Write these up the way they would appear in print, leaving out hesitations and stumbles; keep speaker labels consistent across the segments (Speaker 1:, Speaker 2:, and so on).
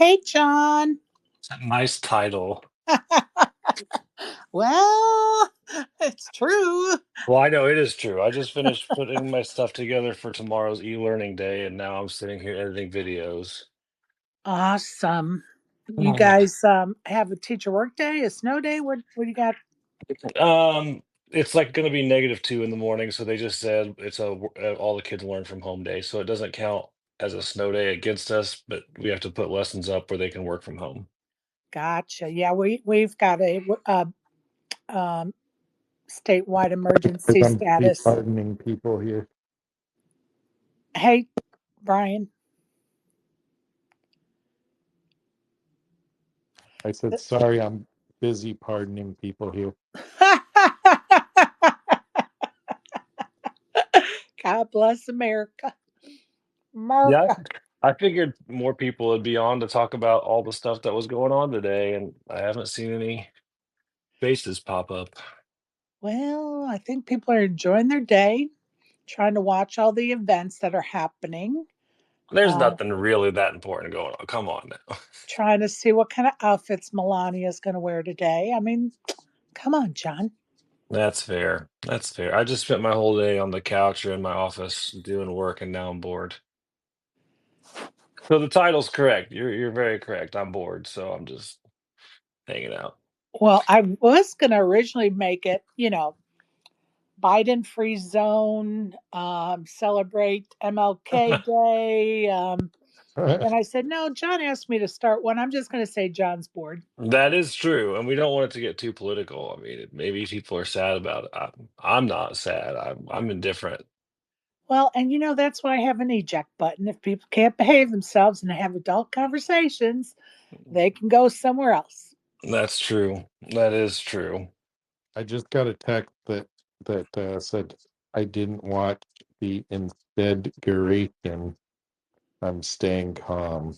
Speaker 1: Hey, John.
Speaker 2: Nice title.
Speaker 1: Well, it's true.
Speaker 2: Well, I know it is true. I just finished putting my stuff together for tomorrow's e-learning day, and now I'm sitting here editing videos.
Speaker 1: Awesome. You
Speaker 2: Oh.
Speaker 1: guys have a teacher work day, a snow day? What do you got?
Speaker 2: Um, it's like going to be -2 in the morning, so they just said it's all the kids learn from home day, so it doesn't count as a snow day against us, but we have to put lessons up where they can work from home.
Speaker 1: Gotcha. Yeah, we've got a um, statewide
Speaker 3: Because
Speaker 1: emergency
Speaker 3: I'm busy
Speaker 1: status.
Speaker 3: pardoning people here.
Speaker 1: Hey, Brian.
Speaker 3: I said, sorry, I'm busy pardoning people here.
Speaker 1: God bless America.
Speaker 2: Yeah,
Speaker 1: America.
Speaker 2: I figured more people would be on to talk about all the stuff that was going on today, and I haven't seen any faces pop up.
Speaker 1: Well, I think people are enjoying their day, trying to watch all the events that are happening.
Speaker 2: There's
Speaker 1: Uh,
Speaker 2: nothing really that important going on. Come on now.
Speaker 1: Trying to see what kind of outfits Melania is going to wear today. I mean, come on, John.
Speaker 2: That's fair. That's fair. I just spent my whole day on the couch or in my office doing work, and now I'm bored. So the title's correct. You're very correct. I'm bored, so I'm just hanging out.
Speaker 1: Well, I was going to originally make it, Biden free zone, celebrate MLK Day. Then I said, no, John asked me to start one. I'm just going to say John's bored.
Speaker 2: That is true, and we don't want it to get too political. I mean, maybe people are sad about it. I'm not sad. I'm indifferent.
Speaker 1: Well, and that's why I have an eject button. If people can't behave themselves and have adult conversations, they can go somewhere else.
Speaker 2: That's true. That is true.
Speaker 3: I just got a text that said I didn't watch the instead duration. I'm staying calm.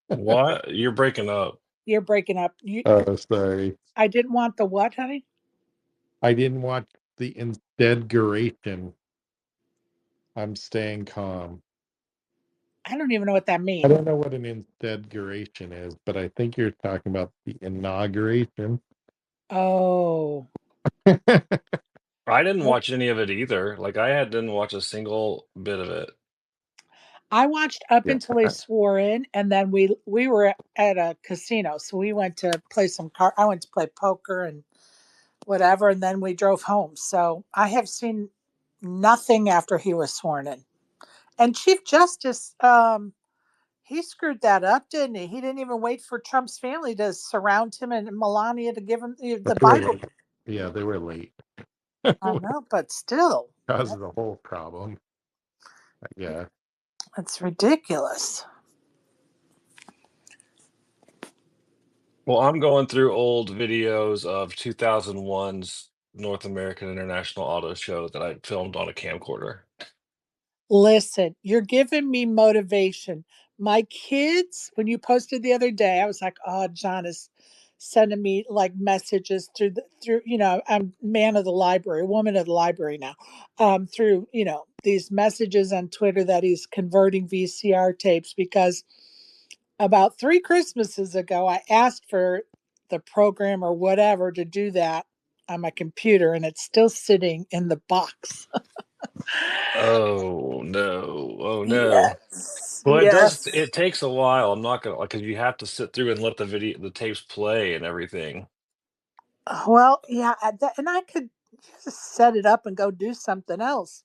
Speaker 2: What? You're breaking up.
Speaker 1: You're breaking up.
Speaker 3: Oh, sorry.
Speaker 1: I didn't want the what, honey?
Speaker 3: I didn't watch the instead duration. I'm staying calm.
Speaker 1: I don't even know what that
Speaker 3: I
Speaker 1: means.
Speaker 3: don't know what an instead duration is, but I think you're talking about the inauguration.
Speaker 1: Oh,
Speaker 2: I didn't watch any of it either. Like didn't watch a single bit of it.
Speaker 1: I watched up
Speaker 3: Yeah.
Speaker 1: until he swore in, and then we were at a casino, so we went to play some car. I went to play poker and whatever, and then we drove home. So I have seen nothing after he was sworn in. And Chief Justice, he screwed that up, didn't he? He didn't even wait for Trump's family to surround him and Melania to give him the
Speaker 3: They were
Speaker 1: Bible.
Speaker 3: late. Yeah, they were late.
Speaker 1: I know, but still,
Speaker 3: Causes the whole problem. Yeah.
Speaker 1: that's ridiculous.
Speaker 2: Well, I'm going through old videos of 2001's North American International Auto Show that I filmed on a camcorder.
Speaker 1: Listen, you're giving me motivation. My kids, when you posted the other day, I was like, "Oh, John is sending me like messages through. I'm man of the library, woman of the library now. Through these messages on Twitter that he's converting VCR tapes because about 3 Christmases ago, I asked for the program or whatever to do that on my computer, and it's still sitting in the box.
Speaker 2: Oh no. Oh no.
Speaker 1: Yes,
Speaker 2: Well,
Speaker 1: yes.
Speaker 2: it takes a while. I'm not gonna like because you have to sit through and let the tapes play and everything.
Speaker 1: Well, yeah, and I could just set it up and go do something else.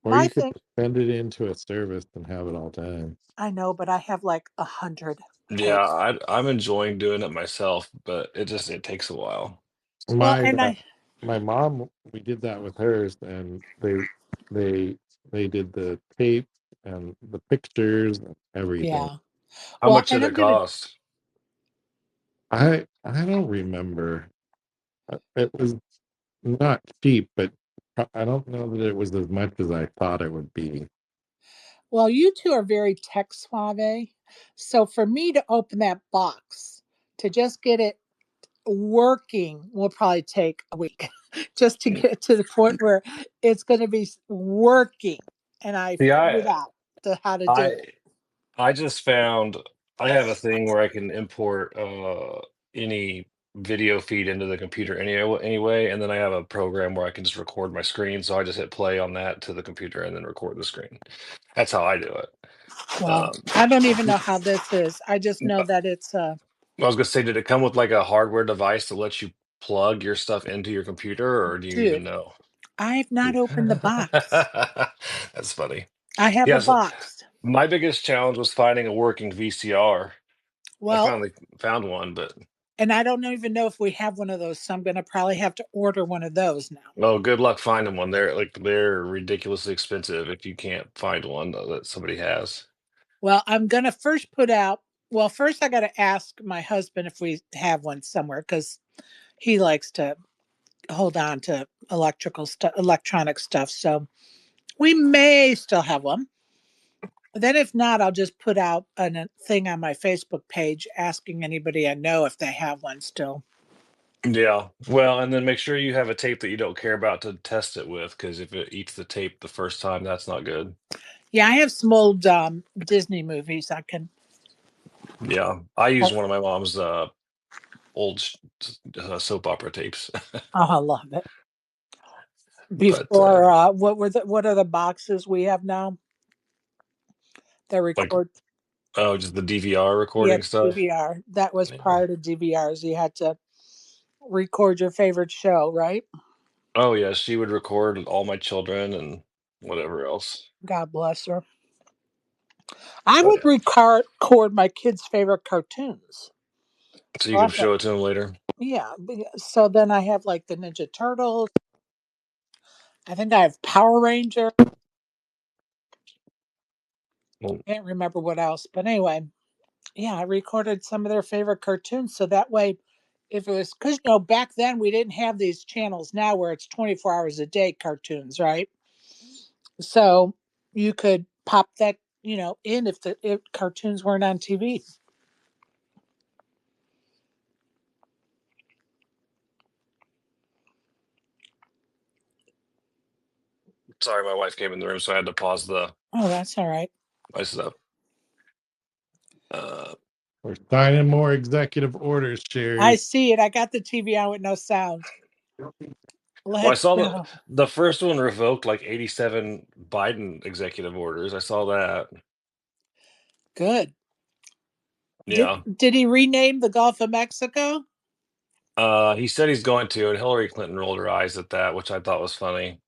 Speaker 3: Or
Speaker 1: My
Speaker 3: you could
Speaker 1: thing,
Speaker 3: send it into a service and have it all done.
Speaker 1: I know, but I have like 100
Speaker 2: Yeah,
Speaker 1: tapes.
Speaker 2: I'm enjoying doing it myself, but it takes a while.
Speaker 1: Well,
Speaker 3: My
Speaker 1: and I,
Speaker 3: my mom, we did that with hers, and they they did the tape and the pictures and everything.
Speaker 1: yeah.
Speaker 2: How
Speaker 1: Well,
Speaker 2: much
Speaker 1: and
Speaker 2: did
Speaker 1: I'm
Speaker 2: it
Speaker 1: gonna.
Speaker 2: cost?
Speaker 3: I don't remember. It was not cheap, but I don't know that it was as much as I thought it would be.
Speaker 1: Well, you two are very tech suave, so for me to open that box to just get it working will probably take a week, just to get to the point where it's going to be working, and I
Speaker 2: Yeah,
Speaker 1: figured out how to do
Speaker 2: I
Speaker 1: it.
Speaker 2: I just found I have a thing where I can import any video feed into the computer anyway, and then I have a program where I can just record my screen. So I just hit play on that to the computer and then record the screen. That's how I do it.
Speaker 1: Well,
Speaker 2: Um,
Speaker 1: I don't even know how this is. I just know that it's
Speaker 2: I was gonna say, did it come with like a hardware device that lets you plug your stuff into your computer, or do you even
Speaker 1: dude.
Speaker 2: know?
Speaker 1: I've not opened the box.
Speaker 2: That's funny.
Speaker 1: I have a
Speaker 2: Yes,
Speaker 1: box.
Speaker 2: my biggest challenge was finding a working VCR. I
Speaker 1: Well,
Speaker 2: finally found one, but
Speaker 1: and I don't even know if we have one of those, so I'm gonna probably have to order one of those now.
Speaker 2: oh, good luck finding one. They're ridiculously expensive if you can't find one that somebody has.
Speaker 1: Well, I'm gonna first put out. Well, first I got to ask my husband if we have one somewhere because he likes to hold on to electrical stuff, electronic stuff. So we may still have one. Then, if not, I'll just put out a thing on my Facebook page asking anybody I know if they have one still.
Speaker 2: Yeah. Well, and then make sure you have a tape that you don't care about to test it with, because if it eats the tape the first time, that's not good.
Speaker 1: Yeah, I have some old Disney movies I can.
Speaker 2: Yeah. I
Speaker 1: Oh,
Speaker 2: used one of my mom's old soap opera tapes.
Speaker 1: I love it.
Speaker 2: But
Speaker 1: Before, what are the boxes we have now? They
Speaker 2: like,
Speaker 1: record.
Speaker 2: oh, just the DVR
Speaker 1: Yeah,
Speaker 2: recording stuff.
Speaker 1: DVR. That was
Speaker 2: Yeah.
Speaker 1: prior to DVRs. You had to record your favorite show, right?
Speaker 2: Oh yeah, she would record all my children and whatever else.
Speaker 1: God bless her. I
Speaker 2: Oh
Speaker 1: would
Speaker 2: yeah.
Speaker 1: record my kids' favorite cartoons.
Speaker 2: So
Speaker 1: So
Speaker 2: you can
Speaker 1: I've got,
Speaker 2: show it to them later.
Speaker 1: yeah. So then I have like the Ninja Turtles. I think I have Power Ranger.
Speaker 2: Well,
Speaker 1: Can't remember what else, but anyway, yeah, I recorded some of their favorite cartoons. So that way, if it was because back then we didn't have these channels now where it's 24 hours a day cartoons, right? So you could pop that in if cartoons weren't on TV.
Speaker 2: sorry, my wife came in the room, so I had to pause
Speaker 1: Oh, that's all right.
Speaker 2: my stuff. Uh,
Speaker 3: We're signing more executive orders,
Speaker 1: I
Speaker 3: Sherry.
Speaker 1: see it. I got the TV on with no sound.
Speaker 2: well, I
Speaker 1: Let's
Speaker 2: saw
Speaker 1: go.
Speaker 2: the first one revoked like 87 Biden executive orders. I saw that.
Speaker 1: Good. Did
Speaker 2: Yeah.
Speaker 1: did he rename the Gulf of Mexico?
Speaker 2: He said he's going to, and Hillary Clinton rolled her eyes at that, which I thought was funny.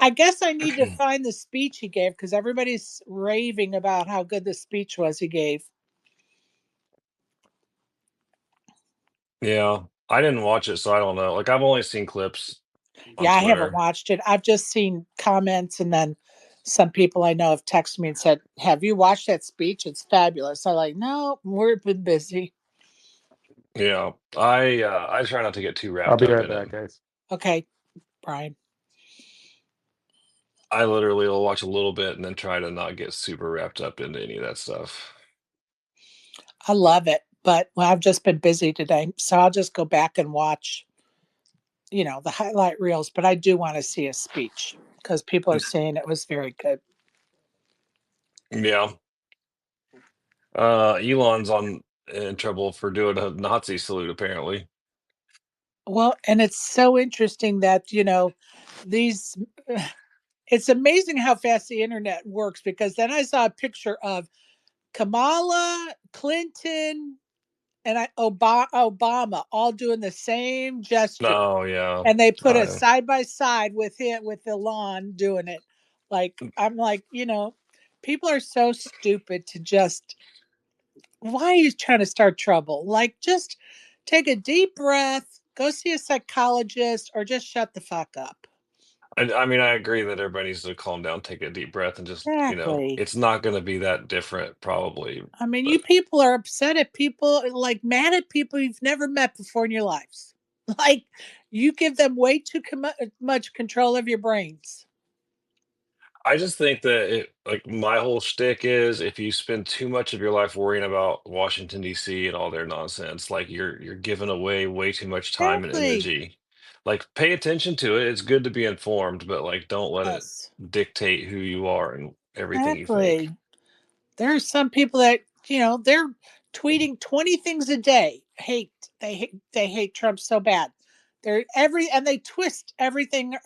Speaker 1: I guess I need to find the speech he gave because everybody's raving about how good the speech was he gave.
Speaker 2: Yeah. I didn't watch it, so I don't know. Like I've only seen clips on
Speaker 1: Yeah, I haven't
Speaker 2: Twitter.
Speaker 1: watched it. I've just seen comments and then some people I know have texted me and said, "Have you watched that speech? It's fabulous." I'm like, "No, we've been busy."
Speaker 2: Yeah. I try not to get too
Speaker 3: I'll
Speaker 2: wrapped
Speaker 3: be
Speaker 2: up
Speaker 3: right
Speaker 2: in it.
Speaker 3: back, guys.
Speaker 1: Okay, Brian.
Speaker 2: I literally will watch a little bit and then try to not get super wrapped up into any of that stuff.
Speaker 1: I love it, but well, I've just been busy today, so I'll just go back and watch, the highlight reels. But I do want to see a speech because people are saying it was very good.
Speaker 2: Yeah. Elon's in trouble for doing a Nazi salute, apparently.
Speaker 1: Well, and it's so interesting that these. It's amazing how fast the internet works because then I saw a picture of Kamala, Clinton, and Obama all doing the same gesture,
Speaker 2: Oh yeah.
Speaker 1: and they put it
Speaker 2: I
Speaker 1: side by side with him with Elon doing it. Like I'm like, people are so stupid to just. Why are you trying to start trouble? Like, just take a deep breath, go see a psychologist, or just shut the fuck up.
Speaker 2: I mean, I agree that everybody needs to calm down, take a deep breath, and just,
Speaker 1: Exactly.
Speaker 2: it's not going to be that different, probably.
Speaker 1: I mean, you
Speaker 2: But
Speaker 1: people are upset at people, like mad at people you've never met before in your lives. Like, you give them way too much control of your brains.
Speaker 2: I just think that like my whole shtick is if you spend too much of your life worrying about Washington D.C. and all their nonsense, like you're giving away way too much time and
Speaker 1: Exactly.
Speaker 2: energy. Like pay attention to it. It's good to be informed, but like don't let it
Speaker 1: Yes.
Speaker 2: dictate who you are and everything you think.
Speaker 1: Exactly. There are some people that, they're tweeting 20 things a day. They hate Trump so bad. And they twist everything,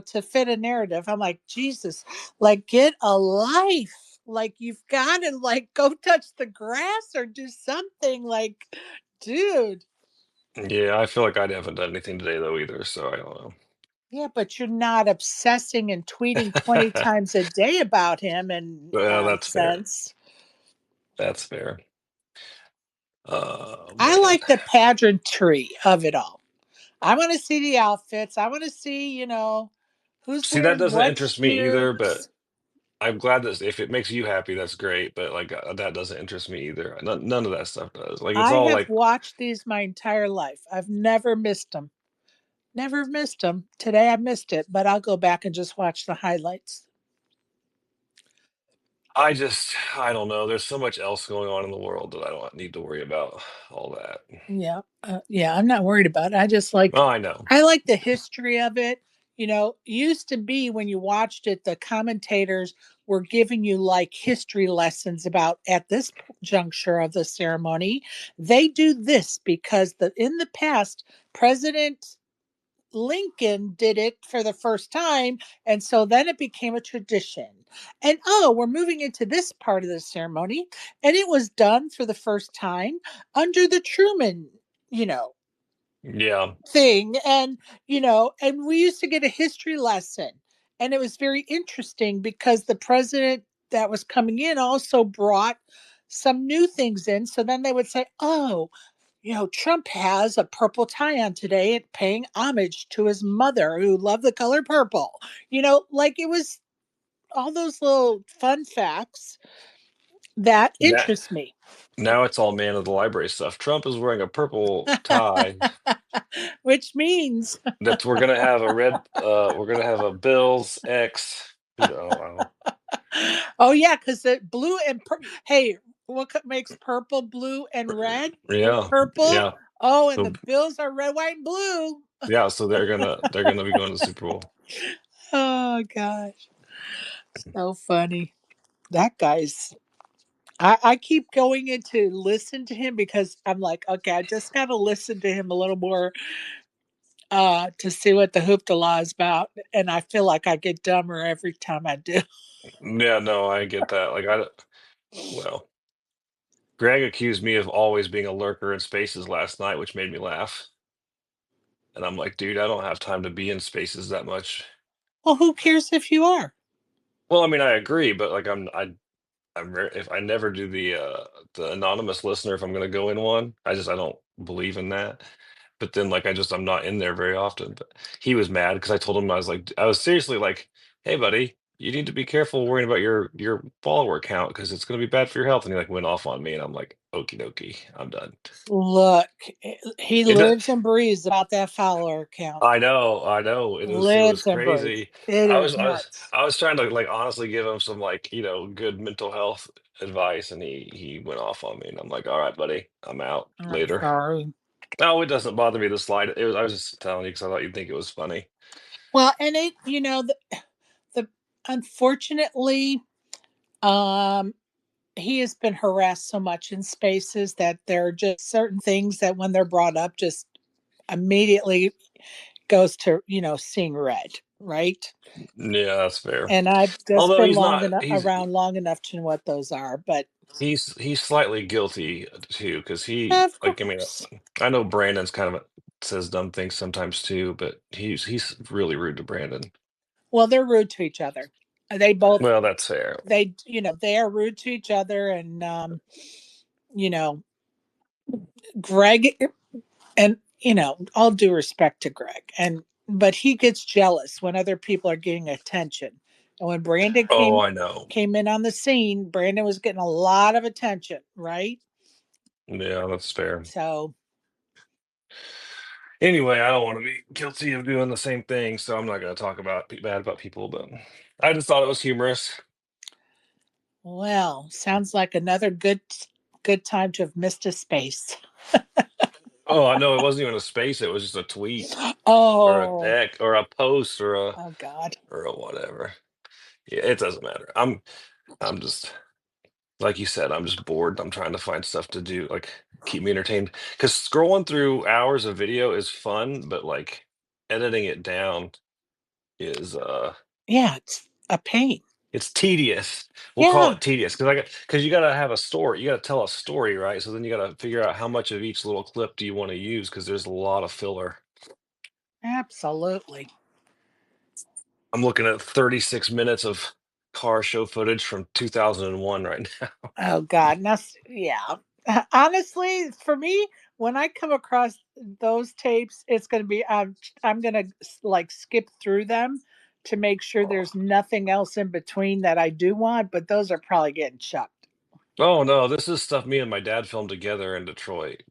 Speaker 1: to fit a narrative. I'm like, Jesus, like get a life. Like you've got to like go touch the grass or do something like, dude.
Speaker 2: Yeah, I feel like I haven't done anything today though either, so I don't
Speaker 1: Yeah, but you're not obsessing and tweeting 20
Speaker 2: know.
Speaker 1: times a day about him and
Speaker 2: Well, that's fair.
Speaker 1: nonsense.
Speaker 2: That's fair. Oh
Speaker 1: I
Speaker 2: man.
Speaker 1: like the pageantry of it all. I want to see the outfits. I want to see, who's
Speaker 2: See, that
Speaker 1: wearing
Speaker 2: doesn't
Speaker 1: what
Speaker 2: interest me either, but
Speaker 1: shoes.
Speaker 2: I'm glad that if it makes you happy, that's great. But like that doesn't interest me either. None of that stuff does. Like it's
Speaker 1: I
Speaker 2: all
Speaker 1: have
Speaker 2: like
Speaker 1: watched these my entire life. I've never missed them. Never missed them. Today I missed it, but I'll go back and just watch the highlights.
Speaker 2: I don't know. There's so much else going on in the world that I don't need to worry about all that.
Speaker 1: Yeah. Yeah, I'm not worried about it.
Speaker 2: Oh, I know.
Speaker 1: I like the history of it. Used to be when you watched it, the commentators were giving you like history lessons about at this juncture of the ceremony. They do this because in the past, President Lincoln did it for the first time. And so then it became a tradition. And oh, we're moving into this part of the ceremony. And it was done for the first time under the Truman, you know,
Speaker 2: Yeah.
Speaker 1: thing. And we used to get a history lesson. And it was very interesting because the president that was coming in also brought some new things in. So then they would say, oh, Trump has a purple tie on today, paying homage to his mother who loved the color purple. Like it was all those little fun facts that
Speaker 2: That
Speaker 1: interest me.
Speaker 2: now it's all man of the library stuff. Trump is wearing a purple tie.
Speaker 1: Which means,
Speaker 2: That we're gonna have a Bills X. Oh,
Speaker 1: oh yeah, because the blue and hey, what makes purple, blue, and red and
Speaker 2: yeah,
Speaker 1: purple?
Speaker 2: yeah.
Speaker 1: Oh, and
Speaker 2: So
Speaker 1: the Bills are red, white, and blue.
Speaker 2: yeah, so they're gonna be going to the Super Bowl.
Speaker 1: Oh gosh, so funny. That guy's. I keep going in to listen to him because I'm like, okay, I just got to listen to him a little more to see what the hoopla is about, and I feel like I get dumber every time I do.
Speaker 2: Yeah, no, I get that. Well, Greg accused me of always being a lurker in spaces last night, which made me laugh. And I'm like, dude, I don't have time to be in spaces that much.
Speaker 1: Well, who cares if you are?
Speaker 2: Well, I mean, I agree, but like if I never do the anonymous listener if I'm gonna go in one, I don't believe in that. But then like I'm not in there very often. But he was mad because I told him I was seriously like, hey buddy, you need to be careful worrying about your follower count because it's gonna be bad for your health. And he like went off on me and I'm like, okie dokie, I'm done.
Speaker 1: Look, he
Speaker 2: It does,
Speaker 1: lives and breathes about that follower account.
Speaker 2: I know. It was
Speaker 1: Lives and breathes.
Speaker 2: crazy.
Speaker 1: It
Speaker 2: I
Speaker 1: is
Speaker 2: was I was
Speaker 1: nuts.
Speaker 2: I was trying to like honestly give him some like, good mental health advice and he went off on me and I'm like, all right, buddy, I'm out
Speaker 1: I'm
Speaker 2: later.
Speaker 1: sorry.
Speaker 2: No, it doesn't bother me the slide. I was just telling you because I thought you'd think it was funny.
Speaker 1: Well, and the unfortunately, um, he has been harassed so much in spaces that there are just certain things that when they're brought up just immediately goes to seeing red, right?
Speaker 2: Yeah, that's fair.
Speaker 1: And I've just
Speaker 2: Although
Speaker 1: been
Speaker 2: he's not
Speaker 1: around long enough to know what those are. But
Speaker 2: he's slightly guilty too because
Speaker 1: of course,
Speaker 2: I know Brandon's kind of says dumb things sometimes too, but he's really rude to Brandon.
Speaker 1: well, they're rude to each other. They both
Speaker 2: Well, that's fair.
Speaker 1: they are rude to each other, and you know Greg, and all due respect to Greg, but he gets jealous when other people are getting attention. And when Brandon
Speaker 2: Oh,
Speaker 1: came
Speaker 2: I know.
Speaker 1: came in on the scene, Brandon was getting a lot of attention, right?
Speaker 2: Yeah, that's fair.
Speaker 1: So,
Speaker 2: Anyway, I don't want to be guilty of doing the same thing, so I'm not going to talk about bad about people, but I just thought it was humorous.
Speaker 1: well, sounds like another good time to have missed a space.
Speaker 2: Oh, I know it wasn't even a space, it was just a tweet or a
Speaker 1: Oh,
Speaker 2: deck or a post
Speaker 1: oh God.
Speaker 2: or a whatever. Yeah, it doesn't matter. I'm just Like you said, I'm just bored. I'm trying to find stuff to do, like keep me entertained. Because scrolling through hours of video is fun, but like editing it down is
Speaker 1: Yeah, it's a pain.
Speaker 2: it's tedious. We'll call
Speaker 1: Yeah,
Speaker 2: it tedious because you gotta have a story. You gotta tell a story, right? So then you gotta figure out how much of each little clip do you want to use because there's a lot of filler.
Speaker 1: absolutely.
Speaker 2: I'm looking at 36 minutes of car show footage from 2001 right now.
Speaker 1: Oh God, yeah. Honestly, for me, when I come across those tapes, it's going to be I'm going to like skip through them to make sure there's nothing else in between that I do want. But those are probably getting chucked.
Speaker 2: Oh no, this is stuff me and my dad filmed together in Detroit.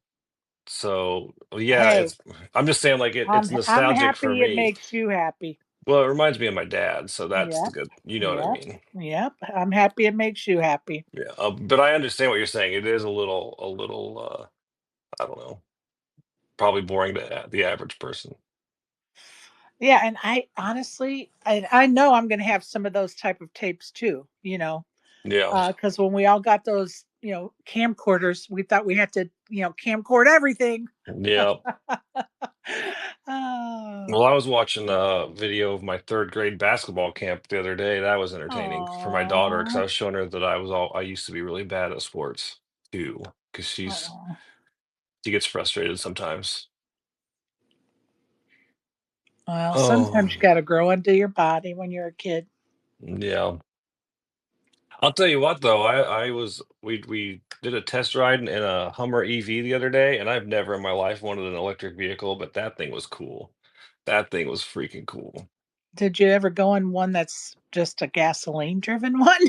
Speaker 2: So yeah,
Speaker 1: Hey,
Speaker 2: it's I'm just saying like it's
Speaker 1: I'm
Speaker 2: nostalgic for
Speaker 1: happy it
Speaker 2: me.
Speaker 1: makes you happy.
Speaker 2: Well, it reminds me of my dad, so that's the
Speaker 1: Yep,
Speaker 2: good, you know what I
Speaker 1: yep,
Speaker 2: mean.
Speaker 1: yep. I'm happy it makes you happy.
Speaker 2: Yeah, but I understand what you're saying. It is a little I don't know, probably boring to the average person.
Speaker 1: Yeah, and I honestly, I know I'm going to have some of those type of tapes too.
Speaker 2: Yeah.
Speaker 1: Because when we all got those, camcorders, we thought we had to, camcord everything.
Speaker 2: Yeah.
Speaker 1: Oh,
Speaker 2: Well, I was watching a video of my third grade basketball camp the other day. That was entertaining for my daughter because I
Speaker 1: oh,
Speaker 2: was showing her that I used to be really bad at sports too, because
Speaker 1: oh.
Speaker 2: she gets frustrated sometimes.
Speaker 1: Well,
Speaker 2: Oh,
Speaker 1: sometimes you got to grow into your body when you're a kid.
Speaker 2: yeah. I'll tell you what though, we did a test ride in a Hummer EV the other day, and I've never in my life wanted an electric vehicle, but that thing was cool. That thing was freaking cool.
Speaker 1: Did you ever go in one that's just a gasoline driven one?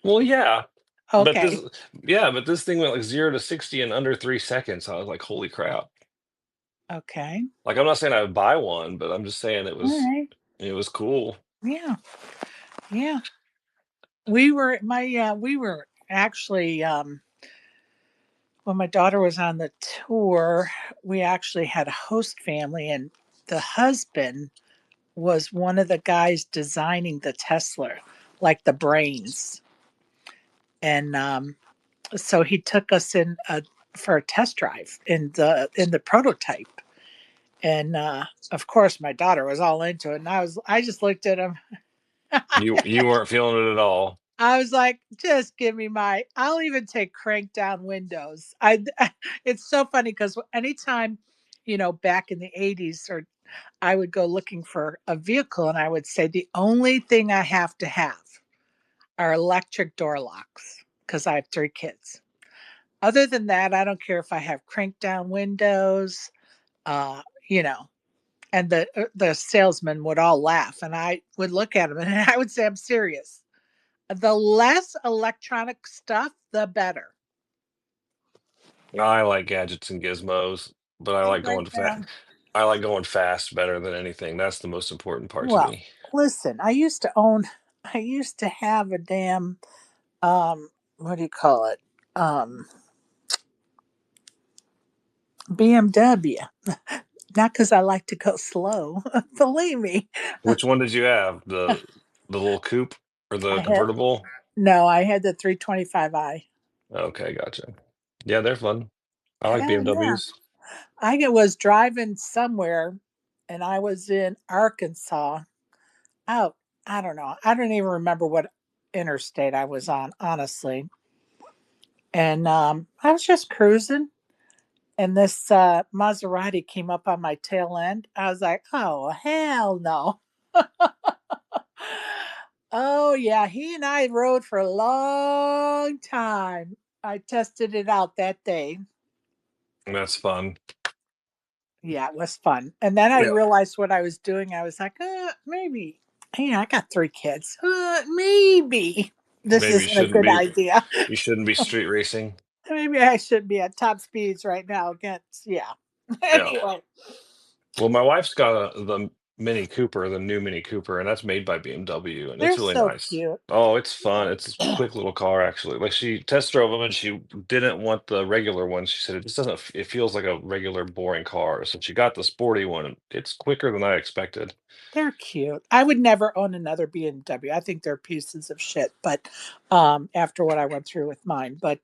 Speaker 2: Well, yeah, but
Speaker 1: Okay.
Speaker 2: this thing went like 0 to 60 in under 3 seconds. I was like, holy crap!
Speaker 1: Okay.
Speaker 2: Like, I'm not saying I would buy one, but I'm just saying
Speaker 1: All right.
Speaker 2: it was cool.
Speaker 1: Yeah. Yeah. We were actually when my daughter was on the tour, we actually had a host family, and the husband was one of the guys designing the Tesla, like the brains. And so he took us in for a test drive in the prototype. And of course, my daughter was all into it, and I just looked at him.
Speaker 2: You weren't feeling it at all.
Speaker 1: I was like, just give me I'll even take crank down windows. It's so funny because anytime, back in the 80s, or I would go looking for a vehicle and I would say, the only thing I have to have are electric door locks because I have three kids. Other than that, I don't care if I have crank down windows, uh, you know, and the salesman would all laugh and I would look at him and I would say, I'm serious. The less electronic stuff, the better.
Speaker 2: I like gadgets and gizmos, but I
Speaker 1: I
Speaker 2: like
Speaker 1: like
Speaker 2: going fast.
Speaker 1: them.
Speaker 2: I like going fast better than anything. That's the most important part to
Speaker 1: Well,
Speaker 2: me.
Speaker 1: listen, I used to have a damn, what do you call it? Um, BMW. Not because I like to go slow. Believe me.
Speaker 2: Which one did you have? The little coupe or the
Speaker 1: I had,
Speaker 2: convertible?
Speaker 1: no, I had the 325i.
Speaker 2: Okay, gotcha. Yeah, they're fun. I like
Speaker 1: Hell yeah.
Speaker 2: BMWs.
Speaker 1: Was driving somewhere and I was in Arkansas. Out, I don't know. I don't even remember what interstate I was on, honestly. And I was just cruising, and this Maserati came up on my tail end. I was like, oh, hell no. Oh, yeah. He and I rode for a long time. I tested it out that day.
Speaker 2: That's fun.
Speaker 1: Yeah, it was fun. And then I
Speaker 2: Yeah.
Speaker 1: realized what I was doing. I was like, maybe, I got three kids. Maybe this
Speaker 2: Maybe
Speaker 1: isn't a good idea.
Speaker 2: you shouldn't be street racing.
Speaker 1: Maybe I should be at top speeds right now against, yeah.
Speaker 2: Yeah.
Speaker 1: Anyway,
Speaker 2: Well, my wife's got the Mini Cooper, the new Mini Cooper, and that's made by BMW, and
Speaker 1: They're
Speaker 2: it's really
Speaker 1: so
Speaker 2: nice.
Speaker 1: cute.
Speaker 2: Oh, it's fun. It's a quick little car, actually. Like she test drove them, and she didn't want the regular one. She said it just doesn't. It feels like a regular boring car. So she got the sporty one, and it's quicker than I expected.
Speaker 1: They're cute. I would never own another BMW. I think they're pieces of shit, but after what I went through with mine, but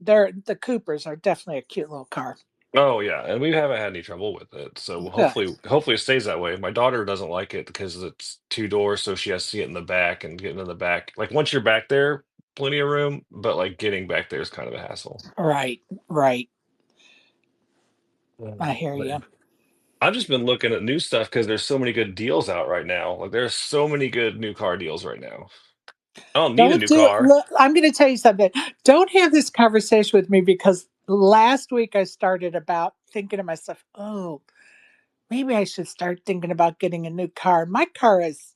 Speaker 1: they're the Coopers are definitely a cute little car.
Speaker 2: Oh yeah, and we haven't had any trouble with it. So
Speaker 1: Good.
Speaker 2: hopefully it stays that way. My daughter doesn't like it because it's two doors, so she has to get in the back and getting in the back. Like once you're back there, plenty of room, but like getting back there is kind of a hassle.
Speaker 1: Right, right. I hear
Speaker 2: But
Speaker 1: you.
Speaker 2: I've just been looking at new stuff because there's so many good deals out right now. Like there's so many good new car deals right now. I don't need a
Speaker 1: Don't
Speaker 2: new
Speaker 1: do it.
Speaker 2: car.
Speaker 1: Look, I'm going to tell you something. Don't have this conversation with me because last week I started about thinking to myself, oh, maybe I should start thinking about getting a new car. My car is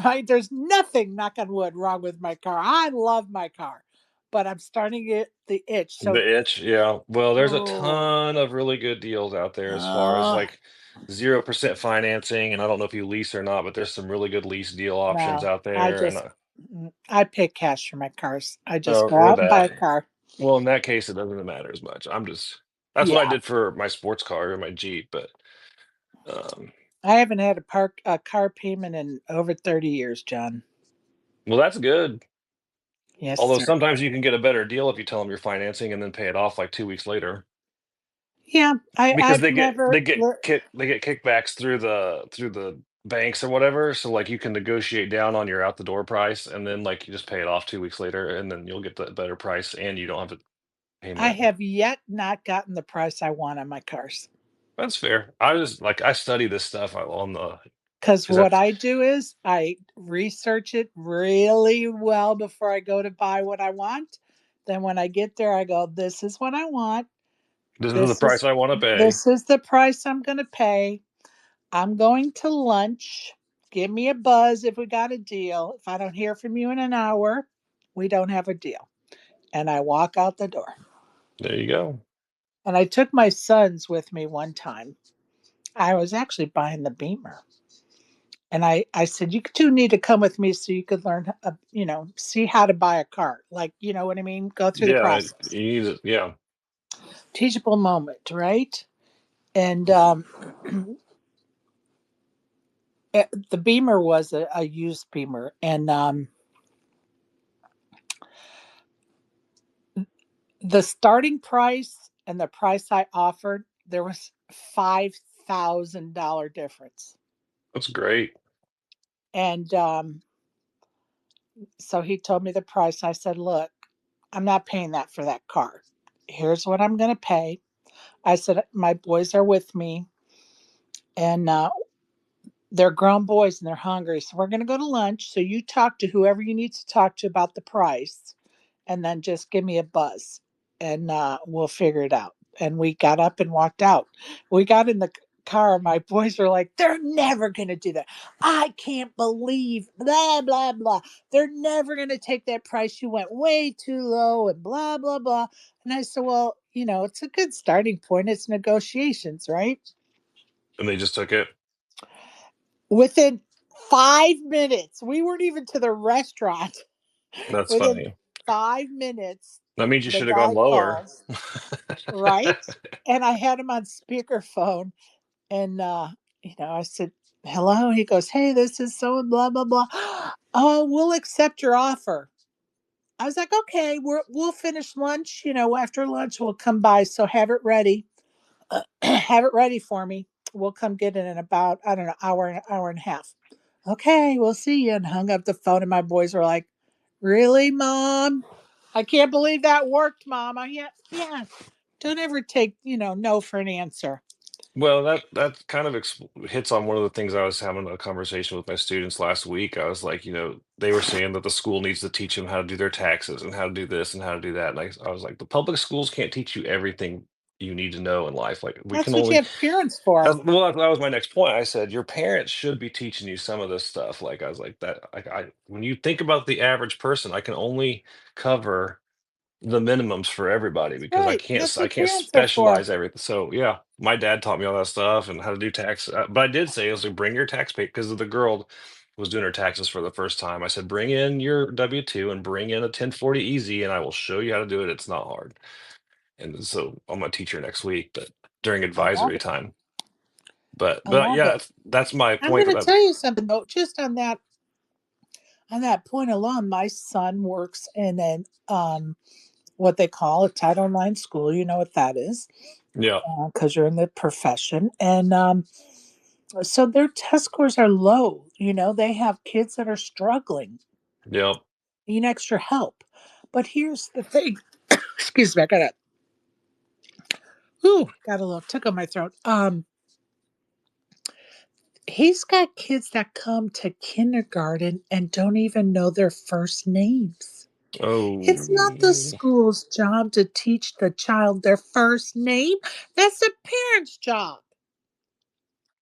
Speaker 1: right. There's nothing, knock on wood, wrong with my car. I love my car, but I'm starting to get the itch. So,
Speaker 2: The itch, yeah. Well, there's a
Speaker 1: oh,
Speaker 2: ton of really good deals out there as far as
Speaker 1: uh,
Speaker 2: like 0% financing, and I don't know if you lease or not, but there's some really good lease deal options
Speaker 1: no,
Speaker 2: out
Speaker 1: I
Speaker 2: there, and
Speaker 1: just, I pay cash for my cars. I just go
Speaker 2: or
Speaker 1: out and buy
Speaker 2: that.
Speaker 1: a car.
Speaker 2: Well, in that case, it doesn't matter as much. That's what I
Speaker 1: Yeah.
Speaker 2: did for my sports car or my Jeep, but um,
Speaker 1: I haven't had a car payment in over 30 years, John.
Speaker 2: well, that's good.
Speaker 1: Yes,
Speaker 2: Although
Speaker 1: sir.
Speaker 2: sometimes you can get a better deal if you tell them you're financing and then pay it off like 2 weeks later.
Speaker 1: Yeah,
Speaker 2: Because
Speaker 1: I've never.
Speaker 2: they get kickbacks through the banks or whatever. So like you can negotiate down on your out the door price, and then like you just pay it off 2 weeks later, and then you'll get the better price, and you don't have a
Speaker 1: I
Speaker 2: payment.
Speaker 1: have yet not gotten the price I want on my cars.
Speaker 2: That's fair. I was like I study this stuff on the
Speaker 1: Because
Speaker 2: because
Speaker 1: what
Speaker 2: that's
Speaker 1: I do is I research it really well before I go to buy what I want. Then when I get there, I go, "This is what I want.
Speaker 2: this is the
Speaker 1: This
Speaker 2: price
Speaker 1: is
Speaker 2: I want to pay.
Speaker 1: this is the price I'm going to pay. I'm going to lunch. Give me a buzz if we got a deal. If I don't hear from you in an hour, we don't have a deal." And I walk out the door.
Speaker 2: There you go.
Speaker 1: And I took my sons with me one time. I was actually buying the Beamer. And I said, you two need to come with me so you could learn, see how to buy a car. Like, you know what I mean? Go through the
Speaker 2: Yeah,
Speaker 1: process.
Speaker 2: you need it. Yeah,
Speaker 1: Teachable moment, right? And the Beamer was a used Beamer. And the starting price and the price I offered, there was $5,000 difference.
Speaker 2: that's great.
Speaker 1: And so he told me the price. I said, look, I'm not paying that for that car. Here's what I'm going to pay. I said, my boys are with me and they're grown boys and they're hungry. So we're going to go to lunch. So you talk to whoever you need to talk to about the price and then just give me a buzz and we'll figure it out. And we got up and walked out. We got in the car. My boys were like, they're never going to do that. I can't believe blah, blah, blah. They're never going to take that price. You went way too low and blah, blah, blah. And I said, well, it's a good starting point. It's negotiations, right?
Speaker 2: And they just took it.
Speaker 1: Within 5 minutes, we weren't even to the restaurant.
Speaker 2: That's
Speaker 1: Within
Speaker 2: funny.
Speaker 1: 5 minutes,
Speaker 2: That means you
Speaker 1: the
Speaker 2: should have gone
Speaker 1: guy
Speaker 2: lower.
Speaker 1: calls, right? And I had him on speakerphone. And, I said, hello. He goes, hey, this is so blah, blah, blah. Oh, we'll accept your offer. I was like, okay, we'll finish lunch. After lunch, we'll come by. So have it ready. Have it ready for me. We'll come get it in about, I don't know, hour and a half. Okay, we'll see you. And hung up the phone. And my boys were like, really, mom? I can't believe that worked, mom. Yeah. Don't ever take, no for an answer.
Speaker 2: Well, that kind of hits on one of the things I was having a conversation with my students last week. I was like, they were saying that the school needs to teach them how to do their taxes and how to do this and how to do that. And I was like, the public schools can't teach you everything you need to know in life. Like we can
Speaker 1: That's what you
Speaker 2: only,
Speaker 1: have parents for.
Speaker 2: well, that was my next point. I said your parents should be teaching you some of this stuff. Like I was like that. Like when you think about the average person, I can only cover the minimums for everybody because
Speaker 1: Right. That's
Speaker 2: I
Speaker 1: what
Speaker 2: can't
Speaker 1: parents are for.
Speaker 2: specialize everything. So yeah, my dad taught me all that stuff and how to do tax. But I did say, I was like, bring your tax pay because the girl was doing her taxes for the first time. I said, bring in your W-2 and bring in a 1040 easy, and I will show you how to do it. It's not hard. And so I'm gonna teach her next week, but during
Speaker 1: I love
Speaker 2: advisory
Speaker 1: it.
Speaker 2: time.
Speaker 1: I
Speaker 2: But
Speaker 1: love
Speaker 2: yeah,
Speaker 1: it.
Speaker 2: that's my
Speaker 1: I'm
Speaker 2: point.
Speaker 1: going to
Speaker 2: That
Speaker 1: tell you something though, just on that point alone. My son works in an what they call a Title IX school. You know what that is,
Speaker 2: yeah,
Speaker 1: because you're in the profession, and so their test scores are low. They have kids that are struggling,
Speaker 2: yeah.
Speaker 1: need extra help. But here's the thing. Excuse me, I got a little tickle in my throat. He's got kids that come to kindergarten and don't even know their first names. It's not the
Speaker 2: Oh,
Speaker 1: school's job to teach the child their first name. That's the parent's job.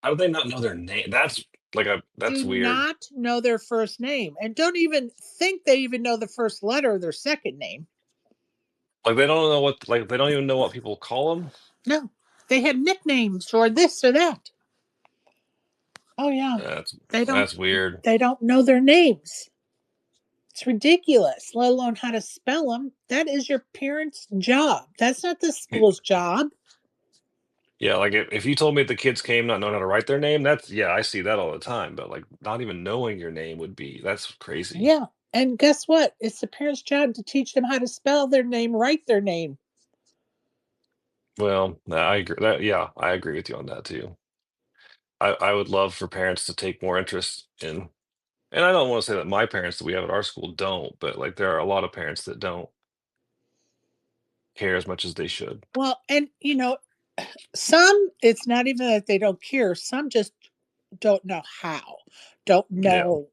Speaker 2: how do they not know their name? That's
Speaker 1: Do
Speaker 2: weird.
Speaker 1: not know their first name and don't even think they even know the first letter of their second name.
Speaker 2: Like they don't know what like they don't even know what people call them.
Speaker 1: No, they had nicknames or this or that. Oh yeah,
Speaker 2: That's
Speaker 1: they don't.
Speaker 2: that's weird.
Speaker 1: They don't know their names. It's ridiculous, let alone how to spell them. That is your parents' job. That's not the school's job.
Speaker 2: Yeah, like if you told me the kids came not knowing how to write their name, that's yeah, I see that all the time. But like not even knowing your name would be that's crazy.
Speaker 1: Yeah. And guess what? It's the parents' job to teach them how to spell their name, write their name.
Speaker 2: Well, I agree. Yeah, I agree with you on that too. I would love for parents to take more interest in, and I don't want to say that my parents that we have at our school don't, but like there are a lot of parents that don't care as much as they should.
Speaker 1: Well, and some, it's not even that they don't care. Some just don't know how, don't
Speaker 2: Yeah.
Speaker 1: know.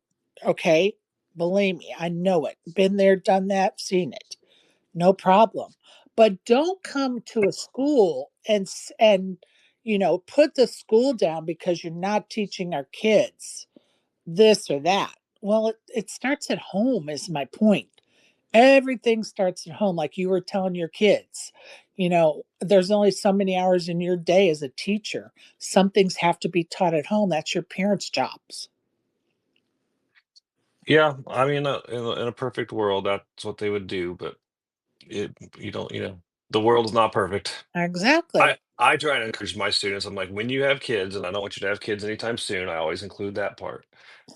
Speaker 1: Okay. Believe me, I know it. Been there, done that, seen it. No problem. But don't come to a school and put the school down because you're not teaching our kids this or that. Well, it starts at home, is my point. Everything starts at home, like you were telling your kids. There's only so many hours in your day as a teacher. Some things have to be taught at home. That's your parents' jobs.
Speaker 2: Yeah, I mean, in a perfect world, that's what they would do, but you don't, the world is not perfect.
Speaker 1: Exactly.
Speaker 2: I try to encourage my students. I'm like, when you have kids, and I don't want you to have kids anytime soon, I always include that part.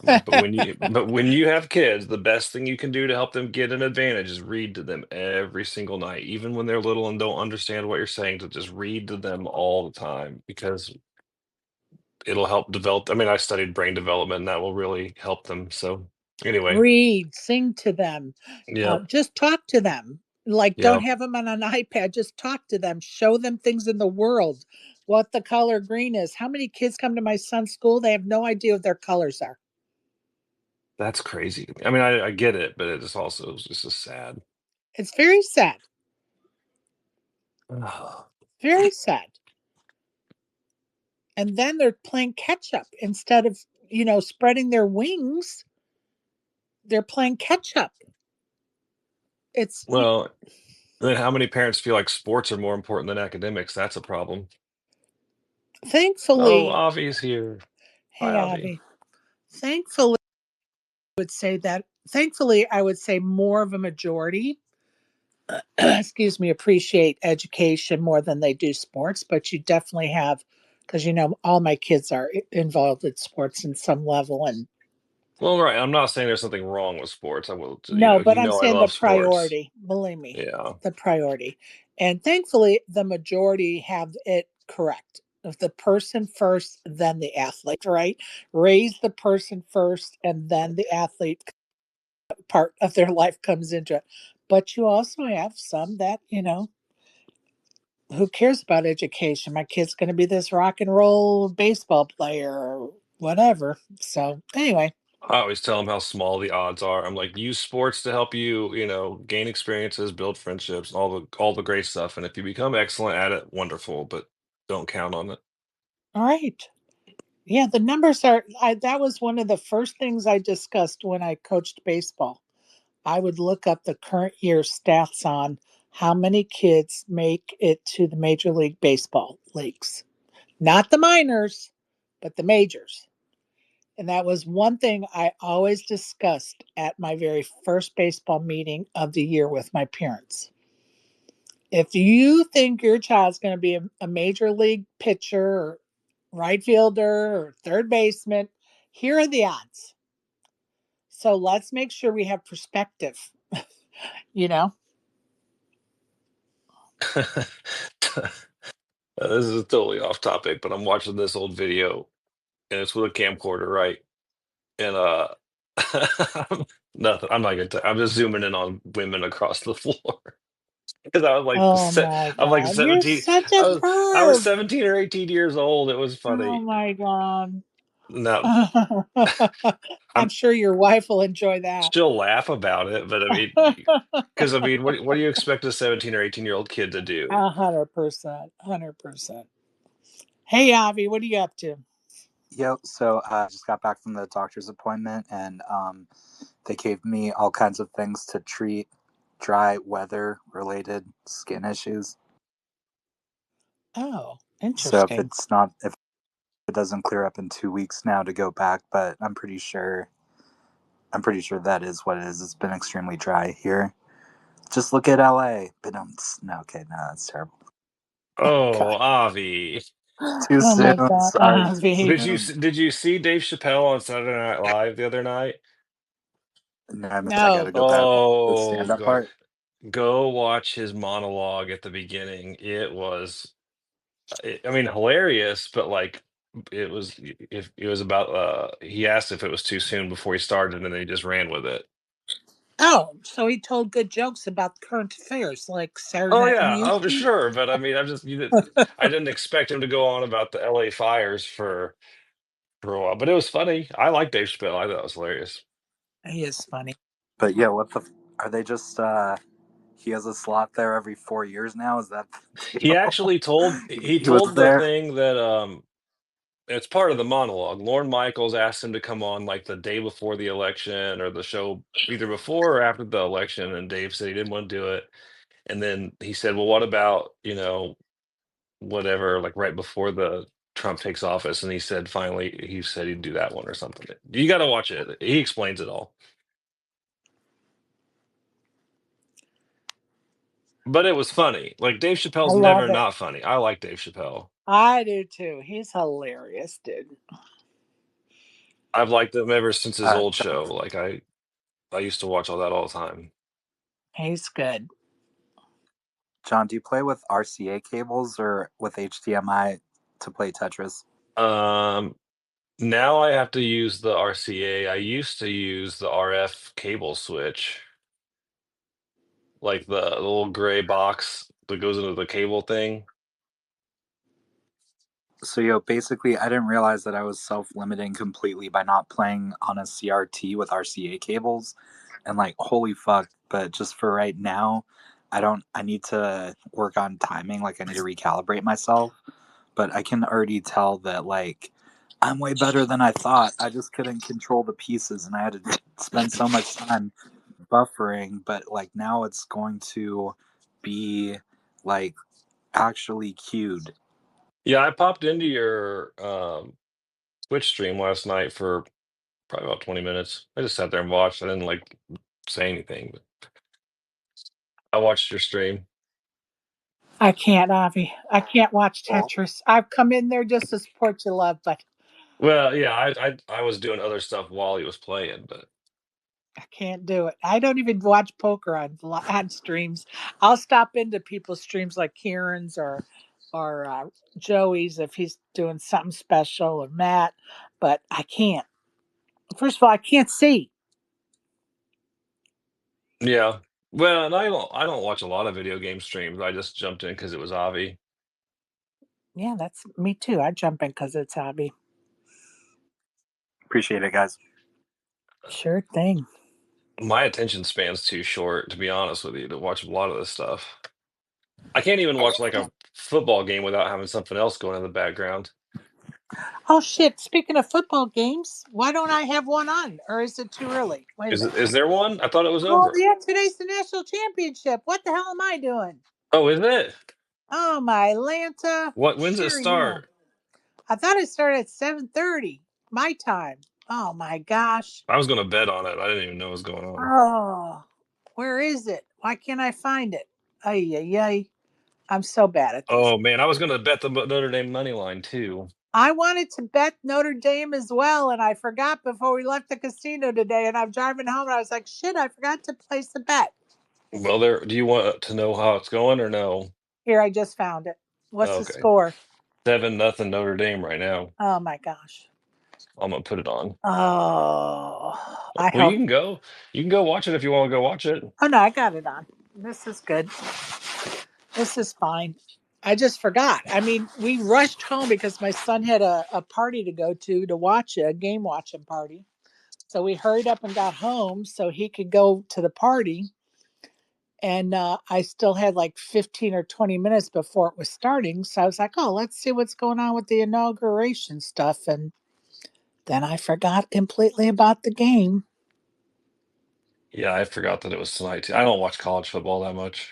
Speaker 2: I'm like, but when you have kids, the best thing you can do to help them get an advantage is read to them every single night, even when they're little and don't understand what you're saying, to just read to them all the time because it'll help develop. I mean, I studied brain development, and that will really help them. So anyway,
Speaker 1: Read, sing to them,
Speaker 2: yep,
Speaker 1: just talk to them. Like, don't
Speaker 2: yep.
Speaker 1: have them on an iPad, just talk to them, show them things in the world, what the color green is. How many kids come to my son's school? They have no idea what their colors are.
Speaker 2: That's crazy to me. I mean, I get it, but it just also is just so sad.
Speaker 1: It's very sad.
Speaker 2: Ugh.
Speaker 1: Very sad. And then they're playing catch up instead of spreading their wings. They're playing catch up. It's
Speaker 2: Well, then how many parents feel like sports are more important than academics? That's a problem. Oh,
Speaker 1: thankfully.
Speaker 2: Avi's here. Hi,
Speaker 1: Hey,
Speaker 2: Avi.
Speaker 1: Avi. Thankfully, would say that. Thankfully, I would say more of a majority excuse me, appreciate education more than they do sports, but you definitely have, because all my kids are involved in sports in some level. And
Speaker 2: Well, right. I'm not saying there's something wrong with sports. I will,
Speaker 1: no, but
Speaker 2: you
Speaker 1: I'm
Speaker 2: know, I
Speaker 1: saying the
Speaker 2: love sports.
Speaker 1: priority, believe me,
Speaker 2: Yeah,
Speaker 1: the priority. And thankfully, the majority have it correct. Of the person first, then the athlete, right? Raise the person first, and then the athlete part of their life comes into it. But you also have some that, who cares about education? My kid's going to be this rock and roll baseball player or whatever. So, anyway,
Speaker 2: I always tell them how small the odds are. I'm like, use sports to help you, gain experiences, build friendships, all the great stuff. And if you become excellent at it, wonderful. But don't count on it.
Speaker 1: all right. Yeah, the numbers that was one of the first things I discussed when I coached baseball. I would look up the current year stats on How many kids make it to the Major League Baseball leagues? Not the minors, but the majors. And that was one thing I always discussed at my very first baseball meeting of the year with my parents. If you think your child's going to be a major league pitcher or right fielder or third baseman, here are the odds. So let's make sure we have perspective, you know?
Speaker 2: This is totally off topic, but I'm watching this old video and it's with a camcorder, right? And nothing. I'm not gonna. I'm just zooming in on women across the floor because I was like,
Speaker 1: Oh my
Speaker 2: I'm like
Speaker 1: God. You're
Speaker 2: 17.
Speaker 1: such
Speaker 2: I
Speaker 1: a
Speaker 2: was I was
Speaker 1: perv.
Speaker 2: 17 or 18 years old. It was
Speaker 1: Oh
Speaker 2: funny.
Speaker 1: my God.
Speaker 2: Now
Speaker 1: I'm
Speaker 2: I'm
Speaker 1: sure your wife will enjoy that.
Speaker 2: she'll laugh about it, but I mean, because I mean, what do you expect a 17 or 18-year-old kid to do?
Speaker 1: 100%. 100%. Hey, Avi, what are you up to?
Speaker 4: Yep. So I just got back from the doctor's appointment, and they gave me all kinds of things to treat dry weather-related skin issues.
Speaker 1: Oh,
Speaker 4: So if
Speaker 1: interesting.
Speaker 4: if it doesn't clear up in 2 weeks now to go back, but I'm pretty sure that is what it is. It's been extremely dry here. Just look at LA. But no, okay, no, that's terrible.
Speaker 1: Oh,
Speaker 2: Oh,
Speaker 1: God.
Speaker 2: Avi.
Speaker 4: Too
Speaker 1: Oh, my
Speaker 4: soon.
Speaker 1: God,
Speaker 4: Sorry, too
Speaker 1: Avi.
Speaker 4: soon.
Speaker 2: Did you see Dave Chappelle on Saturday Night Live the other night?
Speaker 4: No, I missed. I got to
Speaker 1: No.
Speaker 4: go back. The
Speaker 2: Oh,
Speaker 4: stand-up part.
Speaker 2: go watch his monologue at the beginning. It was, I mean, hilarious, but like it was, if it was about, he asked if it was too soon before he started, and then he just ran with it.
Speaker 1: Oh, so he told good jokes about current affairs like Saturday
Speaker 2: Oh
Speaker 1: Night
Speaker 2: yeah, oh for
Speaker 1: Amusement?
Speaker 2: sure. But I mean, I didn't expect him to go on about the LA fires for a while, but it was funny. I like Dave Chappelle. I thought it was hilarious.
Speaker 1: He is funny.
Speaker 4: But yeah, are they just? He has a slot there every 4 years now. Is that the
Speaker 2: He
Speaker 4: deal?
Speaker 2: actually told he
Speaker 4: He was
Speaker 2: told the
Speaker 4: there.
Speaker 2: thing that it's part of the monologue. Lorne Michaels asked him to come on like the day before the election or the show either before or after the election, and Dave said he didn't want to do it. And then he said, "Well, what about, whatever, like right before the Trump takes office?" And he said finally he said he'd do that one or something. You got to watch it. He explains it all. But it was funny. Like Dave
Speaker 1: I
Speaker 2: Chappelle's never
Speaker 1: love it.
Speaker 2: not funny. I like Dave Chappelle.
Speaker 1: I do too. He's hilarious, dude.
Speaker 2: I've liked him ever since his old
Speaker 4: John,
Speaker 2: show. Like I used to watch all that all the time.
Speaker 1: He's good.
Speaker 4: John, do you play with RCA cables or with HDMI to play Tetris?
Speaker 2: Um, Now I have to use the RCA. I used to use the RF cable switch, like the little gray box that goes into the cable thing.
Speaker 4: So, basically, I didn't realize that I was self-limiting completely by not playing on a CRT with RCA cables. And like, holy fuck. But just for right now, I need to work on timing. Like, I need to recalibrate myself. But I can already tell that, like, I'm way better than I thought. I just couldn't control the pieces and I had to spend so much time buffering. But like, now it's going to be like actually cued.
Speaker 2: Yeah, I popped into your Twitch stream last night for probably about 20 minutes. I just sat there and watched. I didn't like say anything, but I watched your stream.
Speaker 1: I can't, Avi. I can't watch Tetris. I've come in there just to support your love, but
Speaker 2: Well, yeah, I was doing other stuff while he was playing, but
Speaker 1: I can't do it. I don't even watch poker on streams. I'll stop into people's streams like Kieran's or Joey's if he's doing something special or Matt, but I can't. First of all, I can't see.
Speaker 2: yeah. Well, and I don't watch a lot of video game streams. I just jumped in because it was Avi.
Speaker 1: Yeah, that's me too. I jump in because it's hobby.
Speaker 4: Appreciate it, guys.
Speaker 1: Sure thing.
Speaker 2: My attention span's too short, to be honest with you, to watch a lot of this stuff. I can't even watch like a football game without having something else going in the background.
Speaker 1: Oh shit! Speaking of football games, why don't I have one on? Or is it too early? Wait a minute.
Speaker 2: Is there one? I thought it was
Speaker 1: Oh
Speaker 2: over.
Speaker 1: yeah, today's the national championship. What the hell am I doing?
Speaker 2: Oh, is it?
Speaker 1: Oh my Lanta.
Speaker 2: When's it
Speaker 1: Sure, you know.
Speaker 2: start?
Speaker 1: I thought it started at 7:30 my time. Oh my gosh.
Speaker 2: I was gonna bet on it. I didn't even know what was going on.
Speaker 1: Oh, where is it? Why can't I find it? Ay, ay, ay. I'm so bad at these.
Speaker 2: Oh man, I was gonna bet the Notre Dame money line too.
Speaker 1: I wanted to bet Notre Dame as well, and I forgot before we left the casino today. And I'm driving home, and I was like, shit, I forgot to place the bet.
Speaker 2: Well, there. Do you want to know how it's going or no?
Speaker 1: Here, I just found it. What's the
Speaker 2: Okay,
Speaker 1: score?
Speaker 2: 7-0 Notre Dame right now.
Speaker 1: Oh my gosh.
Speaker 2: I'm gonna put it on.
Speaker 1: Oh, I
Speaker 2: Well,
Speaker 1: hope.
Speaker 2: you can go watch it if you want to go watch it.
Speaker 1: Oh no, I got it on. This is good. This is fine. I just forgot. I mean, we rushed home because my son had a party to go to watch a game watching party. So we hurried up and got home so he could go to the party. And I still had like 15 or 20 minutes before it was starting. So I was like, oh, let's see what's going on with the inauguration stuff. And then I forgot completely about the game.
Speaker 2: Yeah, I forgot that it was tonight too. I don't watch college football that much.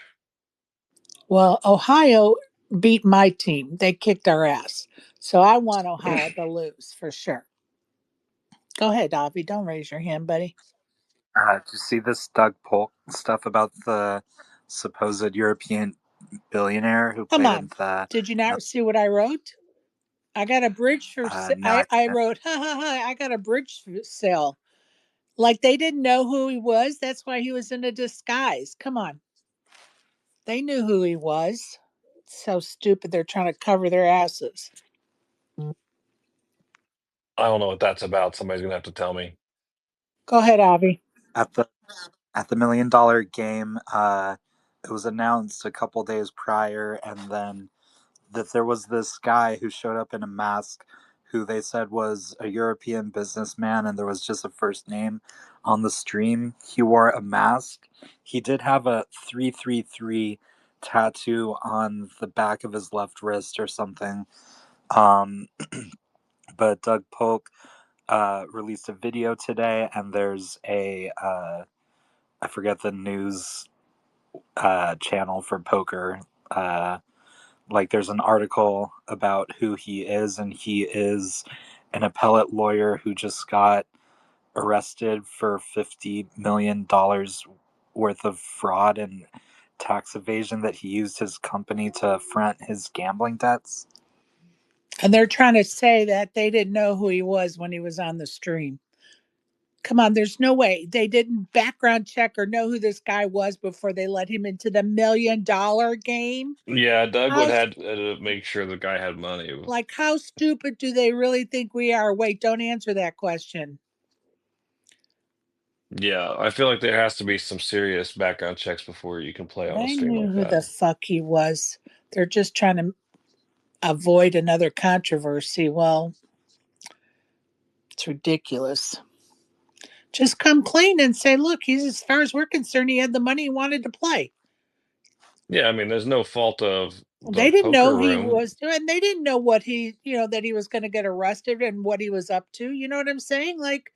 Speaker 1: Well, Ohio beat my team. They kicked our ass. So I want Ohio to lose for sure. Go ahead, Avi. Don't raise your hand, buddy.
Speaker 4: Did you see this Doug Polk stuff about the supposed European billionaire who
Speaker 1: Come
Speaker 4: played in
Speaker 1: on.
Speaker 4: the
Speaker 1: Did you not see what I wrote? I got a bridge for
Speaker 4: no,
Speaker 1: I wrote ha ha ha I got a bridge for sale. Like they didn't know who he was. That's why he was in a disguise. Come on. They knew who he was. So stupid they're trying to cover their asses.
Speaker 2: I don't know what that's about. Somebody's gonna have to tell me.
Speaker 1: Go ahead, Avi.
Speaker 4: at the $1 million game. It was announced a couple days prior, and then that there was this guy who showed up in a mask who they said was a European businessman, and there was just a first name on the stream. He wore a mask. He did have a 333 tattoo on the back of his left wrist or something. Um, but Doug Polk released a video today, and there's a I forget the news channel for poker. Like there's an article about who he is, and he is an appellate lawyer who just got arrested for $50 million worth of fraud and tax evasion that he used his company to front his gambling debts.
Speaker 1: And they're trying to say that they didn't know who he was when he was on the stream. Come on, there's no way. They didn't background check or know who this guy was before they let him into the $1 million game.
Speaker 2: Yeah, Doug would
Speaker 1: How
Speaker 2: have to make sure the guy had money.
Speaker 1: like how stupid do they really think we are? Wait, don't answer that question.
Speaker 2: Yeah, I feel like there has to be some serious background checks before you can play on a
Speaker 1: They
Speaker 2: stream
Speaker 1: knew
Speaker 2: like
Speaker 1: who
Speaker 2: that.
Speaker 1: the fuck he was. They're just trying to avoid another controversy. Well, it's ridiculous. Just come clean and say, look, he's as far as we're concerned, he had the money he wanted to play.
Speaker 2: Yeah, I mean, there's no fault of
Speaker 1: They
Speaker 2: the
Speaker 1: didn't
Speaker 2: poker
Speaker 1: know he
Speaker 2: room.
Speaker 1: was doing. They didn't know what that he was going to get arrested and what he was up to. You know what I'm saying? Like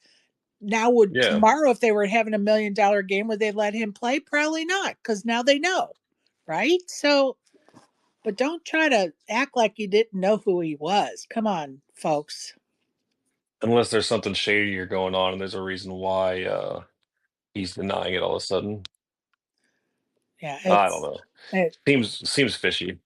Speaker 1: now, would
Speaker 2: Yeah,
Speaker 1: tomorrow, if they were having $1 million game, would they let him play? Probably not, because now they know, right? So, but don't try to act like you didn't know who he was. Come on, folks.
Speaker 2: unless there's something shadier going on and there's a reason why he's denying it all of a sudden.
Speaker 1: Yeah,
Speaker 2: I don't know.
Speaker 1: it
Speaker 2: Seems fishy.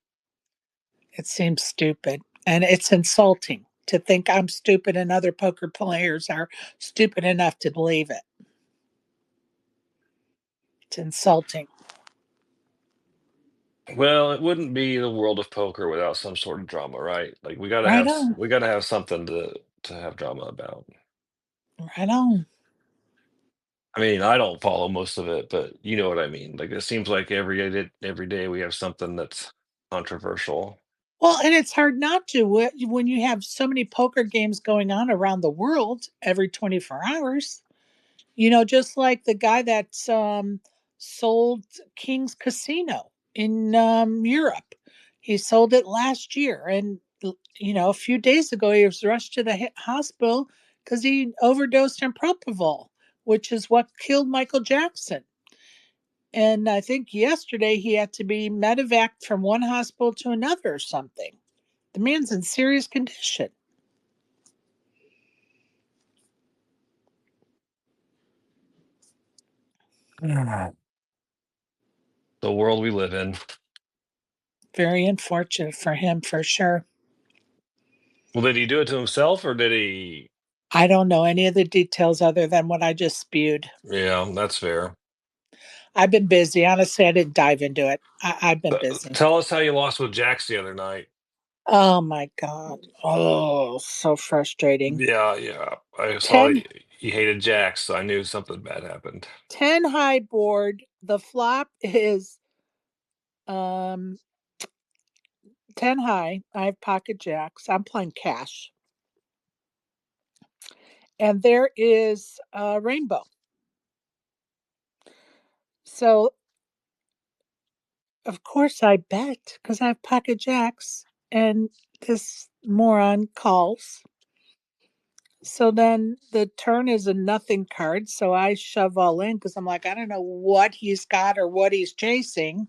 Speaker 1: it seems stupid and it's insulting to think I'm stupid and other poker players are stupid enough to believe it. It's insulting.
Speaker 2: Well, it wouldn't be the world of poker without some sort of drama, right? Like
Speaker 1: Right on.
Speaker 2: we gotta have something to have drama about.
Speaker 1: Right on.
Speaker 2: I mean, I don't follow most of it, but you know what I mean. Like it seems like every day we have something that's controversial.
Speaker 1: Well, and it's hard not to when you have so many poker games going on around the world every 24 hours. Just like the guy that sold King's Casino in Europe. He sold it last year. And a few days ago, he was rushed to the hospital because he overdosed on propofol, which is what killed Michael Jackson. And I think yesterday he had to be medevaced from one hospital to another or something. The man's in serious condition.
Speaker 2: The world we live in.
Speaker 1: Very unfortunate for him, for sure.
Speaker 2: Well, did he do it to himself or did he?
Speaker 1: I don't know any of the details other than what I just spewed.
Speaker 2: Yeah, that's fair.
Speaker 1: I've been busy. Honestly, I didn't dive into it. I've been busy.
Speaker 2: Tell us how you lost with Jax the other night.
Speaker 1: Oh my God. Oh, so frustrating.
Speaker 2: Yeah. I saw
Speaker 1: 10,
Speaker 2: he hated Jax, so I knew something bad happened.
Speaker 1: 10 high board. The flop is 10 high. I have pocket jacks. I'm playing cash. And there is a rainbow. So, of course, I bet because I have pocket jacks. And this moron calls. So then the turn is a nothing card. So I shove all in because I'm like, I don't know what he's got or what he's chasing.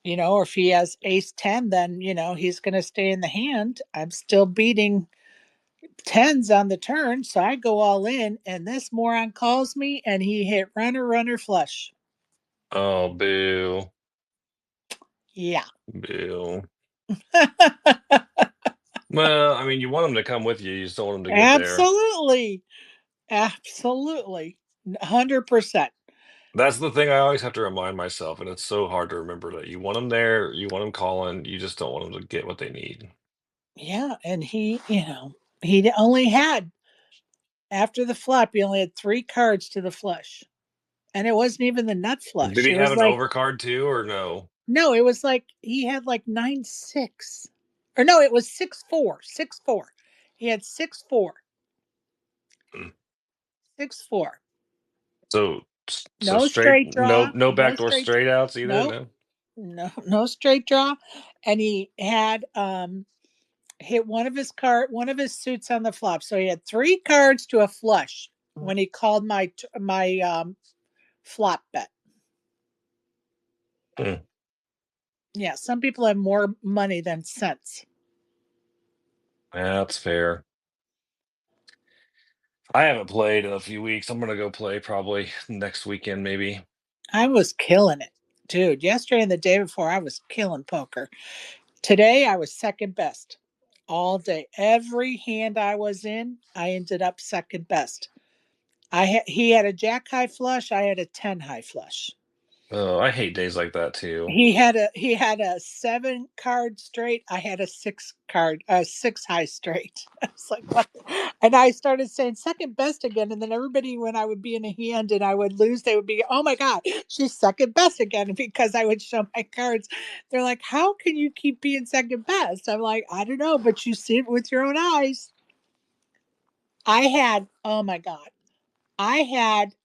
Speaker 1: Or if he has ace 10, then, he's going to stay in the hand. I'm still beating tens on the turn. So I go all in, and this moron calls me and he hit runner flush.
Speaker 2: Oh, boo.
Speaker 1: Yeah.
Speaker 2: Boo. Well, I mean, you want him to come with you. You just don't want him to get there.
Speaker 1: Absolutely. 100%.
Speaker 2: That's the thing I always have to remind myself, and it's so hard to remember that you want them there, you want them calling, you just don't want them to get what they need.
Speaker 1: Yeah. And he only had, after the flop, he only had 3 cards to the flush. And it wasn't even the nut
Speaker 2: Did
Speaker 1: flush.
Speaker 2: he
Speaker 1: It
Speaker 2: have
Speaker 1: was
Speaker 2: an
Speaker 1: like,
Speaker 2: overcard too, or no?
Speaker 1: no, it was like he had like 9-6. Or no, it was 6-4. 6-4. He had 6-4.
Speaker 2: Hmm.
Speaker 1: 6-4.
Speaker 2: So
Speaker 1: No
Speaker 2: straight,
Speaker 1: straight
Speaker 2: no
Speaker 1: draw.
Speaker 2: no
Speaker 1: No
Speaker 2: backdoor
Speaker 1: straight draw.
Speaker 2: straight outs either.
Speaker 1: No,
Speaker 2: No.
Speaker 1: no straight draw. And he had hit one of his suits on the flop. So he had 3 cards to a flush when he called my flop bet.
Speaker 2: Hmm.
Speaker 1: Yeah, some people have more money than sense.
Speaker 2: Yeah, that's fair. I haven't played in a few weeks. I'm gonna go play probably next weekend, maybe.
Speaker 1: I was killing it. Dude, yesterday and the day before, I was killing poker. Today, I was second best all day. Every hand I was in, I ended up second best. He had a jack high flush. I had a 10 high flush.
Speaker 2: Oh, I hate days like that too.
Speaker 1: He had a 7 card straight. I had a 6 high straight. I was like, what? And I started saying second best again. And then everybody, when I would be in a hand and I would lose, they would be, oh my God, she's second best again, because I would show my cards. They're like, how can you keep being second best? I'm like, I don't know, but you see it with your own eyes. Oh my God, I had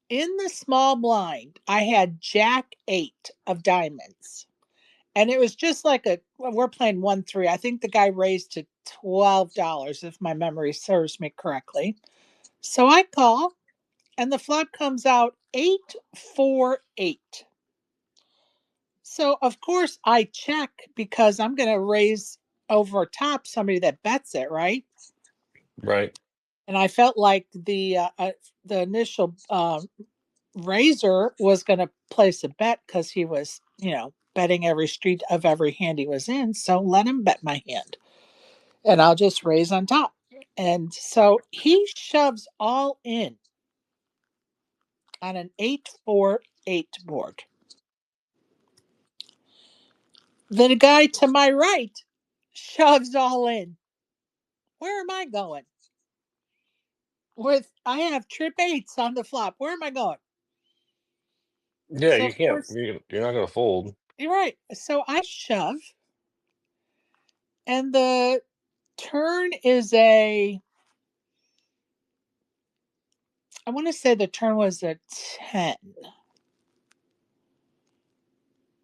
Speaker 1: in the small blind, I had Jack 8 of diamonds. And it was just like we're playing 1-3. I think the guy raised to $12, if my memory serves me correctly. So I call, and the flop comes out 8-4-8. So, of course, I check because I'm going to raise over top somebody that bets it, right?
Speaker 2: Right.
Speaker 1: And I felt like the initial Razor was going to place a bet because he was, betting every street of every hand he was in. So let him bet my hand and I'll just raise on top. And so he shoves all in on an 8-4-8 board. The guy to my right shoves all in. Where am I going? I have trip 8s on the flop. Where am I going?
Speaker 2: Yeah,
Speaker 1: So
Speaker 2: you
Speaker 1: of
Speaker 2: can't.
Speaker 1: course,
Speaker 2: You're not gonna fold.
Speaker 1: you're right. So I shove, and the turn is I want to say the turn was a 10.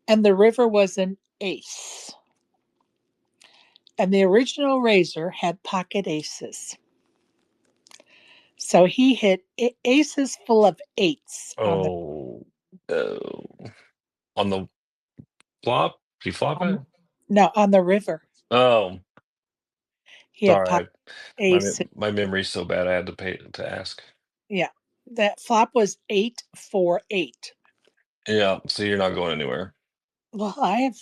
Speaker 1: And the river was an ace. And the original razor had pocket aces. So he hit aces full of eights on the
Speaker 2: Oh, on the flop? You flop
Speaker 1: on,
Speaker 2: it?
Speaker 1: no, on the river.
Speaker 2: Oh,
Speaker 1: He had pocket
Speaker 2: sorry.
Speaker 1: aces.
Speaker 2: My memory's so bad. I had to pay to ask.
Speaker 1: Yeah. That flop was 8-4-8.
Speaker 2: Yeah, so you're not going anywhere.
Speaker 1: Well, I have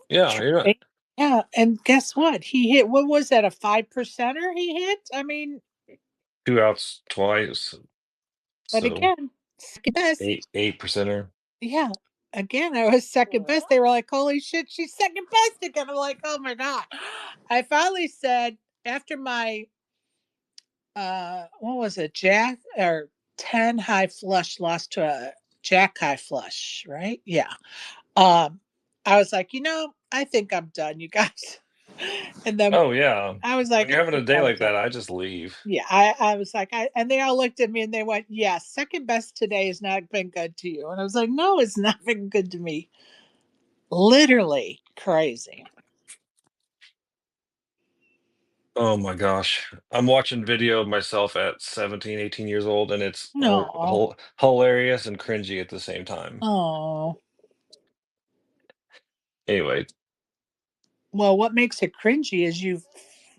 Speaker 2: Yeah, you're not.
Speaker 1: yeah, and guess what? He hit what was that, a 5%er he hit? I mean,
Speaker 2: 2 outs twice,
Speaker 1: but
Speaker 2: so
Speaker 1: again, second best.
Speaker 2: 8%er.
Speaker 1: Yeah. Again, I was second best. They were like, holy shit, she's second best again. I'm like, oh my God. I finally said after my what was it, Jack or 10 high flush lost to a Jack high flush, right? Yeah. Um, I was like, I think I'm done, you guys. And then
Speaker 2: Oh yeah.
Speaker 1: I was
Speaker 2: When
Speaker 1: like, I
Speaker 2: you're having a
Speaker 1: think
Speaker 2: day
Speaker 1: I'm
Speaker 2: like
Speaker 1: done.
Speaker 2: that, I just leave.
Speaker 1: Yeah, I was like, and they all looked at me and they went, yeah, second best today has not been good to you. And I was like, no, it's not been good to me. Literally crazy.
Speaker 2: Oh my gosh. I'm watching video of myself at 17, 18 years old, and it's
Speaker 1: No.
Speaker 2: hilarious and cringy at the same time.
Speaker 1: Oh.
Speaker 2: Anyway,
Speaker 1: Well, what makes it cringy is you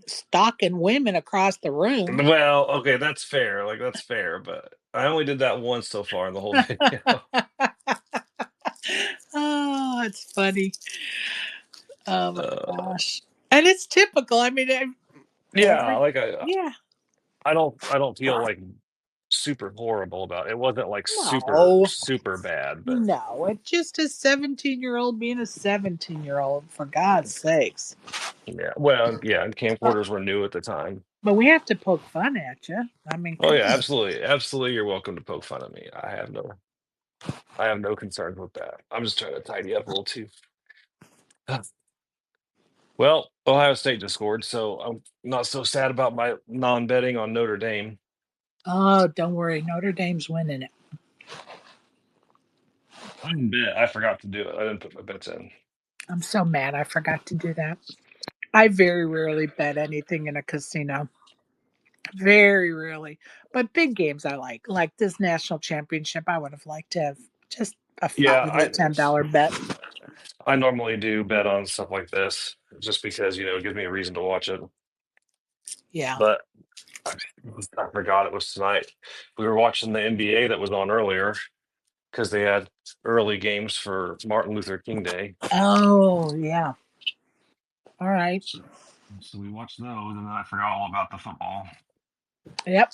Speaker 1: stalking women across the room.
Speaker 2: well, okay, that's fair. Like that's fair, but I only did that once so far in the whole video.
Speaker 1: Oh, it's funny. Oh my
Speaker 2: Uh,
Speaker 1: gosh. And it's typical. I mean,
Speaker 2: yeah,
Speaker 1: every,
Speaker 2: like
Speaker 1: yeah,
Speaker 2: I don't feel like super horrible about it. It wasn't like super
Speaker 1: no,
Speaker 2: super bad, but
Speaker 1: no. It's just a 17-year-old being a 17-year-old, for God's sakes.
Speaker 2: yeah. Well, yeah, and
Speaker 1: But,
Speaker 2: camcorders were new at the time.
Speaker 1: but we have to poke fun at you. I mean,
Speaker 2: Oh
Speaker 1: come
Speaker 2: yeah,
Speaker 1: on.
Speaker 2: absolutely. Absolutely, you're welcome to poke fun at me. I have no concerns with that. I'm just trying to tidy up a little too. Well, Ohio State just scored, so I'm not so sad about my non-betting on Notre Dame.
Speaker 1: Oh, don't worry. Notre Dame's winning it.
Speaker 2: I didn't bet. I forgot to do it. I didn't put my bets in.
Speaker 1: I'm so mad I forgot to do that. I very rarely bet anything in a casino. Very rarely. But big games I like this national championship. I would have liked to have just a
Speaker 2: Yeah,
Speaker 1: $5 or $10 bet.
Speaker 2: I normally do bet on stuff like this just because it gives me a reason to watch it.
Speaker 1: Yeah.
Speaker 2: But I, I forgot it was tonight. We were watching the NBA that was on earlier because they had early games for Martin Luther King Day.
Speaker 1: Oh, yeah. All right.
Speaker 2: So we watched those, and then I forgot all about the football.
Speaker 1: Yep.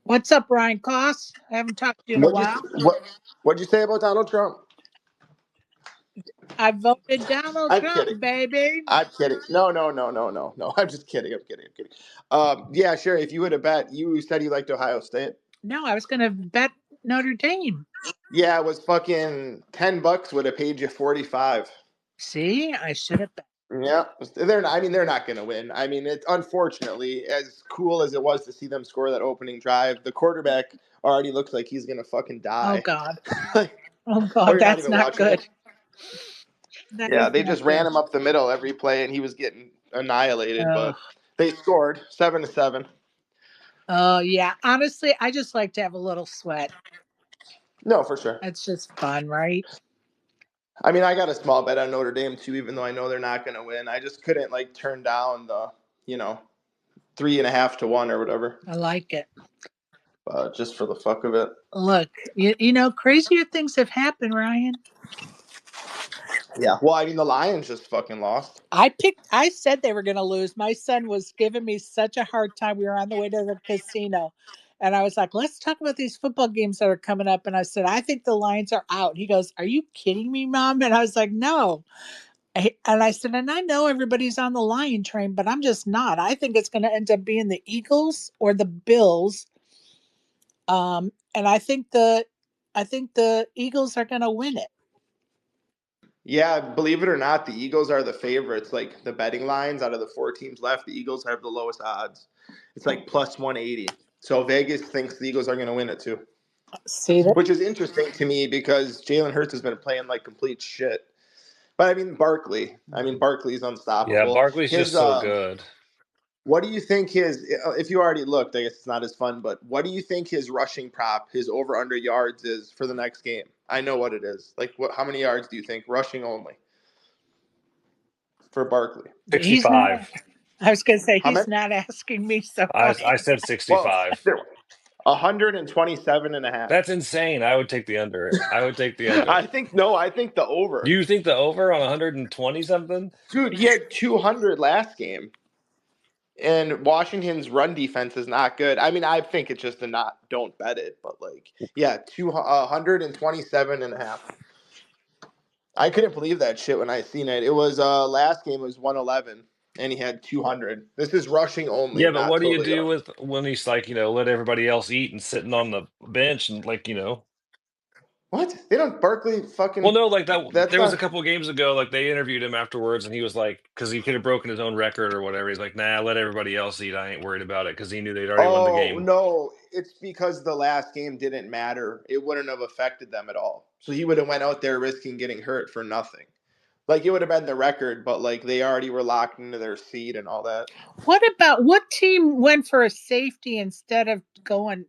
Speaker 1: What's up, Ryan Koss? I haven't talked to you in a
Speaker 5: What'd you
Speaker 1: while.
Speaker 5: what'd you say about Donald Trump?
Speaker 1: I voted Donald
Speaker 5: I'm
Speaker 1: Trump,
Speaker 5: kidding.
Speaker 1: baby.
Speaker 5: I'm kidding. No, no, no, no, no, no. I'm just kidding. I'm kidding. I'm kidding. Yeah, sure. If you would have bet, you said you liked Ohio State.
Speaker 1: No, I was going to bet Notre Dame.
Speaker 5: Yeah, it was fucking $10 would have paid you 45.
Speaker 1: See, I should have bet.
Speaker 5: Yeah, they're not, I mean they're not going to win. I mean, it's unfortunately as cool as it was to see them score that opening drive. The quarterback already looks like he's going to fucking
Speaker 1: Oh,
Speaker 5: die.
Speaker 1: God.
Speaker 5: Like,
Speaker 1: Oh,
Speaker 5: oh,
Speaker 1: God.
Speaker 5: you're not
Speaker 1: That's
Speaker 5: even
Speaker 1: not
Speaker 5: watching
Speaker 1: good.
Speaker 5: it.
Speaker 1: That
Speaker 5: Yeah,
Speaker 1: is
Speaker 5: they
Speaker 1: not
Speaker 5: just ran
Speaker 1: good.
Speaker 5: him up the middle every play, and he was getting annihilated.
Speaker 1: Oh.
Speaker 5: But they scored 7-7.
Speaker 1: Oh, yeah. Honestly, I just like to have a little sweat.
Speaker 5: No, for sure.
Speaker 1: It's just fun, right?
Speaker 5: I mean, I got a small bet on Notre Dame too, even though I know they're not going to win. I just couldn't turn down the 3.5 to 1 or whatever,
Speaker 1: I like it.
Speaker 5: just for the fuck of it.
Speaker 1: Look, crazier things have happened, Ryan.
Speaker 5: Yeah. Well, I mean, the Lions just fucking lost.
Speaker 1: I said they were going to lose. My son was giving me such a hard time. We were on the way to the casino. And I was like, let's talk about these football games that are coming up. And I said, I think the Lions are out. He goes, are you kidding me, Mom? And I was like, no. And I said, and I know everybody's on the Lion train, but I'm just not. I think it's going to end up being the Eagles or the Bills. And I think the Eagles are going to win it.
Speaker 5: Yeah, believe it or not, the Eagles are the favorites. Like the betting lines out of the 4 teams left, the Eagles have the lowest odds. It's like plus 180. So Vegas thinks the Eagles are going to win it too,
Speaker 1: See that?
Speaker 5: which is interesting to me because Jalen Hurts has been playing like complete shit. But I mean Barkley. Barkley's
Speaker 2: Yeah,
Speaker 5: unstoppable.
Speaker 2: Barkley's just so good.
Speaker 5: What do you think if you already looked, I guess it's not as fun, but what do you think his rushing prop, his over under yards is for the next game? I know what it is. Like how many yards do you think rushing only for Barkley?
Speaker 1: He's not.
Speaker 2: 65.
Speaker 1: I was going to say
Speaker 5: How many?
Speaker 1: he's not asking me, so go
Speaker 2: I
Speaker 1: ahead.
Speaker 2: said
Speaker 5: Well,
Speaker 2: 65.
Speaker 5: 127 and a half.
Speaker 2: That's insane. I would take the under. I would take the under.
Speaker 5: I think the over.
Speaker 2: You think the over on 120 something?
Speaker 5: Dude, he had 200 last game. And Washington's run defense is not good. I think it's just don't bet it, but 127 and a half. I couldn't believe that shit when I seen it. It was last game was 111 and he had 200. This is rushing only,
Speaker 2: Yeah, but
Speaker 5: not
Speaker 2: what do you
Speaker 5: totally
Speaker 2: do
Speaker 5: yards.
Speaker 2: with when he's like, let everybody else eat and sitting on the bench and
Speaker 5: What? They don't Barkley
Speaker 2: Well,
Speaker 5: fucking
Speaker 2: no, like that.
Speaker 5: that's
Speaker 2: There was a
Speaker 5: not
Speaker 2: couple of games ago, like they interviewed him afterwards, and he was like, because he could have broken his own record or whatever. He's like, nah, let everybody else eat. I ain't worried about it because he knew they'd already won the
Speaker 5: Oh
Speaker 2: game.
Speaker 5: no, it's because the last game didn't matter. It wouldn't have affected them at all. So he would have went out there risking getting hurt for nothing. Like it would have been the record, but like they already were locked into their seed and all that.
Speaker 1: What team went for a safety instead of going?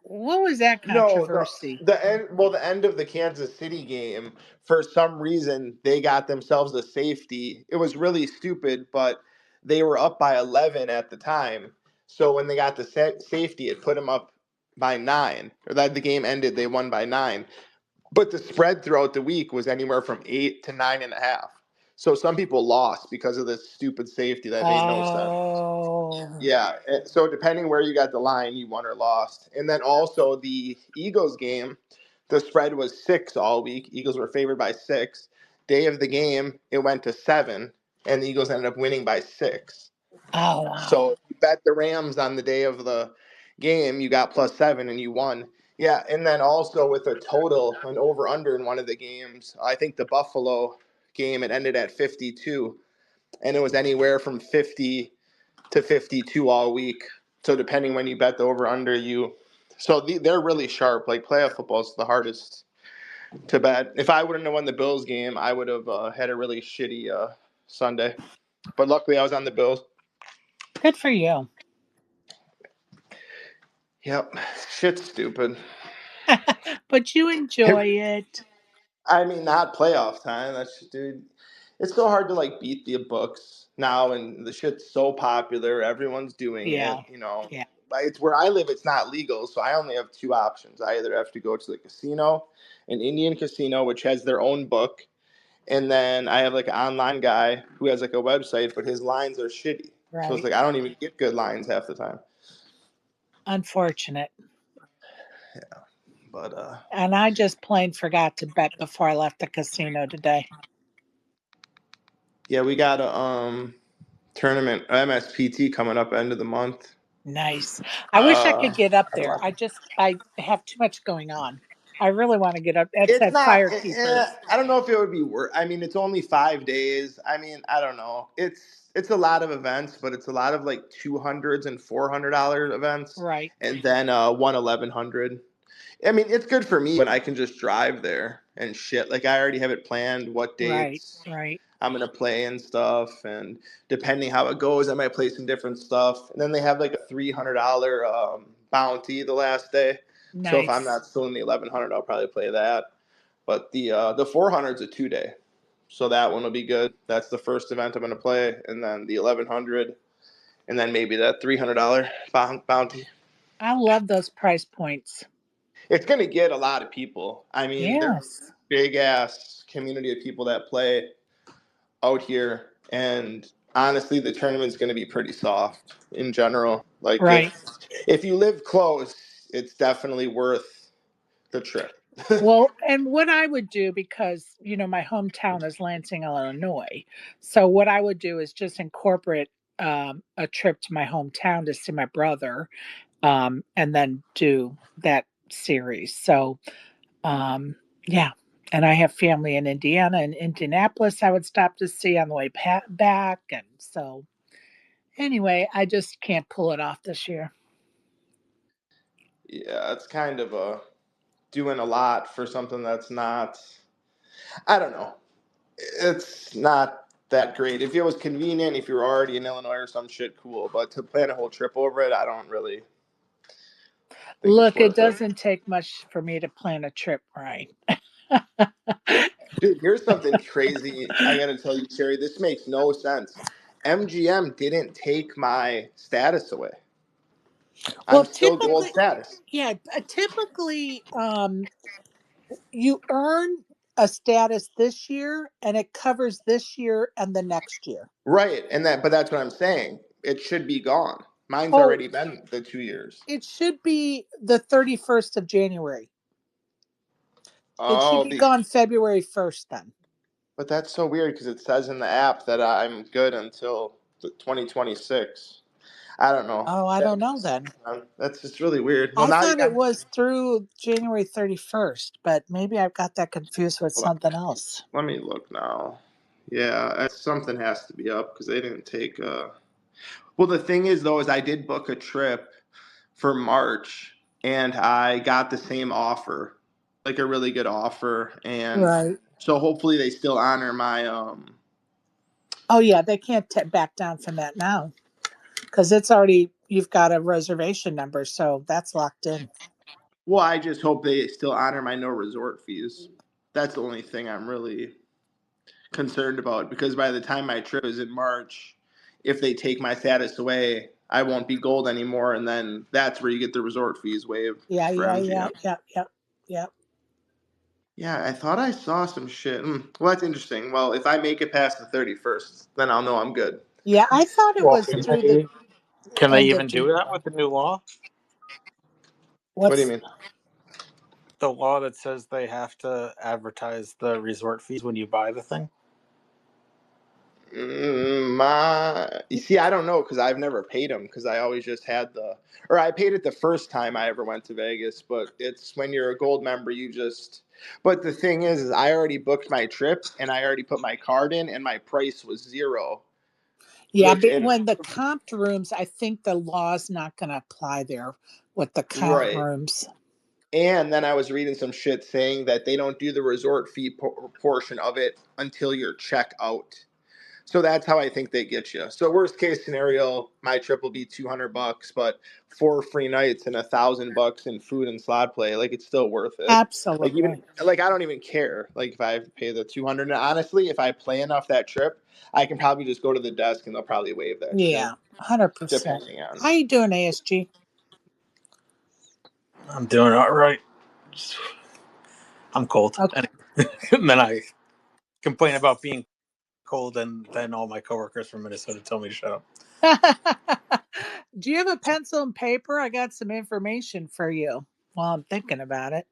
Speaker 1: What was that
Speaker 5: No,
Speaker 1: controversy?
Speaker 5: the end of the Kansas City game, for some reason they got themselves a safety. It was really stupid, but they were up by 11 at the time. So when they got the safety, it put them up by 9. Or that the game ended, they won by 9. But the spread throughout the week was anywhere from 8 to 9.5. So some people lost because of this stupid safety that made no sense.
Speaker 1: Oh,
Speaker 5: Yeah. So depending where you got the line, you won or lost. And then also the Eagles game, the spread was 6 all week. Eagles were favored by 6. Day of the game, it went to 7, and the Eagles ended up winning by 6.
Speaker 1: oh wow.
Speaker 5: So if you bet the Rams on the day of the game, you got +7 and you won. Yeah, and then also with a total, an over-under in one of the games, I think the Buffalo game, it ended at 52, and it was anywhere from 50 to 52 all week. So depending when you bet the over-under, they're really sharp. Like playoff football is the hardest to bet. If I wouldn't have won the Bills game, I would have had a really shitty Sunday. But luckily, I was on the Bills.
Speaker 1: Good for you.
Speaker 5: Yep, shit's stupid.
Speaker 1: But you enjoy it.
Speaker 5: Not playoff time. Dude. It's so hard to like beat the books now, and the shit's so popular. Everyone's doing
Speaker 1: Yeah.
Speaker 5: it.
Speaker 1: Yeah.
Speaker 5: It's where I live. It's not legal, so I only have 2 options. I either have to go to the casino, an Indian casino, which has their own book, and then I have like an online guy who has like a website, but his lines are shitty.
Speaker 1: Right.
Speaker 5: So it's like I don't even get good lines half the time.
Speaker 1: Unfortunate.
Speaker 5: Yeah, but
Speaker 1: And I just plain forgot to bet before I left the casino today.
Speaker 5: yeah, we got a tournament MSPT coming up end of the month.
Speaker 1: Nice. I wish I could get up there. I have too much going on. I really want to get up. It's
Speaker 5: It's
Speaker 1: at
Speaker 5: not.
Speaker 1: Firekeepers.
Speaker 5: I don't know if it would be worth. It's only 5 days. I don't know. It's a lot of events, but it's a lot of like $200s and $400 events,
Speaker 1: Right.
Speaker 5: and then 1,100. It's good for me when I can just drive there and shit. Like I already have it planned what dates
Speaker 1: Right.
Speaker 5: I'm gonna play and stuff, and depending how it goes, I might play some different stuff. And then they have like a $300 bounty the last day.
Speaker 1: Nice.
Speaker 5: So if I'm not still in the 1,100, I'll probably play that. But the 400 is a 2-day, so that one will be good. That's the first event I'm gonna play, and then the 1,100, and then maybe that $300 bounty.
Speaker 1: I love those price points.
Speaker 5: It's gonna get a lot of people. There's
Speaker 1: Yes.
Speaker 5: a big ass community of people that play out here, and honestly, the tournament's gonna be pretty soft in general. Like
Speaker 1: Right.
Speaker 5: if you live close, it's definitely worth the trip.
Speaker 1: Well, and what I would do, because my hometown is Lansing, Illinois, so what I would do is just incorporate a trip to my hometown to see my brother, and then do that series. So, yeah, and I have family in Indiana and Indianapolis. I would stop to see on the way back, and so anyway, I just can't pull it off this year.
Speaker 5: Yeah, it's kind of doing a lot for something that's not. I don't know. It's not that great. If it was convenient, if you were already in Illinois or some shit, cool. But to plan a whole trip over it, I don't really think it's
Speaker 1: Look, it
Speaker 5: worth it.
Speaker 1: doesn't take much for me to plan a trip, right?
Speaker 5: Dude, here's something crazy I gotta tell you, Sherry. This makes no sense. MGM didn't take my status away. I'm
Speaker 1: Well,
Speaker 5: still gold
Speaker 1: typically,
Speaker 5: status.
Speaker 1: yeah, typically, you earn a status this year and it covers this year and the next year.
Speaker 5: Right, but that's what I'm saying. It should be gone. Mine's
Speaker 1: Oh,
Speaker 5: already been the 2 years.
Speaker 1: it should be the 31st of January. It should
Speaker 5: Oh,
Speaker 1: be gone February 1st then.
Speaker 5: but that's so weird because it says in the app that I'm good until 2026. I don't know.
Speaker 1: Oh, I don't know then.
Speaker 5: That's just really weird. Well,
Speaker 1: I
Speaker 5: now you
Speaker 1: thought it
Speaker 5: got.
Speaker 1: was through January 31st, but maybe I've got that confused with something else.
Speaker 5: Let me look now. Yeah, something has to be up because they didn't take. Well, the thing is, though, is I did book a trip for March, and I got the same offer, like a really good offer, and
Speaker 1: Right.
Speaker 5: so hopefully they still honor my.
Speaker 1: Oh, yeah, they can't back down from that now because it's already, you've got a reservation number, so that's locked in.
Speaker 5: Well, I just hope they still honor my no resort fees. That's the only thing I'm really concerned about because by the time my trip is in March, if they take my status away, I won't be gold anymore, and then that's where you get the resort fees waived
Speaker 1: Yeah,
Speaker 5: for
Speaker 1: yeah, yeah,
Speaker 5: MGM.
Speaker 1: yeah.
Speaker 5: Yeah, I thought I saw some shit. Well, that's interesting. Well, if I make it past the 31st, then I'll know I'm good.
Speaker 1: Yeah, I thought it
Speaker 6: Well,
Speaker 1: was through the
Speaker 6: can they
Speaker 1: end of
Speaker 6: even do that
Speaker 1: January.
Speaker 6: with the new law?
Speaker 5: What do you
Speaker 1: What's
Speaker 5: mean?
Speaker 6: The law that says they have to advertise the resort fees when you buy the thing?
Speaker 5: You see, I don't know because I've never paid them because I always just had or I paid it the first time I ever went to Vegas, but it's when you're a gold member, but the thing is I already booked my trip and I already put my card in and my price was zero,
Speaker 1: Yeah,
Speaker 5: which,
Speaker 1: but
Speaker 5: and
Speaker 1: when the comped rooms, I think the law's not going to apply there with the comp
Speaker 5: right.
Speaker 1: rooms.
Speaker 5: And then I was reading some shit saying that they don't do the resort fee portion of it until you're check out. So that's how I think they get you. So worst case scenario, my trip will be $200, but 4 free nights and $1,000 in food and slot play. Like it's still worth it. Like even
Speaker 1: Absolutely.
Speaker 5: like I don't even care. Like if I pay the 200, and honestly, if I play enough that trip, I can probably just go to the desk and they'll probably waive that shit,
Speaker 1: Yeah, 100%.
Speaker 5: depending on.
Speaker 1: How you doing, ASG?
Speaker 6: I'm doing all right. I'm cold.
Speaker 1: Okay.
Speaker 6: And then I complain about being cold, and then all my coworkers from Minnesota tell me to shut up.
Speaker 1: Do you have a pencil and paper? I got some information for you while I'm thinking about it.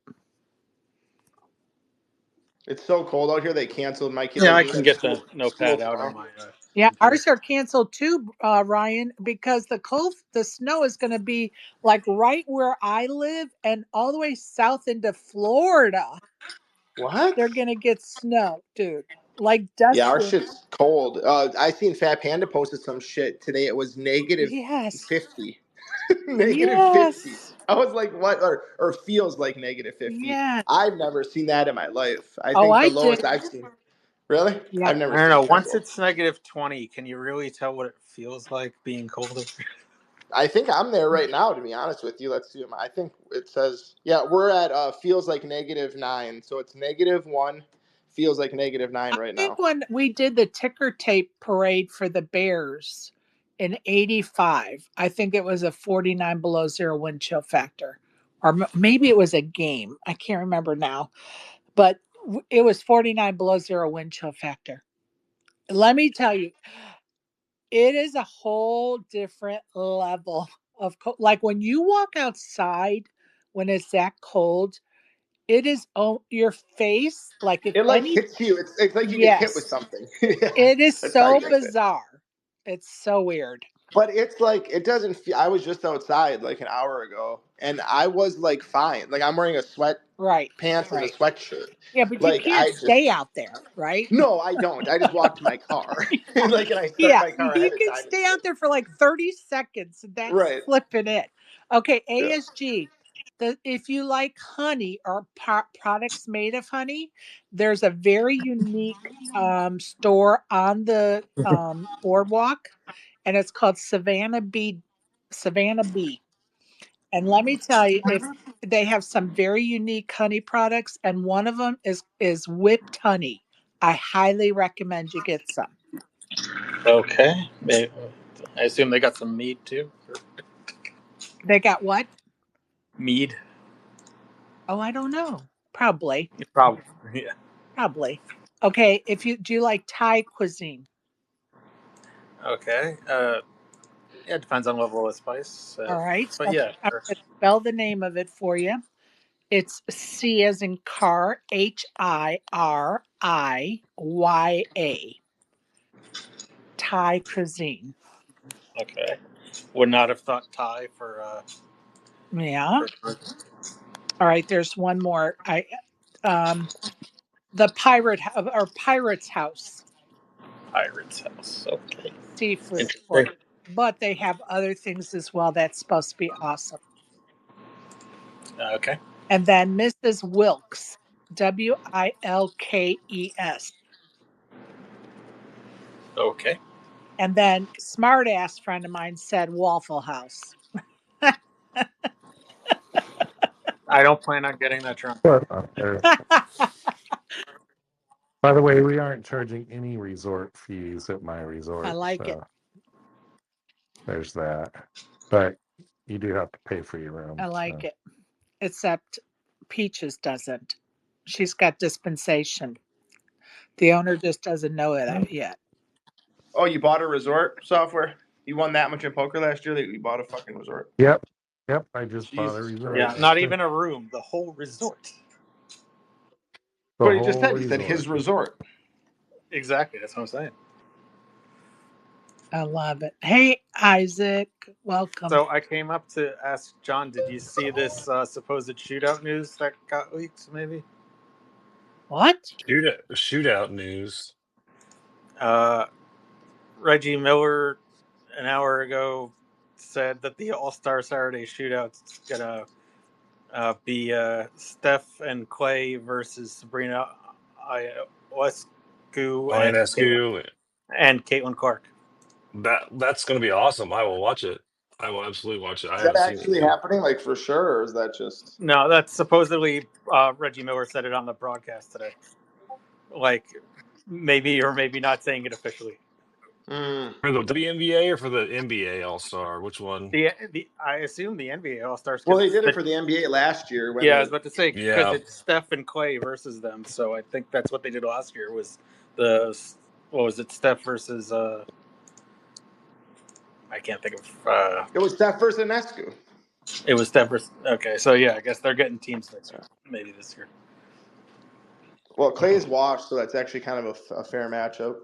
Speaker 5: It's so cold out here. They canceled my kid.
Speaker 6: Yeah,
Speaker 5: Like
Speaker 6: I
Speaker 5: we
Speaker 6: can
Speaker 5: have
Speaker 6: get
Speaker 5: school
Speaker 6: the
Speaker 5: school
Speaker 6: notepad out on
Speaker 5: tomorrow.
Speaker 6: my
Speaker 1: Yeah,
Speaker 6: computer.
Speaker 1: ours are canceled too, Ryan, because the snow is going to be like right where I live and all the way south into Florida.
Speaker 5: What?
Speaker 1: They're going to get snow, dude. Like
Speaker 5: Yeah, our
Speaker 1: dusting.
Speaker 5: shit's cold. I seen Fat Panda posted some shit today. It was negative
Speaker 1: Yes.
Speaker 5: 50. Negative 50.
Speaker 1: Yes.
Speaker 5: I was like, what? Or feels like negative 50.
Speaker 1: Yeah.
Speaker 5: I've never seen that in my life. I
Speaker 1: Oh,
Speaker 5: think the
Speaker 1: I
Speaker 5: lowest
Speaker 1: did.
Speaker 5: I've seen. Really?
Speaker 1: Yeah.
Speaker 5: I've never
Speaker 6: I don't
Speaker 5: seen
Speaker 6: know.
Speaker 5: that
Speaker 6: Once
Speaker 5: cold.
Speaker 6: it's negative 20, can you really tell what it feels like being cold?
Speaker 5: I think I'm there right now, to be honest with you. Let's see. I think it says, yeah, we're at feels like -9. So it's -1, feels like -9
Speaker 1: I
Speaker 5: right
Speaker 1: think
Speaker 5: now.
Speaker 1: when we did the ticker tape parade for the Bears in 85, I think it was a 49 below zero wind chill factor. Or maybe it was a game. I can't remember now. But it was 49 below zero wind chill factor. Let me tell you, it is a whole different level of cold. Like when you walk outside when it's that cold, it is your face. Like if
Speaker 5: It like
Speaker 1: any,
Speaker 5: hits you. It's like you get hit with
Speaker 1: yes,
Speaker 5: something. Yeah,
Speaker 1: it is
Speaker 5: that's how you
Speaker 1: so
Speaker 5: get it.
Speaker 1: bizarre. It's so weird.
Speaker 5: But it's like it doesn't feel. I was just outside like an hour ago, and I was like fine. Like I'm wearing a sweat
Speaker 1: Right,
Speaker 5: pants and a
Speaker 1: right.
Speaker 5: sweatshirt.
Speaker 1: Yeah, but you
Speaker 5: Like
Speaker 1: can't
Speaker 5: I
Speaker 1: stay
Speaker 5: just
Speaker 1: out there, right?
Speaker 5: no, I don't. I just walk to my car, like, and I start
Speaker 1: Yeah,
Speaker 5: my car
Speaker 1: you
Speaker 5: ahead of
Speaker 1: can
Speaker 5: time and
Speaker 1: stay out
Speaker 5: shit.
Speaker 1: there for like 30 seconds. And that's
Speaker 5: Right.
Speaker 1: flipping it. Okay,
Speaker 5: Yeah.
Speaker 1: ASG. if you like honey or products made of honey, there's a very unique store on the boardwalk, and it's called Savannah Bee. Savannah Bee. And let me tell you, if they have some very unique honey products, and one of them is whipped honey. I highly recommend you get some.
Speaker 6: Okay. I assume they got some mead too.
Speaker 1: They got what?
Speaker 6: Mead.
Speaker 1: Oh, I don't know. Probably.
Speaker 6: Probably. Yeah.
Speaker 1: Probably. Okay, do you like Thai cuisine?
Speaker 6: Okay. Yeah, it depends on level of spice.
Speaker 1: All right.
Speaker 6: But
Speaker 1: So
Speaker 6: yeah,
Speaker 1: I'm
Speaker 6: sure.
Speaker 1: going to spell the name of it for you. It's C as in car, HIRIYA. Thai cuisine.
Speaker 6: Okay. Would not have thought Thai for
Speaker 1: Yeah. All right. There's one more. The Pirate's House
Speaker 6: Pirate's House. Okay.
Speaker 1: seafood store,
Speaker 6: Interesting.
Speaker 1: but they have other things as well. That's supposed to be awesome.
Speaker 6: Okay.
Speaker 1: And then Mrs. Wilkes, WILKES.
Speaker 6: Okay.
Speaker 1: And then smart ass friend of mine said Waffle House.
Speaker 6: I don't plan on getting that drunk.
Speaker 3: But, by the way, we aren't charging any resort fees at my resort.
Speaker 1: I like it.
Speaker 3: So there's that. But you do have to pay for your room.
Speaker 1: I like it. Except Peaches doesn't. She's got dispensation. The owner just doesn't know it yet.
Speaker 5: Oh, you bought a resort software? You won that much in poker last year that you bought a fucking resort?
Speaker 3: Yep. I just bought a
Speaker 5: Jesus
Speaker 3: resort.
Speaker 6: Yeah, not even a room, the whole resort.
Speaker 3: The
Speaker 5: But he just
Speaker 3: whole
Speaker 5: said, he said his resort.
Speaker 6: Exactly, that's what I'm saying.
Speaker 1: I love it. Hey, Isaac, welcome.
Speaker 6: So I came up to ask John, did you see this supposed shootout news that got leaked, maybe?
Speaker 1: What?
Speaker 2: Shootout news.
Speaker 6: Reggie Miller, an hour ago, said that the All-Star Saturday shootout's going to be Steph and Clay versus Sabrina
Speaker 2: Ionescu.
Speaker 6: and Caitlin Clark.
Speaker 2: That's going to be awesome. I will watch it. I will absolutely watch it. I
Speaker 5: Is that
Speaker 2: haven't seen it
Speaker 5: actually
Speaker 2: yet.
Speaker 5: happening, like for sure, or is that just?
Speaker 6: No, that's supposedly Reggie Miller said it on the broadcast today. Like, maybe or maybe not saying it officially.
Speaker 2: For the WNBA or for the NBA All-Star? Which one?
Speaker 6: I assume the NBA All-Stars.
Speaker 5: Well, they did it for the NBA last year.
Speaker 6: I was about to say, because
Speaker 2: Yeah.
Speaker 6: it's Steph and Clay versus them. So I think that's what they did last year was what was it, Steph versus I can't think of
Speaker 5: It was Steph versus Ionescu.
Speaker 6: It was Steph versus, okay, so yeah, I guess they're getting teams next year, maybe this year.
Speaker 5: Well, Clay's washed, so that's actually kind of a fair matchup.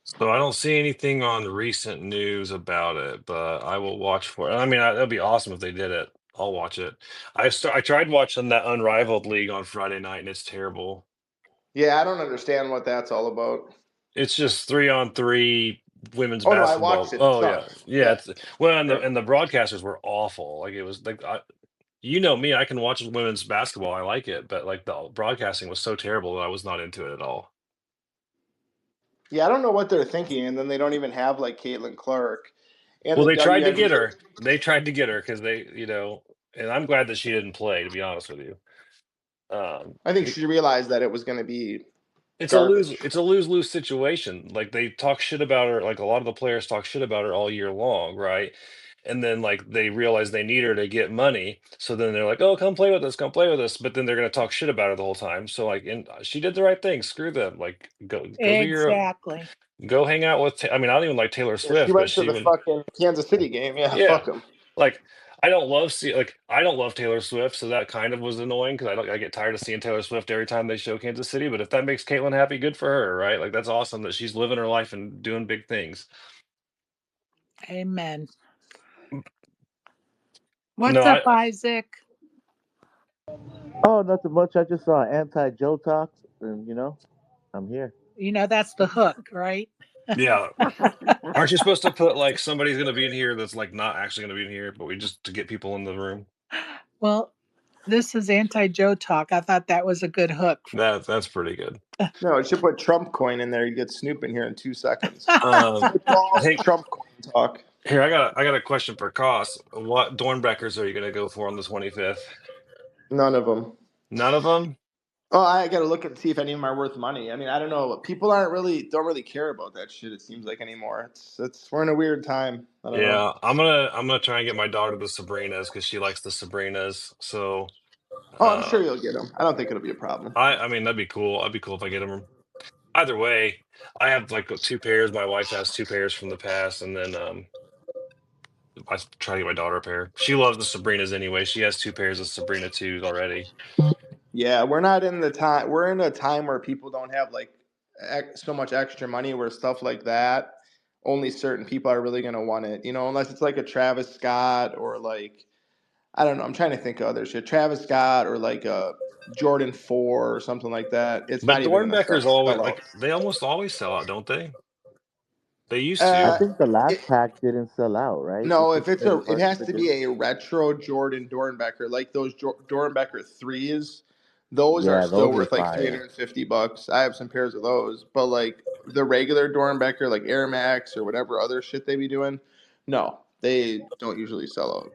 Speaker 2: So I don't see anything on recent news about it, but I will watch for it. I mean, that'd be awesome if they did it. I'll watch it. I tried watching that Unrivaled League on Friday night, and it's terrible.
Speaker 5: Yeah, I don't understand what that's all about.
Speaker 2: It's just 3-on-3 women's
Speaker 5: Oh no, I
Speaker 2: basketball.
Speaker 5: watched it.
Speaker 2: Oh yeah,
Speaker 5: sucks.
Speaker 2: yeah. It's well, and the broadcasters were awful. Like it was like you know me, I can watch women's basketball. I like it, but like the broadcasting was so terrible that I was not into it at all.
Speaker 5: Yeah, I don't know what they're thinking, and then they don't even have like Caitlin Clark. And
Speaker 2: Well,
Speaker 5: the
Speaker 2: they tried to get
Speaker 5: WNBA.
Speaker 2: her. They tried to get her because they, and I'm glad that she didn't play. To be honest with you,
Speaker 5: I think she realized that it was going to be
Speaker 2: it's
Speaker 5: garbage.
Speaker 2: a lose situation. Like they talk shit about her. Like a lot of the players talk shit about her all year long, right? And then like they realize they need her to get money, so then they're like, "Oh, come play with us, come play with us." But then they're gonna talk shit about her the whole time. So like, and she did the right thing. Screw them. Like, go do
Speaker 1: Exactly.
Speaker 2: go hang out with. I mean, I don't even like Taylor
Speaker 5: Yeah,
Speaker 2: Swift,
Speaker 5: she
Speaker 2: but
Speaker 5: went to the fucking Kansas City game. Yeah,
Speaker 2: yeah,
Speaker 5: fuck them.
Speaker 2: like I don't love Taylor Swift, so that kind of was annoying because I get tired of seeing Taylor Swift every time they show Kansas City. But if that makes Caitlin happy, good for her, right? Like that's awesome that she's living her life and doing big things.
Speaker 1: Amen. What's up, Isaac?
Speaker 7: Oh, nothing much. I just saw anti-Joe talk, and I'm here.
Speaker 1: That's the hook, right?
Speaker 2: Yeah. Aren't you supposed to put like somebody's going to be in here that's like not actually going to be in here, but we just to get people in the room?
Speaker 1: Well, This is anti-Joe talk. I thought that was a good hook.
Speaker 2: That's pretty good.
Speaker 5: No, it should put Trump coin in there. You get Snoop in here in 2 seconds.
Speaker 2: Um,
Speaker 5: Football,
Speaker 2: hey,
Speaker 5: Trump coin talk.
Speaker 2: here I got a question for Koss. What Dornbeckers are you gonna go for on the 25th?
Speaker 5: None of them.
Speaker 2: None of them.
Speaker 5: Oh, I got to look and see if any of them are worth money. I mean, I don't know. People don't really care about that shit. It seems like anymore. We're in a weird time. I don't know.
Speaker 2: Yeah, I'm gonna try and get my daughter the Sabrinas because she likes the Sabrinas. So,
Speaker 5: Oh, I'm sure you'll get them. I don't think it'll be a problem.
Speaker 2: I mean that'd be cool. That'd be cool if I get them. Either way, I have like 2 pairs. My wife has 2 pairs from the past, and then I try to get my daughter a pair. She loves the Sabrinas anyway. She has 2 pairs of Sabrina 2s already.
Speaker 5: Yeah, we're not in the time. We're in a time where people don't have like so much extra money where stuff like that. Only certain people are really gonna want it. Unless it's like a Travis Scott or like I don't know. I'm trying to think of other shit. Travis Scott or like a Jordan 4 or something like that. It's
Speaker 2: But
Speaker 5: not even gonna
Speaker 2: Dornbeckers always
Speaker 5: sell out.
Speaker 2: like they almost always sell out, don't they? They used
Speaker 7: I
Speaker 2: to.
Speaker 7: think the last
Speaker 5: It,
Speaker 7: pack didn't sell out, right?
Speaker 5: no,
Speaker 7: It's just
Speaker 5: if it's
Speaker 7: very
Speaker 5: it
Speaker 7: hard
Speaker 5: has
Speaker 7: to
Speaker 5: to
Speaker 7: get.
Speaker 5: be a retro Jordan Dornbecker, like those Dornbecker 3s. Those are
Speaker 7: Yeah,
Speaker 5: still
Speaker 7: those are
Speaker 5: worth like
Speaker 7: fire.
Speaker 5: $350. I have some pairs of those, but like the regular Dornbecker, like Air Max or whatever other shit they be doing, no, they don't usually sell out.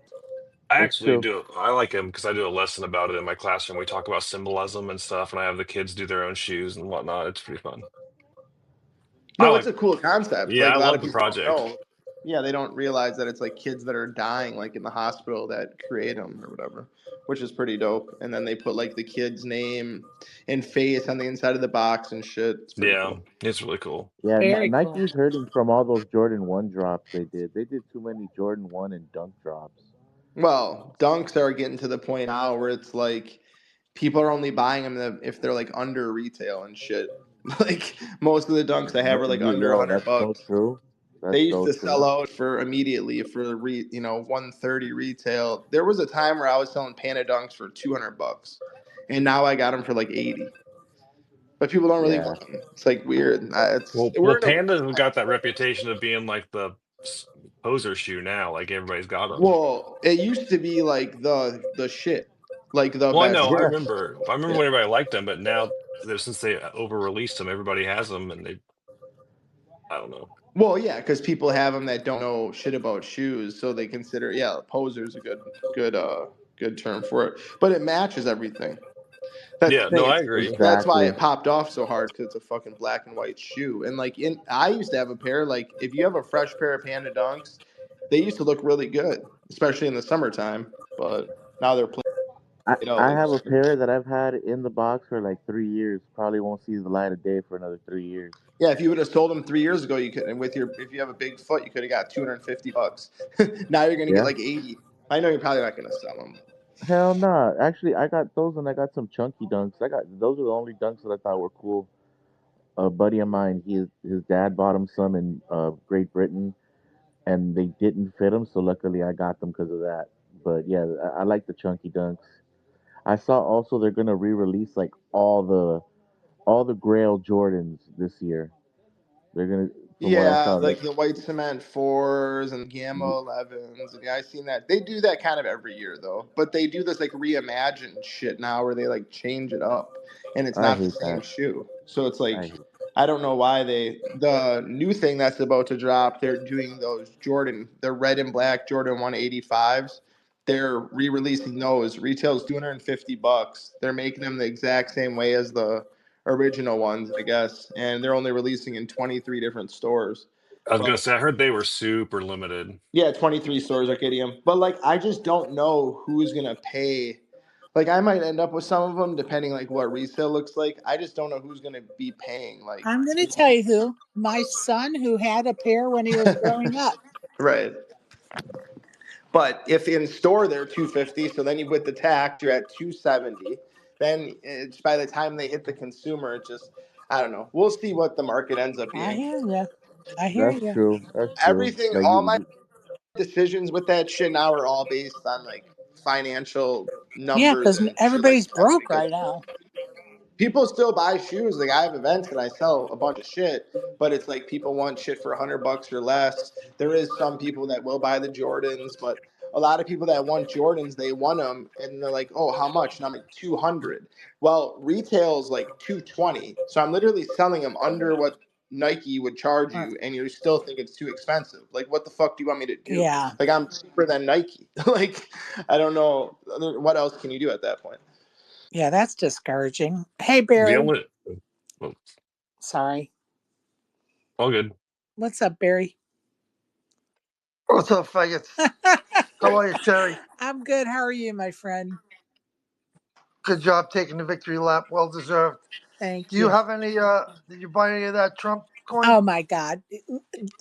Speaker 2: I
Speaker 7: It's
Speaker 2: actually
Speaker 7: true.
Speaker 2: do. I like him because I do a lesson about it in my classroom. We talk about symbolism and stuff, and I have the kids do their own shoes and whatnot. It's pretty fun. I
Speaker 5: No, it's
Speaker 2: like.
Speaker 5: a cool concept.
Speaker 2: Yeah,
Speaker 5: Like
Speaker 2: I
Speaker 5: a lot of
Speaker 2: love the
Speaker 5: people don't
Speaker 2: project.
Speaker 5: know. Yeah, they don't realize that it's like kids that are dying, like in the hospital, that create them or whatever, which is pretty dope. And then they put like the kid's name and face on the inside of the box and shit. It's pretty
Speaker 2: Yeah,
Speaker 5: cool.
Speaker 2: it's really cool.
Speaker 7: Yeah,
Speaker 1: Very cool.
Speaker 7: Nike's hurting from all those Jordan 1 drops they did. They did too many Jordan 1 and dunk drops.
Speaker 5: Well, dunks are getting to the point now where it's like people are only buying them if they're like under retail and shit. Like most of the dunks I have are like under a
Speaker 7: Yo,
Speaker 5: hundred
Speaker 7: that's so
Speaker 5: bucks.
Speaker 7: true.
Speaker 5: They
Speaker 7: That's
Speaker 5: used
Speaker 7: so
Speaker 5: to
Speaker 7: true.
Speaker 5: sell out for immediately for 130 retail. There was a time where I was selling Panda Dunks for $200, and now I got them for like 80. But people don't really
Speaker 7: Yeah.
Speaker 5: want them. It's like weird.
Speaker 2: Well,
Speaker 5: We're in a
Speaker 2: Panda's got that reputation of being like the poser shoe now. Like everybody's got them.
Speaker 5: well. It used to be like the shit, like the
Speaker 2: Well, I
Speaker 5: best
Speaker 2: know.
Speaker 5: thing.
Speaker 7: Yeah.
Speaker 2: I remember
Speaker 5: Yeah.
Speaker 2: when everybody liked them, but now since they over released them, everybody has them, and they. I don't know.
Speaker 5: Well, yeah, because people have them that don't know shit about shoes, so they consider poser's a good term for it. But it matches everything. That's the
Speaker 2: Yeah, no,
Speaker 5: thing.
Speaker 2: I agree.
Speaker 5: That's why
Speaker 7: Exactly.
Speaker 5: it popped off so hard because it's a fucking black and white shoe. And like I used to have a pair. Like if you have a fresh pair of Panda Dunks, they used to look really good, especially in the summertime. But now they're played out
Speaker 7: I
Speaker 5: like
Speaker 7: have a
Speaker 5: shit.
Speaker 7: pair that I've had in the box for like 3 years. Probably won't see the light of day for another 3 years.
Speaker 5: Yeah, if you would have sold them 3 years ago, you could. And if you have a big foot, you could have got $250. Now you're gonna get
Speaker 7: Yeah.
Speaker 5: like 80. I know you're probably not gonna sell them.
Speaker 7: Hell no. Actually, I got those and I got some chunky dunks. I got those are the only dunks that I thought were cool. A buddy of mine, his dad bought him some in Great Britain, and they didn't fit him. So luckily, I got them because of that. But yeah, I like the chunky dunks. I saw also they're gonna re-release like all the Grail Jordans this year. They're gonna, from what I
Speaker 5: Yeah,
Speaker 7: saw,
Speaker 5: like the white cement 4s and Gamma 11s. And yeah, I seen that. They do that kind of every year though. But they do this like reimagined shit now where they like change it up and it's
Speaker 7: I
Speaker 5: not the
Speaker 7: hate
Speaker 5: same
Speaker 7: that.
Speaker 5: shoe. So it's
Speaker 7: I
Speaker 5: like
Speaker 7: hate.
Speaker 5: I don't know why the new thing that's about to drop, they're doing those the red and black Jordan 185s. They're re-releasing those. Retail's $250. They're making them the exact same way as the original ones, I guess, and they're only releasing in 23 different stores.
Speaker 2: I was gonna
Speaker 5: But
Speaker 2: say I heard they were super limited.
Speaker 5: yeah, 23 stores are getting them. But like, I just don't know who's gonna pay. Like, I might end up with some of them depending like what resale looks like. I just don't know who's gonna be paying. Like,
Speaker 1: I'm going to tell you who. My son, who had a pair when he was growing up.
Speaker 5: right. But if in store they're 250, so then you with the tax you're at 270. Then it's by the time they hit the consumer, it just I don't know. We'll see what the market ends up
Speaker 1: I
Speaker 5: being.
Speaker 1: hear you. I hear
Speaker 7: That's
Speaker 1: you.
Speaker 7: true. That's true.
Speaker 5: Everything,
Speaker 7: Like
Speaker 5: all my decisions with that shit now are all based on like financial
Speaker 1: Yeah,
Speaker 5: numbers
Speaker 1: because
Speaker 5: and shit like
Speaker 1: everybody's
Speaker 5: that.
Speaker 1: broke
Speaker 5: Because
Speaker 1: right now.
Speaker 5: people still buy shoes. Like I have events and I sell a bunch of shit, but it's like people want shit for $100 or less. There is some people that will buy the Jordans, but a lot of people that want Jordans, they want them, and they're like, oh, how much? And I'm like, 200. Well, retail's like 220. So I'm literally selling them under what Nike would charge you, and you still think it's too expensive. Like, what the fuck do you want me to do?
Speaker 1: Yeah.
Speaker 5: Like, I'm cheaper than Nike. Like, I don't know. What else can you do at that point?
Speaker 1: Yeah, that's discouraging. Hey,
Speaker 2: The
Speaker 1: Barry.
Speaker 2: only oh,
Speaker 1: Sorry.
Speaker 2: all good.
Speaker 1: What's up, Barry?
Speaker 8: What's up, faggots? How are you, Sherry?
Speaker 1: I'm good. How are you, my friend?
Speaker 8: Good job taking the victory lap. Well deserved.
Speaker 1: Thank
Speaker 8: Do you
Speaker 1: you.
Speaker 8: have any? Did you buy any of that Trump coin?
Speaker 1: Oh my God.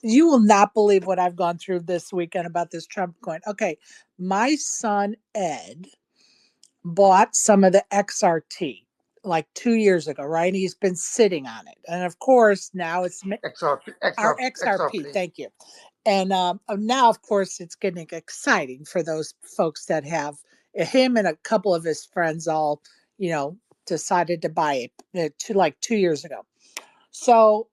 Speaker 1: You will not believe what I've gone through this weekend about this Trump coin. Okay. My son, Ed, bought some of the XRT like 2 years ago, right? He's been sitting on it. And of course, now it's our XRP. Thank you. And now, of course, it's getting exciting for those folks that have him and a couple of his friends all, decided to buy it like 2 years ago. So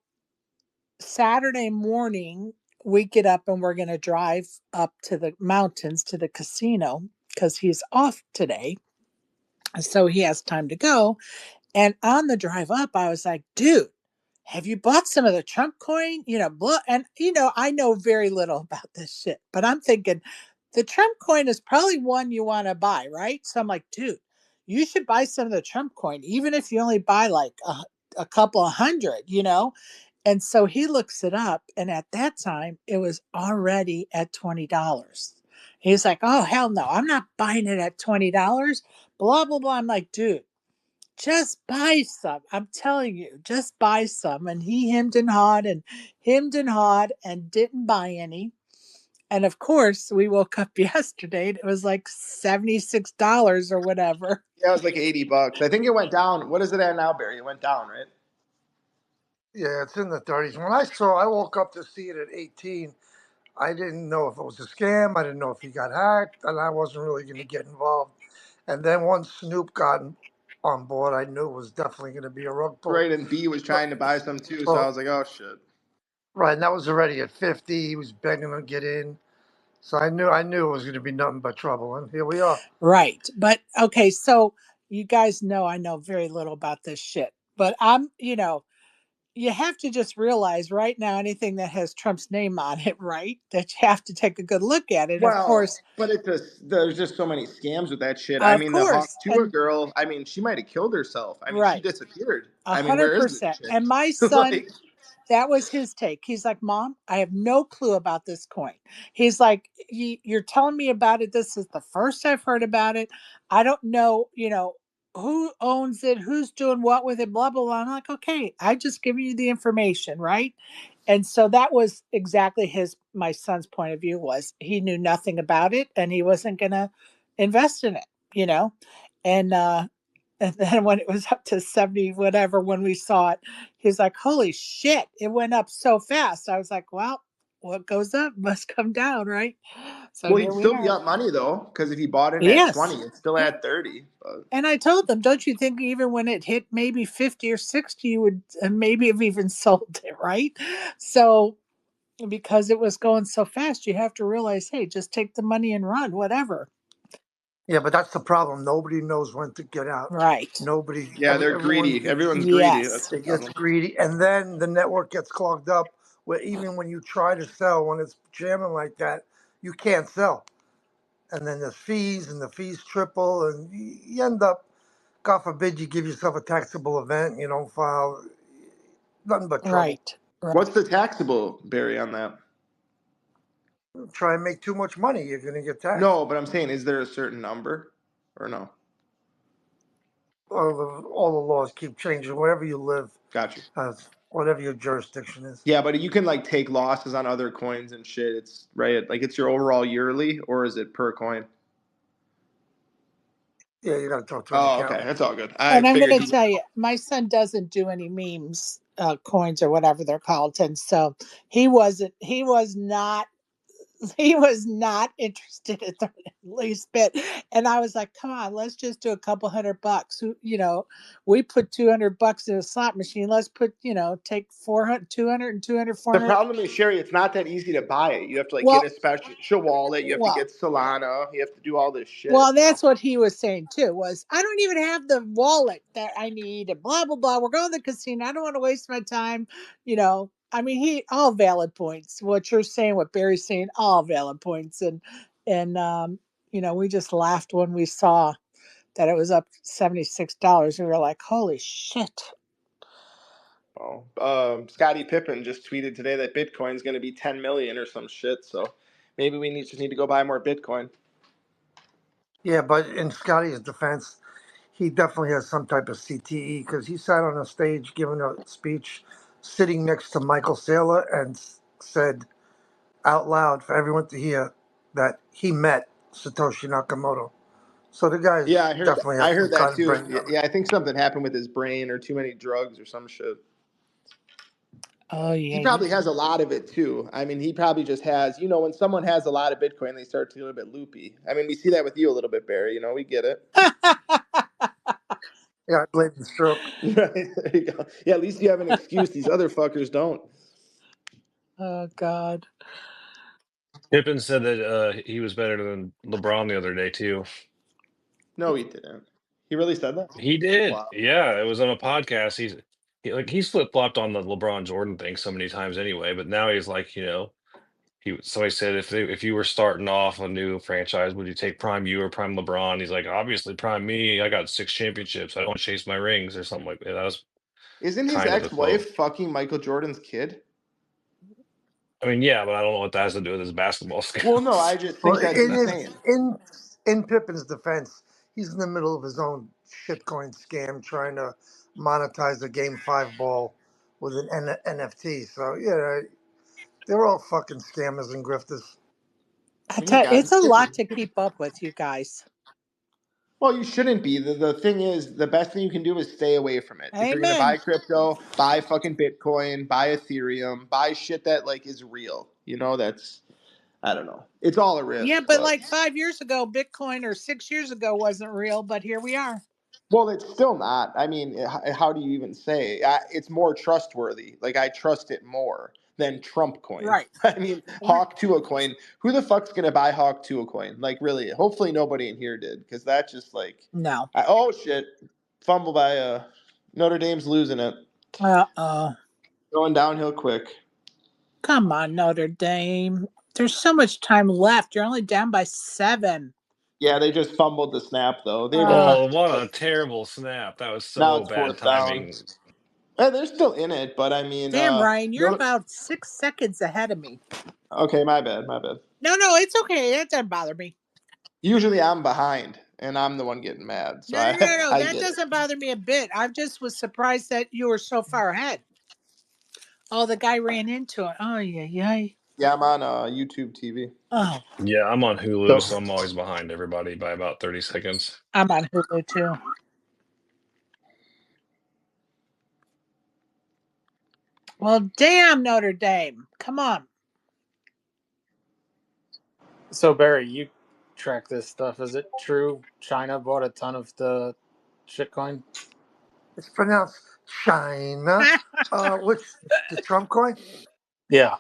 Speaker 1: Saturday morning, we get up and we're going to drive up to the mountains to the casino because he's off today. So he has time to go. And on the drive up, I was like, dude, have you bought some of the Trump coin? And I know very little about this shit, but I'm thinking the Trump coin is probably one you want to buy, right? So I'm like, dude, you should buy some of the Trump coin, even if you only buy like a couple of hundred. And so he looks it up, and at that time, it was already at $20. He's like, oh, hell no, I'm not buying it at $20, blah, blah, blah. I'm like, dude, just buy some. I'm telling you, just buy some. And he hemmed and hawed and didn't buy any. And of course, we woke up yesterday and it was like $76 or whatever.
Speaker 5: Yeah, it was like $80. I think it went down. What is it at now, Barry? It went down, right?
Speaker 8: Yeah, it's in the 30s. When I woke up to see it at 18. I didn't know if it was a scam. I didn't know if he got hacked, and I wasn't really going to get involved. And then once Snoop got on board, I knew it was definitely going to be a rug pull.
Speaker 5: Right, and B was trying to buy some too, so I was like, oh shit.
Speaker 8: Right, and that was already at 50. He was begging to get in. So I knew it was going to be nothing but trouble, and here we are.
Speaker 1: Right. But okay, so you guys know I know very little about this shit. But you have to just realize right now anything that has Trump's name on it, right? That you have to take a good look at it. Of
Speaker 5: Well,
Speaker 1: course.
Speaker 5: but there's just so many scams with that shit. I
Speaker 1: Of
Speaker 5: mean, the Hawk
Speaker 1: course.
Speaker 5: Tour girl, I mean, she might have killed herself. I mean, she
Speaker 1: Right.
Speaker 5: disappeared. I mean, where is this
Speaker 1: 100%.
Speaker 5: chick?
Speaker 1: And my son,
Speaker 5: Like,
Speaker 1: that was his take. He's like, Mom, I have no clue about this coin. He's like, you're telling me about it. This is the first I've heard about it. I don't know, who owns it, who's doing what with it, blah, blah, blah. I'm like, okay, I just give you the information, right? And so that was exactly my son's point of view. Was he knew nothing about it and he wasn't going to invest in it. And then when it was up to 70, whatever, when we saw it, he was like, holy shit, it went up so fast. I was like, well, what goes up must come down, right? So
Speaker 5: well,
Speaker 1: here
Speaker 5: he'd
Speaker 1: we
Speaker 5: still be
Speaker 1: are.
Speaker 5: up money though, because if he bought it at
Speaker 1: Yes.
Speaker 5: 20, it's still
Speaker 1: Yeah.
Speaker 5: at 30. But...
Speaker 1: And I told them, don't you think even when it hit maybe 50 or 60, you would maybe have even sold it, right? So because it was going so fast, you have to realize, hey, just take the money and run, whatever.
Speaker 8: Yeah, but that's the problem. Nobody knows when to get out.
Speaker 1: Right.
Speaker 8: Nobody.
Speaker 5: Yeah, they're greedy. Everyone's greedy. That's the problem.
Speaker 8: Gets greedy, and then the network gets clogged up. Where even when you try to sell, when it's jamming like that, you can't sell. And then there's fees, and the fees triple, and you end up, God forbid, you give yourself a taxable event, you don't file, nothing but trouble.
Speaker 1: Right.
Speaker 5: What's the taxable, Barry, on that?
Speaker 8: Try and make too much money, you're going to get taxed.
Speaker 5: No, but I'm saying, is there a certain number or no?
Speaker 8: All the laws keep changing. Wherever you live,
Speaker 5: Got you.
Speaker 8: Whatever your jurisdiction is.
Speaker 5: Yeah, but you can like take losses on other coins and shit. It's right. Like it's your overall yearly, or is it per coin?
Speaker 8: Yeah, you got to talk to an accountant.
Speaker 5: Okay, that's all good.
Speaker 1: And I'm going to tell you, my son doesn't do any memes, coins or whatever they're called, and so he was not He was not interested at the least bit. And I was like, come on, let's just do a couple $100. We put $200 in a slot machine. Let's put, take 400, 200 and 200,
Speaker 5: The
Speaker 1: 400.
Speaker 5: problem is, Sherry, it's not that easy to buy it. You have to like get
Speaker 1: Well,
Speaker 5: a special wallet. You have to
Speaker 1: well,
Speaker 5: get Solana. You have to do all this shit.
Speaker 1: well, that's what he was saying too, was I don't even have the wallet that I need and blah, blah, blah. We're going to the casino. I don't want to waste my time. I mean, all valid points. What you're saying, what Barry's saying, all valid points. And we just laughed when we saw that it was up $76. We were like, holy shit.
Speaker 5: Oh, Scottie Pippen just tweeted today that Bitcoin's going to be 10 million or some shit. So maybe we just need to go buy more Bitcoin.
Speaker 8: Yeah, but in Scotty's defense, he definitely has some type of CTE because he sat on a stage giving a speech sitting next to Michael Saylor and said out loud for everyone to hear that he met Satoshi Nakamoto. So the guy's
Speaker 5: Yeah, I heard that.
Speaker 8: definitely
Speaker 5: I
Speaker 8: has
Speaker 5: heard
Speaker 8: some
Speaker 5: that
Speaker 8: kind of
Speaker 5: too.
Speaker 8: brain damage.
Speaker 5: Yeah, I think something happened with his brain or too many drugs or some shit.
Speaker 1: Oh,
Speaker 5: He
Speaker 1: yeah.
Speaker 5: probably has a lot of it too. I mean, he probably just has, when someone has a lot of Bitcoin, they start to get a little bit loopy. I mean, we see that with you a little bit, Barry. We get it.
Speaker 8: Yeah, I blame the stroke.
Speaker 5: Right, there you go. Yeah, at least you have an excuse. These other fuckers don't.
Speaker 1: Oh, God.
Speaker 2: Pippen said that he was better than LeBron the other day too.
Speaker 5: No, he didn't. He really said that?
Speaker 2: He did.
Speaker 5: Wow.
Speaker 2: Yeah, it was on a podcast. He's flip flopped on the LeBron Jordan thing so many times anyway, but now he's like, somebody said if you were starting off a new franchise, would you take prime you or prime LeBron? He's like, obviously prime me. I got 6 championships. I don't chase my rings or something like that. That was
Speaker 5: Isn't his
Speaker 2: kind of the quote.
Speaker 5: ex-wife fucking Michael Jordan's kid?
Speaker 2: I mean, yeah, but I don't know what that has to do with his basketball skills.
Speaker 5: Well, no, I just
Speaker 8: Well,
Speaker 5: think that's insane.
Speaker 8: in Pippen's defense, he's in the middle of his own shitcoin scam trying to monetize a Game 5 ball with an NFT. So, yeah, they're all fucking scammers and grifters.
Speaker 1: I
Speaker 5: I mean,
Speaker 1: tell you, it's a lot
Speaker 5: it's
Speaker 1: to keep up with, you guys.
Speaker 5: well, you shouldn't be. The thing is, the best thing you can do is stay away from it. If you're gonna
Speaker 1: Amen.
Speaker 5: buy crypto, buy fucking Bitcoin, buy Ethereum, buy shit that like is real. That's I don't know. It's all a risk,
Speaker 1: Yeah, but
Speaker 5: but
Speaker 1: like 5 years ago, Bitcoin, or 6 years ago, wasn't real, but here we are.
Speaker 5: well, it's still not. I mean, how do you even say? It's more trustworthy. Like I trust it more than Trump coin.
Speaker 1: Right.
Speaker 5: I mean, Hawk Tuah coin. Who the fuck's gonna buy Hawk Tuah coin? Like really? Hopefully nobody in here did, because that's just like
Speaker 1: No.
Speaker 5: oh shit, fumble by Notre Dame's losing it.
Speaker 1: Uh-oh.
Speaker 5: Going downhill quick.
Speaker 1: Come on, Notre Dame. There's so much time left. You're only down by 7.
Speaker 5: Yeah, they just fumbled the snap though. They were
Speaker 2: Oh, what a terrible snap. That was
Speaker 5: now
Speaker 2: so
Speaker 5: it's
Speaker 2: bad
Speaker 5: fourth down.
Speaker 2: timing.
Speaker 5: They're still in it, but I mean,
Speaker 1: Damn, Ryan, you're about 6 seconds ahead of me.
Speaker 5: okay, my bad.
Speaker 1: No, it's okay. That doesn't bother me.
Speaker 5: Usually I'm behind, and I'm the one getting mad. So
Speaker 1: No.
Speaker 5: I
Speaker 1: That
Speaker 5: get
Speaker 1: doesn't bother me a bit. I just was surprised that you were so far ahead. Oh, the guy ran into it. Oh, yeah.
Speaker 5: Yeah, I'm on YouTube TV.
Speaker 1: Oh,
Speaker 2: Yeah, I'm on Hulu, so I'm always behind everybody by about 30 seconds.
Speaker 1: I'm on Hulu too. Well, damn, Notre Dame. Come on.
Speaker 6: So Barry, you track this stuff. Is it true China bought a ton of the shitcoin?
Speaker 8: It's pronounced China. Which the Trump coin?
Speaker 6: Yeah.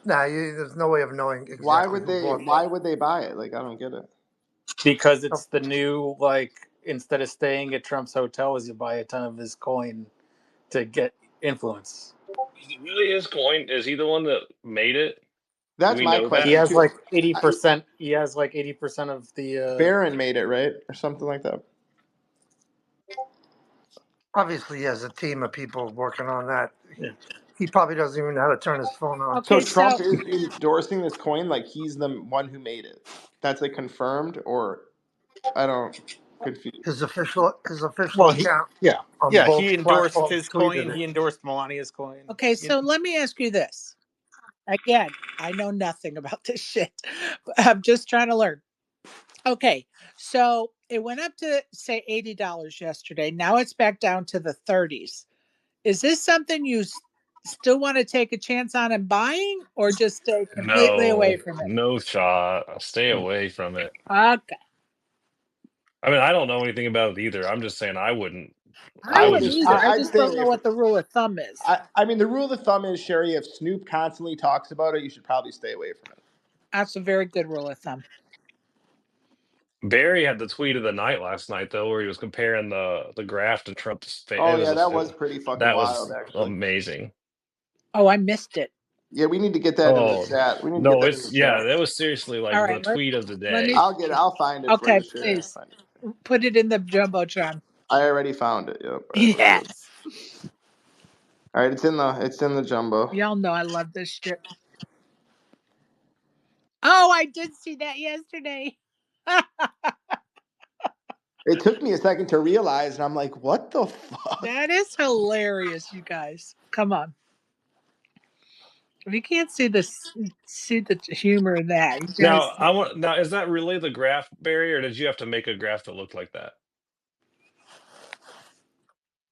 Speaker 8: Nah, there's no way of knowing exactly
Speaker 5: Why would
Speaker 8: who
Speaker 5: they?
Speaker 8: bought
Speaker 5: Why would they buy it? Like I don't get it.
Speaker 6: Because it's the new, instead of staying at Trump's hotels, you buy a ton of his coin to get influence.
Speaker 2: Is it really his coin? Is he the one that made it?
Speaker 5: That's
Speaker 2: we
Speaker 5: my
Speaker 2: know
Speaker 5: question
Speaker 6: He has
Speaker 2: that?
Speaker 5: too.
Speaker 6: 80%. He has 80% of the.
Speaker 5: Barron made it, right, or something like that.
Speaker 8: Obviously, he has a team of people working on that.
Speaker 6: Yeah.
Speaker 8: He probably doesn't even know how to turn his phone on.
Speaker 1: Okay,
Speaker 5: So Trump is endorsing this coin like he's the one who made it. That's like confirmed, or I don't confuse.
Speaker 8: His official
Speaker 6: Well,
Speaker 8: account.
Speaker 6: yeah.
Speaker 8: On
Speaker 6: Yeah,
Speaker 8: both
Speaker 6: he endorsed
Speaker 8: platforms
Speaker 6: his coin.
Speaker 8: tweeted
Speaker 6: He
Speaker 8: it.
Speaker 6: endorsed Melania's coin.
Speaker 1: Okay, so let me ask you this. Again, I know nothing about this shit. I'm just trying to learn. Okay, so it went up to, say, $80 yesterday. Now it's back down to the 30s. Is this something you still want to take a chance on him buying, or just stay completely away from it?
Speaker 2: No shot. Stay away from it.
Speaker 1: Okay.
Speaker 2: I mean, I don't know anything about it either. I'm just saying I wouldn't.
Speaker 1: I
Speaker 2: would
Speaker 1: wouldn't
Speaker 2: just.
Speaker 1: either. I
Speaker 5: I'd
Speaker 1: just
Speaker 5: stay
Speaker 1: don't
Speaker 5: away
Speaker 1: know
Speaker 5: from
Speaker 1: what the rule of thumb is.
Speaker 5: I mean, the rule of thumb is, Sherry, if Snoop constantly talks about it, you should probably stay away from it.
Speaker 1: That's a very good rule of thumb.
Speaker 2: Barry had the tweet of the night last night, though, where he was comparing the graft and Trump's face.
Speaker 5: Oh yeah, that was pretty fucking
Speaker 2: that
Speaker 5: wild,
Speaker 2: was
Speaker 5: actually.
Speaker 2: amazing.
Speaker 1: Oh, I missed it.
Speaker 5: Yeah, we need to get that in the chat. We need to get that in the chat.
Speaker 2: That was seriously like
Speaker 1: All right,
Speaker 2: the tweet of the
Speaker 1: let me-
Speaker 2: day.
Speaker 5: I'll find it for
Speaker 1: Okay,
Speaker 5: you, Sherry.
Speaker 1: please put it in the jumbotron.
Speaker 5: I already found it. Yep.
Speaker 1: Yes.
Speaker 5: All right, it's in the jumbo.
Speaker 1: Y'all know I love this shit. Oh, I did see that yesterday.
Speaker 5: It took me a second to realize, and I'm like, what the fuck?
Speaker 1: That is hilarious, you guys. Come on. If you can't see the humor in that, you guys.
Speaker 2: Now is that really the graph, Barry, or did you have to make a graph that looked like that?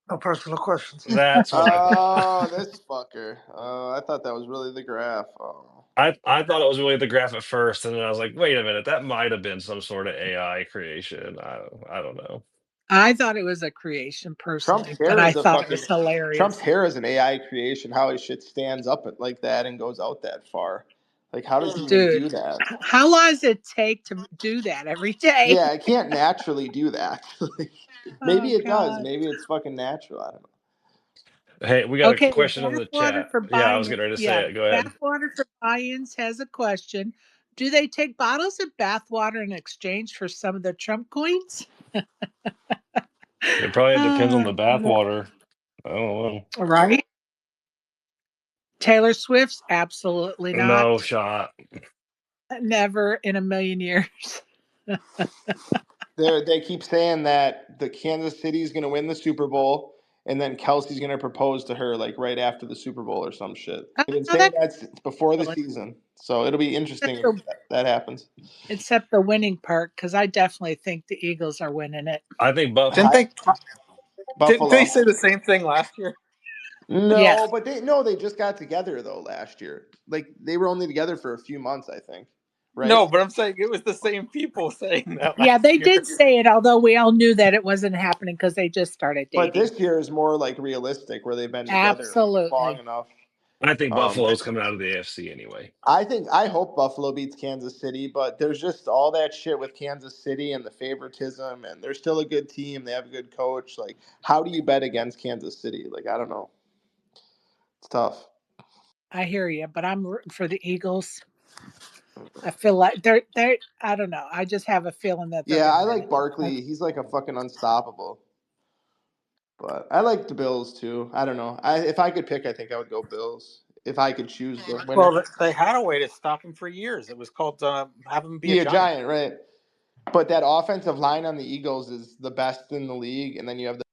Speaker 8: No personal questions.
Speaker 2: That's what
Speaker 5: Oh, this fucker. I thought that was really the graph. Oh.
Speaker 2: I thought it was really the graph at first, and then I was like, wait a minute, that might have been some sort of AI creation. I don't know.
Speaker 1: I thought it was a creation personally,
Speaker 5: Trump's hair
Speaker 1: but I
Speaker 5: is
Speaker 1: thought it was hilarious.
Speaker 5: Trump's hair is an AI creation. How his shit stands up like that and goes out that far. Like, how does he even do that?
Speaker 1: How long does it take to do that every day?
Speaker 5: Yeah, it can't naturally do that. Maybe it does. Maybe it's fucking natural. I don't know.
Speaker 2: Hey, we got a question in the chat. Yeah, I was getting ready to say it. Go ahead.
Speaker 1: Bathwater for Buy-ins has a question. Do they take bottles of bathwater in exchange for some of the Trump coins?
Speaker 2: It probably depends on the bathwater. I don't know.
Speaker 1: Right? Taylor Swift's absolutely not.
Speaker 2: No shot.
Speaker 1: Never in a million years.
Speaker 5: They keep saying that the Kansas City is going to win the Super Bowl, and then Kelsey's going to propose to her like right after the Super Bowl or some shit. They've been saying that's before the season, so it'll be interesting if that happens.
Speaker 1: Except the winning part, because I definitely think the Eagles are winning it.
Speaker 2: I think Buffalo.
Speaker 6: Didn't they say the same thing last year?
Speaker 5: No, but they just got together though last year. Like they were only together for a few months, I think. Right?
Speaker 6: No, but I'm saying it was the same people saying that.
Speaker 1: Yeah, they did say it, although we all knew that it wasn't happening because they just started dating.
Speaker 5: But this year is more like realistic, where they've been together long enough.
Speaker 2: I think Buffalo's coming out of the AFC anyway.
Speaker 5: I hope Buffalo beats Kansas City, but there's just all that shit with Kansas City and the favoritism, and they're still a good team. They have a good coach. Like, how do you bet against Kansas City? Like, I don't know. It's tough.
Speaker 1: I hear you, but I'm rooting for the Eagles. I feel like they're I don't know. I just have a feeling that
Speaker 5: I like Barkley. He's like a fucking unstoppable. But I like the Bills too. I don't know. If I could pick, I think I would go Bills. If I could choose the winner.
Speaker 6: Well, they had a way to stop him for years. It was called have him be a giant,
Speaker 5: right? But that offensive line on the Eagles is the best in the league, and then you have the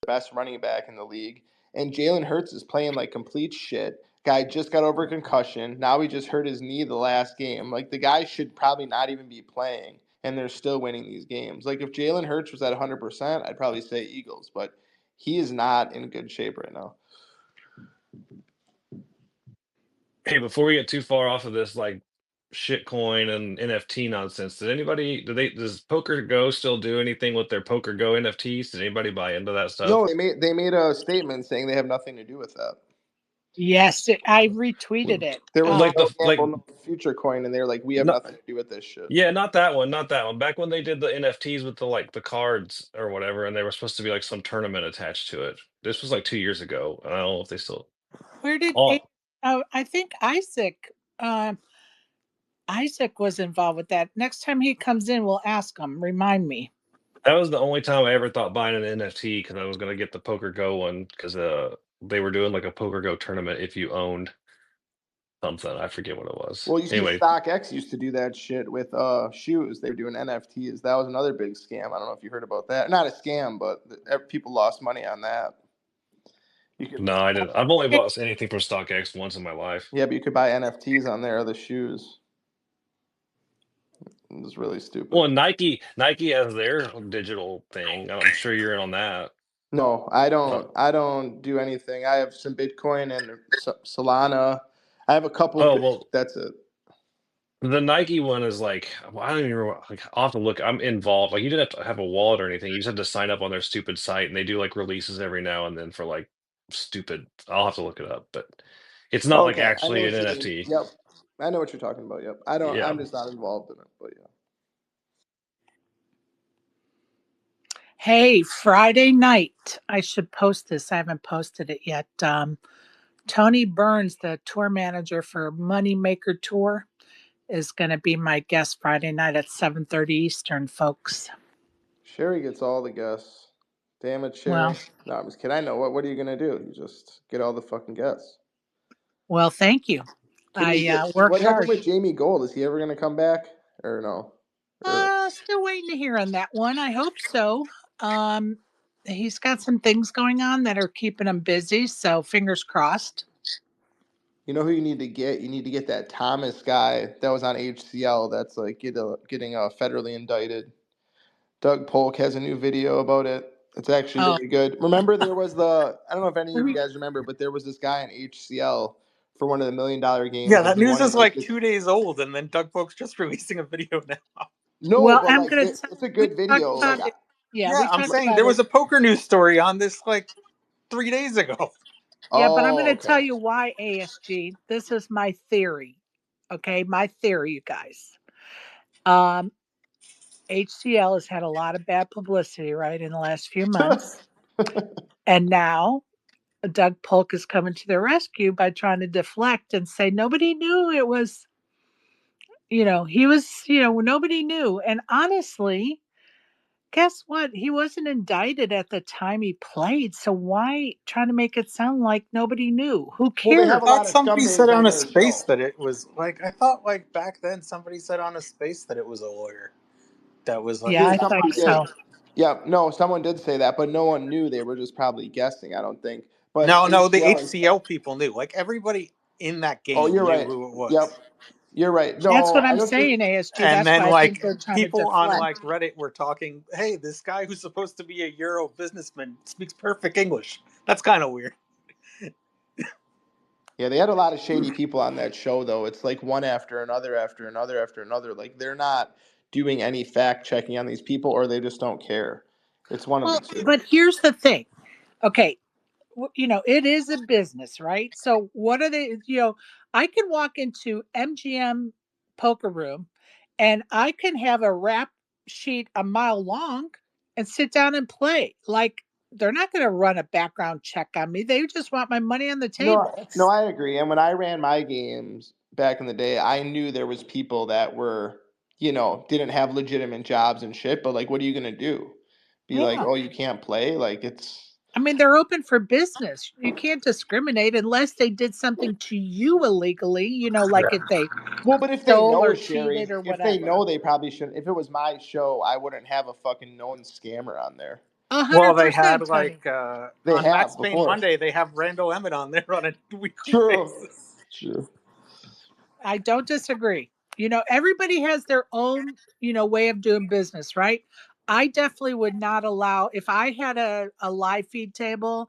Speaker 5: best running back in the league. And Jalen Hurts is playing like complete shit. Guy just got over a concussion. Now he just hurt his knee the last game. Like, the guy should probably not even be playing, and they're still winning these games. Like, if Jalen Hurts was at 100%, I'd probably say Eagles, but he is not in good shape right now.
Speaker 2: Hey, before we get too far off of this, like, shitcoin and NFT nonsense, does Poker Go still do anything with their Poker Go NFTs? Did anybody buy into that stuff?
Speaker 5: No, they made a statement saying they have nothing to do with that.
Speaker 1: Yes, I retweeted it.
Speaker 5: There was no future coin, and they're like, we have nothing to do with this shit.
Speaker 2: Yeah, not that one. Back when they did the NFTs with the cards or whatever, and they were supposed to be like some tournament attached to it. This was like 2 years ago. I don't know if they still.
Speaker 1: Where did I think Isaac was involved with that. Next time he comes in, we'll ask him. Remind me.
Speaker 2: That was the only time I ever thought buying an NFT, because I was going to get the Poker Go one, because they were doing like a Poker Go tournament if you owned something. I forget what it was.
Speaker 5: Well, you see, StockX used to do that shit with shoes. They were doing NFTs. That was another big scam. I don't know if you heard about that. Not a scam, but people lost money on that.
Speaker 2: No, I didn't. I've only bought anything from StockX once in my life.
Speaker 5: Yeah, but you could buy NFTs on there, other shoes. It was really stupid.
Speaker 2: Well, Nike has their digital thing. I'm sure you're in on that.
Speaker 5: No, I don't.
Speaker 2: Oh,
Speaker 5: I don't do anything. I have some Bitcoin and Solana. I have a couple.
Speaker 2: oh well,
Speaker 5: That's it.
Speaker 2: the Nike one is like, well, I don't even remember. Like, I'll have to look. I'm involved. Like, you didn't have to have a wallet or anything. You just had to sign up on their stupid site, and they do like releases every now and then for like stupid. I'll have to look it up, but it's not like
Speaker 5: Okay, I know
Speaker 2: actually an
Speaker 5: what you mean.
Speaker 2: NFT.
Speaker 5: Yep, I know what you're talking about. Yep, I don't.
Speaker 2: Yeah.
Speaker 5: I'm just not involved in it. But yeah.
Speaker 1: Hey, Friday night. I should post this. I haven't posted it yet. Tony Burns, the tour manager for Moneymaker Tour, is going to be my guest Friday night at 7:30 Eastern, folks.
Speaker 5: Sherry gets all the guests. Damn it, Sherry.
Speaker 1: Well,
Speaker 5: No, I'm just kidding. I know. What are you gonna do? You just get all the fucking guests.
Speaker 1: well, thank you.
Speaker 5: Can we get?
Speaker 1: I work
Speaker 5: What happened
Speaker 1: hard.
Speaker 5: with Jamie Gold? Is he ever gonna come back or no? Or
Speaker 1: Still waiting to hear on that one. I hope so. Um, he's got some things going on that are keeping him busy, so fingers crossed.
Speaker 5: you know who you need to get? You need to get that Thomas guy that was on HCL. That's like getting federally indicted. Doug Polk has a new video about it. It's actually
Speaker 1: Oh,
Speaker 5: really good. Remember, there was I don't know if any of you guys remember, but there was this guy in HCL for one of the $1 million games,
Speaker 6: Yeah,
Speaker 5: and
Speaker 6: that
Speaker 5: he
Speaker 6: news
Speaker 5: wanted
Speaker 6: is
Speaker 5: like
Speaker 6: like
Speaker 5: this.
Speaker 6: 2 days old, and then Doug Polk's just releasing a video now.
Speaker 5: No,
Speaker 1: well,
Speaker 5: but
Speaker 1: I'm
Speaker 5: like
Speaker 1: going to tell
Speaker 5: it's a
Speaker 1: we
Speaker 5: good
Speaker 1: talked
Speaker 5: video. Like,
Speaker 1: about it. Yeah,
Speaker 6: Yeah,
Speaker 1: we
Speaker 6: I'm
Speaker 1: talked
Speaker 6: saying
Speaker 1: about
Speaker 6: there
Speaker 1: it.
Speaker 6: was a poker news story on this like 3 days ago.
Speaker 1: Yeah, but I'm going
Speaker 5: oh,
Speaker 1: to
Speaker 5: okay.
Speaker 1: tell you why, ASG. This is my theory. Okay, my theory, you guys. Um, HCL has had a lot of bad publicity, right, in the last few months. And now Doug Polk is coming to their rescue by trying to deflect and say nobody knew it was, he was, nobody knew. And honestly, guess what? He wasn't indicted at the time he played. So why trying to make it sound like nobody knew? Who
Speaker 5: Well, they
Speaker 6: I
Speaker 5: have a
Speaker 1: cares?
Speaker 5: lot
Speaker 6: thought
Speaker 5: of
Speaker 6: somebody
Speaker 5: scumbags
Speaker 6: said on
Speaker 5: on
Speaker 6: a
Speaker 5: their
Speaker 6: space
Speaker 5: show.
Speaker 6: that it was like I thought like back then somebody said on a space that it was a lawyer that was like
Speaker 1: Yeah,
Speaker 5: Yeah,
Speaker 1: I
Speaker 6: trying
Speaker 1: think
Speaker 5: somebody
Speaker 6: to
Speaker 5: did.
Speaker 1: so.
Speaker 6: indicate.
Speaker 5: Yeah, no, someone did say that, but no one knew. They were just probably guessing. I don't think. But
Speaker 6: No, the
Speaker 5: HCL is.
Speaker 6: HCL people knew. Like everybody in that
Speaker 5: Oh,
Speaker 6: game
Speaker 5: you're
Speaker 6: knew
Speaker 5: right.
Speaker 6: who it was.
Speaker 5: Yep, you're right.
Speaker 1: That's
Speaker 5: No,
Speaker 1: what
Speaker 5: I
Speaker 1: I'm
Speaker 5: don't think.
Speaker 1: saying, ASG.
Speaker 6: And
Speaker 1: That's
Speaker 6: then
Speaker 1: why I think
Speaker 6: like
Speaker 1: they're trying to
Speaker 6: people on
Speaker 1: deflect.
Speaker 6: like Reddit were talking, hey, this guy who's supposed to be a Euro businessman speaks perfect English. That's kind of weird.
Speaker 5: Yeah, they had a lot of shady people on that show, though. It's like one after another, after another, after another. Like they're not doing any fact checking on these people, or they just don't care. It's one of the
Speaker 1: Well,
Speaker 5: two.
Speaker 1: but here's the thing. Okay, it is a business, right? So what are they, I can walk into MGM poker room and I can have a rap sheet a mile long and sit down and play. Like they're not going to run a background check on me. They just want my money on the
Speaker 5: No,
Speaker 1: table.
Speaker 5: no, I agree. And when I ran my games back in the day, I knew there was people that were, didn't have legitimate jobs and shit. But like, what are you gonna do? Be like,
Speaker 1: Yeah.
Speaker 5: oh, you can't play? Like, it's.
Speaker 1: I mean, they're open for business. You can't discriminate unless they did something to you illegally, like if they
Speaker 5: Well, but if they
Speaker 1: stole
Speaker 5: know,
Speaker 1: or cheated
Speaker 5: Sherry,
Speaker 1: or
Speaker 5: if they
Speaker 1: whatever.
Speaker 5: know, they probably shouldn't. If it was my show, I wouldn't have a fucking known scammer on there.
Speaker 1: A
Speaker 6: Well,
Speaker 1: hundred
Speaker 6: they had
Speaker 1: percent, Tony.
Speaker 6: like
Speaker 5: They
Speaker 6: on Max
Speaker 5: have
Speaker 6: Payne
Speaker 5: before.
Speaker 6: Monday, they have Randall Emmett on there on a weekly
Speaker 5: True.
Speaker 6: basis.
Speaker 5: True.
Speaker 1: I don't disagree. Everybody has their own, way of doing business, right? I definitely would not allow, if I had a live feed table,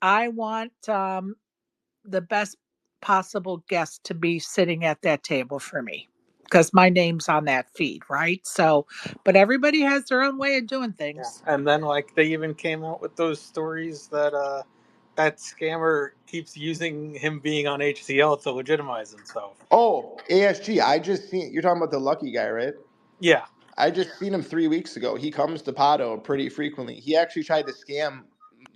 Speaker 1: I want the best possible guest to be sitting at that table for me because my name's on that feed, right? So, but everybody has their own way of doing
Speaker 6: Yeah,
Speaker 1: things.
Speaker 6: and then like they even came out with those stories that that scammer keeps using him being on HCL to legitimize himself.
Speaker 5: Oh, ASG. I just seen. You're talking about the lucky guy, right?
Speaker 6: Yeah,
Speaker 5: I just seen him 3 weeks ago. He comes to Pato pretty frequently. He actually tried to scam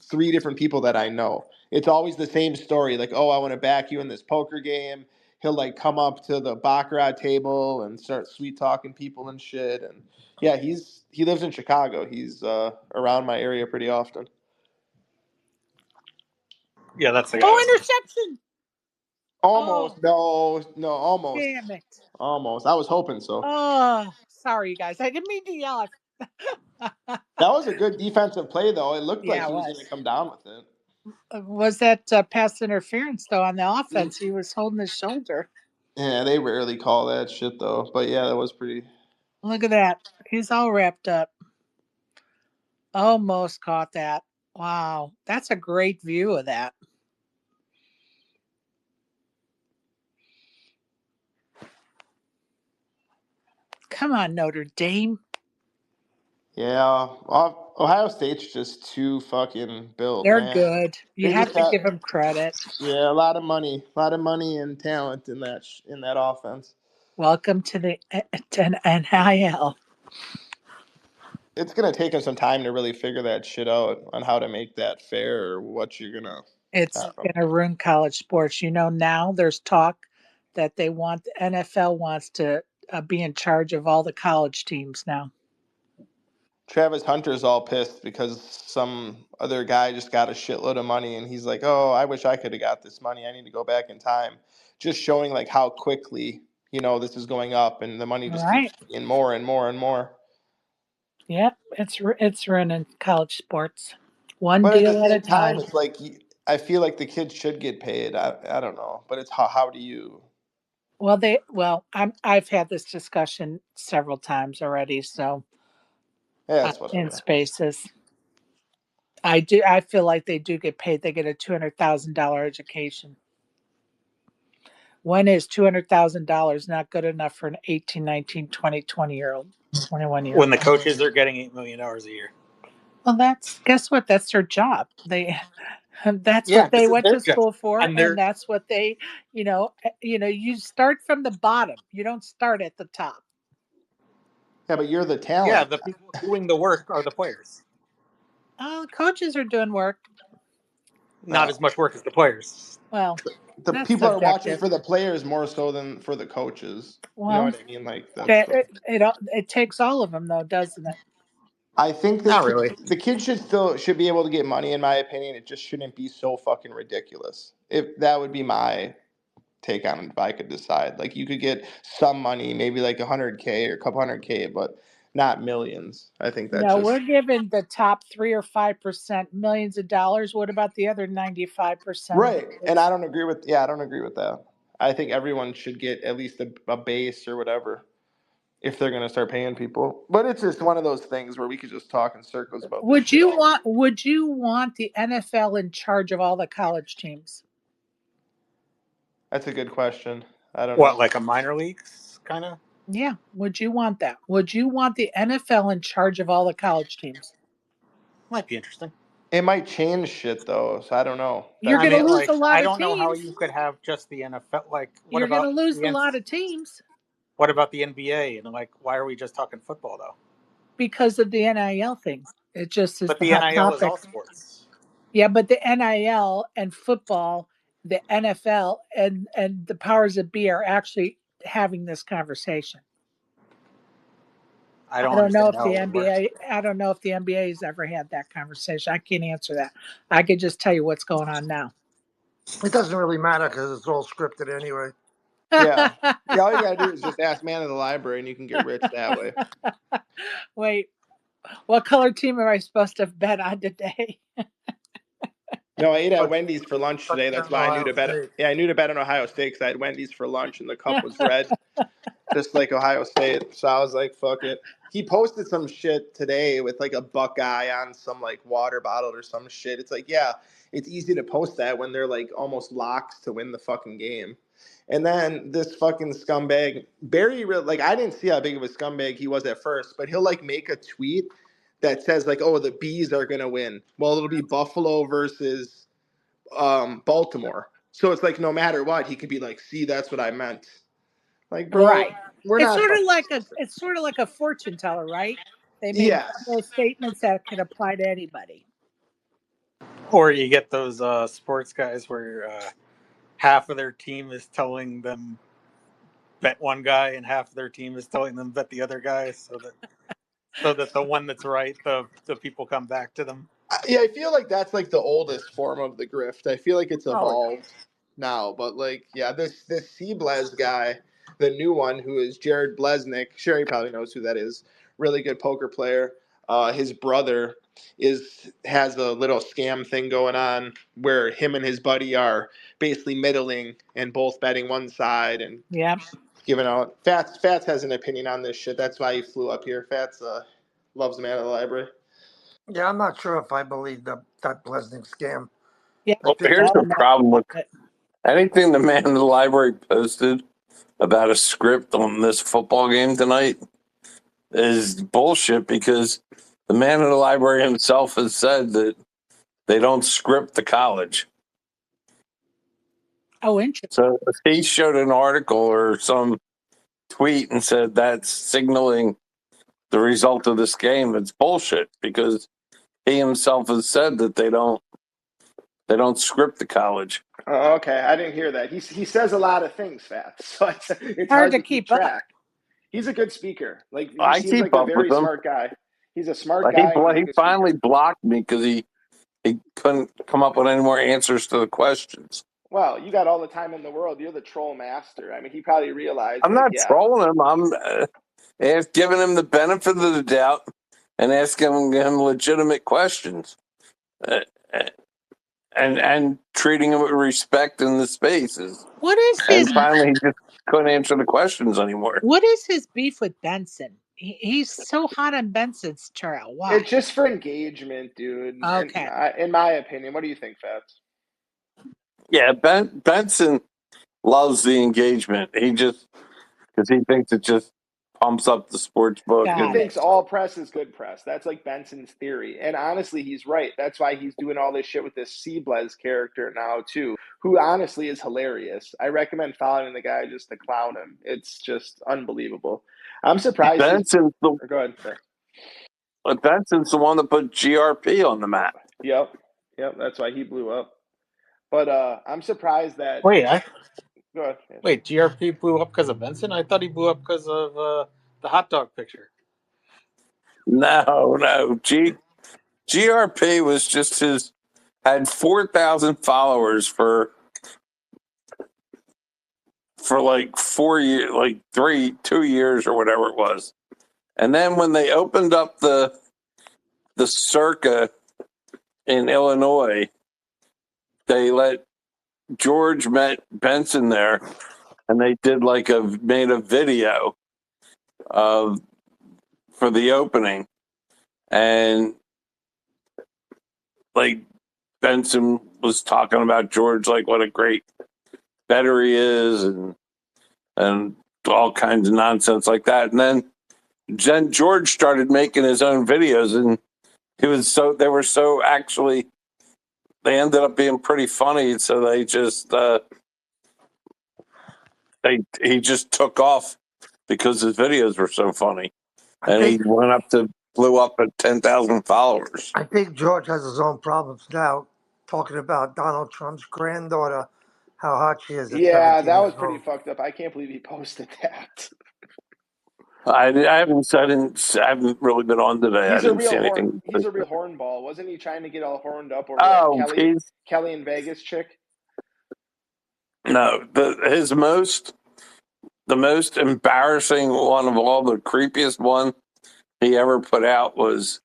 Speaker 5: 3 different people that I know. It's always the same story. Like, oh, I want to back you in this poker game. He'll like come up to the baccarat table and start sweet talking people and shit. And yeah, he lives in Chicago. He's around my area pretty often.
Speaker 6: yeah, that's the guy I
Speaker 1: Oh,
Speaker 6: was thinking.
Speaker 1: interception. Oh,
Speaker 5: Almost. No, no, almost.
Speaker 1: damn it.
Speaker 5: Almost. I was hoping so.
Speaker 1: Oh, sorry, you guys. I didn't mean to yell.
Speaker 5: That was a good defensive play, though. It looked like
Speaker 1: Yeah, it
Speaker 5: he was going to
Speaker 1: was.
Speaker 5: come down with it.
Speaker 1: Was that pass interference, though, on the offense? He was holding his shoulder.
Speaker 5: Yeah, they rarely call that shit though. But yeah, that was pretty.
Speaker 1: Look at that. He's all wrapped up. Almost caught that. Wow, that's a great view of that. Come on, Notre Dame.
Speaker 5: Yeah, Ohio State's just too fucking built,
Speaker 1: They're
Speaker 5: man.
Speaker 1: good. You
Speaker 5: They
Speaker 1: have
Speaker 5: just
Speaker 1: to
Speaker 5: got
Speaker 1: give them credit.
Speaker 5: a lot of money and talent in that offense.
Speaker 1: Welcome to the to NIL.
Speaker 5: It's gonna take them some time to really figure that shit out on how to make that fair or what you're gonna. I
Speaker 1: It's
Speaker 5: don't know.
Speaker 1: going to ruin college sports. You know, now there's talk that they want the NFL wants to be in charge of all the college teams now.
Speaker 5: Travis Hunter's all pissed because some other guy just got a shitload of money and he's like, "Oh, I wish I could have got this money. I need to go back in time." Just showing like how quickly, this is going up and the money
Speaker 1: All
Speaker 5: just keeps
Speaker 1: right.
Speaker 5: getting more and more and more.
Speaker 1: Yep. It's ruining college sports. One
Speaker 5: But at the
Speaker 1: deal at a
Speaker 5: same time,
Speaker 1: time.
Speaker 5: it's like I feel like the kids should get paid. I don't know, but it's how do you?
Speaker 1: I've had this discussion several times already. So
Speaker 5: Yeah, it's
Speaker 1: in
Speaker 5: whatever.
Speaker 1: spaces, I feel like they do get paid. They get a $200,000 education. When is $200,000 not good enough for an 18, 19, 20, 20-year-old, 21 year
Speaker 6: When
Speaker 1: old?
Speaker 6: the coaches are getting $8 million a year.
Speaker 1: Well, guess what? That's their job. That's
Speaker 6: Yeah,
Speaker 1: what
Speaker 6: this
Speaker 1: they
Speaker 6: is
Speaker 1: went
Speaker 6: their
Speaker 1: to
Speaker 6: job,
Speaker 1: school for,
Speaker 6: and
Speaker 1: and
Speaker 6: they're
Speaker 1: that's what you start from the bottom. You don't start at the top.
Speaker 5: Yeah, but you're the
Speaker 6: yeah,
Speaker 5: talent.
Speaker 6: the people doing the work are the players.
Speaker 1: Oh, the coaches are doing work.
Speaker 6: Not
Speaker 5: Uh,
Speaker 6: as much work as the players.
Speaker 1: Well,
Speaker 5: the
Speaker 1: that's
Speaker 5: people are watching
Speaker 1: subjective.
Speaker 5: for the players more so than for the coaches. You know
Speaker 1: Well,
Speaker 5: what I mean? Like that's
Speaker 1: it,
Speaker 5: the.
Speaker 1: it takes all of them, though, doesn't it?
Speaker 5: I think
Speaker 6: Not really.
Speaker 5: the kids should be able to get money. In my opinion, it just shouldn't be so fucking ridiculous. If that would be my take on it, if I could decide, like you could get some money, maybe like 100K or a couple 100K, but not millions. I think that's
Speaker 1: No,
Speaker 5: just
Speaker 1: we're giving the top 3 or 5% millions of dollars. What about the other 95% of the
Speaker 5: right. And
Speaker 1: kids?
Speaker 5: I don't agree with that. I think everyone should get at least a base or whatever if they're going to start paying people. But it's just one of those things where we could just talk in circles about this shit all.
Speaker 1: Would you want the NFL in charge of all the college teams?
Speaker 5: That's a good question. I don't
Speaker 6: What,
Speaker 5: know.
Speaker 6: like a minor leagues kind of?
Speaker 1: Yeah, would you want that? Would you want the NFL in charge of all the college teams?
Speaker 6: Might be interesting.
Speaker 5: It might change shit though, so I don't know.
Speaker 1: You're
Speaker 6: I
Speaker 1: going to
Speaker 6: mean,
Speaker 1: lose a
Speaker 6: like,
Speaker 1: lot
Speaker 6: I
Speaker 1: of
Speaker 6: don't know how you
Speaker 1: teams.
Speaker 6: could have just the NFL. Like,
Speaker 1: You're going to lose a lot of teams
Speaker 6: what about the NBA? And like, why are we just talking football though?
Speaker 1: because of the NIL thing. It just is
Speaker 6: But
Speaker 1: the
Speaker 6: the
Speaker 1: hot
Speaker 6: NIL is all
Speaker 1: topic.
Speaker 6: sports.
Speaker 1: Yeah, but the NIL and football, the NFL and the powers that be are actually having this conversation.
Speaker 6: I
Speaker 1: I
Speaker 6: don't
Speaker 1: don't know
Speaker 6: understand
Speaker 1: if
Speaker 6: how
Speaker 1: the
Speaker 6: it would work.
Speaker 1: NBA I don't know if the NBA has ever had that conversation. I can't answer that. I could just tell you what's going on now.
Speaker 8: It doesn't really matter because it's all scripted anyway.
Speaker 5: Yeah. Yeah, all you gotta do is just ask man of the library and you can get rich that way.
Speaker 1: Wait, what color team am I supposed to bet on today?
Speaker 5: No, I ate at
Speaker 8: But
Speaker 5: Wendy's for lunch today. That's
Speaker 8: touchdown
Speaker 5: why I knew
Speaker 8: Ohio
Speaker 5: to bet.
Speaker 8: State.
Speaker 5: Yeah, I knew to bet on Ohio State because I had Wendy's for lunch and the cup was red, just like Ohio State. So I was like, fuck it. He posted some shit today with like a Buckeye on some like water bottle or some shit. It's like, yeah, it's easy to post that when they're like almost locks to win the fucking game. And then this fucking scumbag, Barry, like, I didn't see how big of a scumbag he was at first, but he'll like make a tweet that says like, oh, the bees are going to win. Well, it'll be Buffalo versus Baltimore. So it's like no matter what, he could be like, "See, that's what I meant." Like, bro,
Speaker 1: Right.
Speaker 5: we're
Speaker 1: It's
Speaker 5: not
Speaker 1: sort of
Speaker 5: fucking
Speaker 1: like
Speaker 5: stupid.
Speaker 1: a fortune teller, right? They make
Speaker 5: Yes.
Speaker 1: general statements that can apply to anybody.
Speaker 6: Or you get those sports guys where half of their team is telling them bet one guy, and half of their team is telling them bet the other guy, so that the one that's right, the people come back to them.
Speaker 5: Yeah, I feel like that's like the oldest form of the grift. I feel like it's
Speaker 6: Oh yeah.
Speaker 5: evolved now, but like, yeah, this C Blez guy, the new one who is Jared Blesnick. Sherry probably knows who that is. Really good poker player. His brother has a little scam thing going on where him and his buddy are basically middling and both betting one side and
Speaker 1: Yeah.
Speaker 5: giving out. Fats, has an opinion on this shit. That's why he flew up here. Fats loves man of the library.
Speaker 8: Yeah, I'm not sure if I believe that Blesnik scam.
Speaker 1: Yeah,
Speaker 8: I
Speaker 9: Well,
Speaker 8: think
Speaker 9: here's
Speaker 1: I
Speaker 9: the
Speaker 1: don't know
Speaker 9: problem with
Speaker 1: about it.
Speaker 9: anything the man in the library posted about a script on this football game tonight is bullshit because the man in the library himself has said that they don't script the college.
Speaker 1: Oh, interesting.
Speaker 9: So if he showed an article or some tweet and said that's signaling the result of this game, it's bullshit because he himself has said that they don't script the college.
Speaker 5: Oh, okay, I didn't hear that. He says a lot of things, Fats, so it's
Speaker 1: Hard
Speaker 5: hard
Speaker 1: to
Speaker 5: to keep
Speaker 1: keep up.
Speaker 5: track. He's a good speaker. Like he
Speaker 9: I
Speaker 5: seems
Speaker 9: keep
Speaker 5: like a
Speaker 9: up with
Speaker 5: very
Speaker 9: him.
Speaker 5: smart guy. He's a smart
Speaker 9: He
Speaker 5: guy and he's a
Speaker 9: he
Speaker 5: good
Speaker 9: finally
Speaker 5: speaker.
Speaker 9: blocked me because he couldn't come up with any more answers to the questions.
Speaker 5: Well, you got all the time in the world. You're the troll master. I mean, he probably realized,
Speaker 9: I'm
Speaker 5: like,
Speaker 9: not
Speaker 5: yeah,
Speaker 9: trolling him. I'm giving him the benefit of the doubt and asking him legitimate questions, uh, and treating him with respect in the spaces.
Speaker 1: What is
Speaker 9: And
Speaker 1: his
Speaker 9: finally, he just couldn't answer the questions anymore.
Speaker 1: What is his beef with Benson? He's so hot on Benson's trail. Why?
Speaker 5: it's just for engagement, dude.
Speaker 1: Okay.
Speaker 5: In my opinion, what do you think, Fats?
Speaker 9: Yeah, Benson loves the engagement. He just because he thinks it just pumps up the sports book.
Speaker 5: He
Speaker 1: Got
Speaker 9: And
Speaker 5: thinks
Speaker 1: it.
Speaker 5: all press is good press. That's like Benson's theory. And honestly, he's right. That's why he's doing all this shit with this Seablez character now, too, who honestly is hilarious. I recommend following the guy just to clown him. It's just unbelievable. I'm surprised his.
Speaker 9: Benson's the
Speaker 5: Go ahead. Sorry.
Speaker 9: Benson's the one that put GRP on the map.
Speaker 5: Yep. Yep. That's why he blew up. But I'm surprised that.
Speaker 6: Wait,
Speaker 5: Go ahead. Yeah.
Speaker 6: wait. GRP blew up because of Benson. I thought he blew up because of the hot dog picture.
Speaker 9: No, GRP was just had 4,000 followers for like 4 years, like 2 years or whatever it was. And then when they opened up the Circa in Illinois, they let George met Benson there, and they did made a video of for the opening, and like Benson was talking about George, like what a great better he is, and all kinds of nonsense like that. And then George started making his own videos, and they ended up being pretty funny. So they just he just took off because his videos were so funny,
Speaker 8: I
Speaker 9: and he
Speaker 8: think
Speaker 9: blew up at 10,000 followers.
Speaker 8: I think George has his own problems now. Talking about Donald Trump's granddaughter, how hot she is at
Speaker 5: Yeah,
Speaker 8: 17
Speaker 5: that
Speaker 8: years
Speaker 5: was pretty
Speaker 8: old.
Speaker 5: fucked up. I can't believe he posted that.
Speaker 9: I haven't really been on today. I didn't see anything.
Speaker 5: He's a real hornball. Wasn't he trying to get all horned up over that
Speaker 9: Oh,
Speaker 5: Kelly in Vegas chick?
Speaker 9: no. The most embarrassing one of all, the creepiest one he ever put out was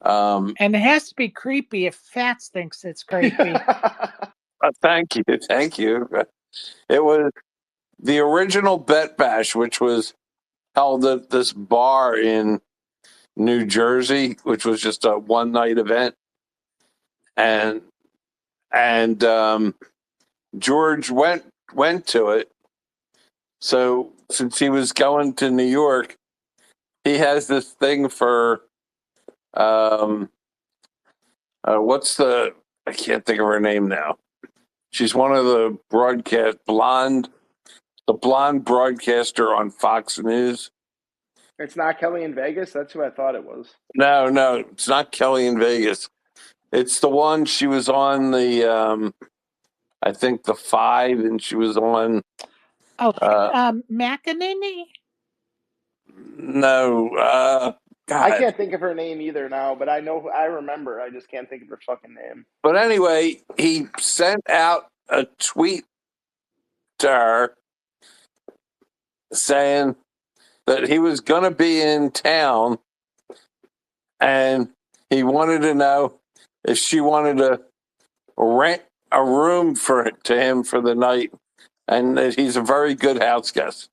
Speaker 1: And it has to be creepy if Fats thinks it's creepy.
Speaker 9: thank you. It was the original Bet Bash, which was held at this bar in New Jersey, which was just a one night event, and George went to it. So since he was going to New York, he has this thing for what's I can't think of her name now. She's one of the the blonde broadcaster on Fox News.
Speaker 5: It's not Kelly in Vegas. That's who I thought it was.
Speaker 9: No, it's not Kelly in Vegas. It's the one she was on the I think the 5, and she was on.
Speaker 1: Oh, McEnany?
Speaker 9: No,
Speaker 5: I
Speaker 9: God.
Speaker 5: can't think of her name either now, but I remember. I just can't think of her fucking name.
Speaker 9: But anyway, he sent out a tweet to her saying that he was going to be in town, and he wanted to know if she wanted to rent a room to him for the night, and that he's a very good house guest.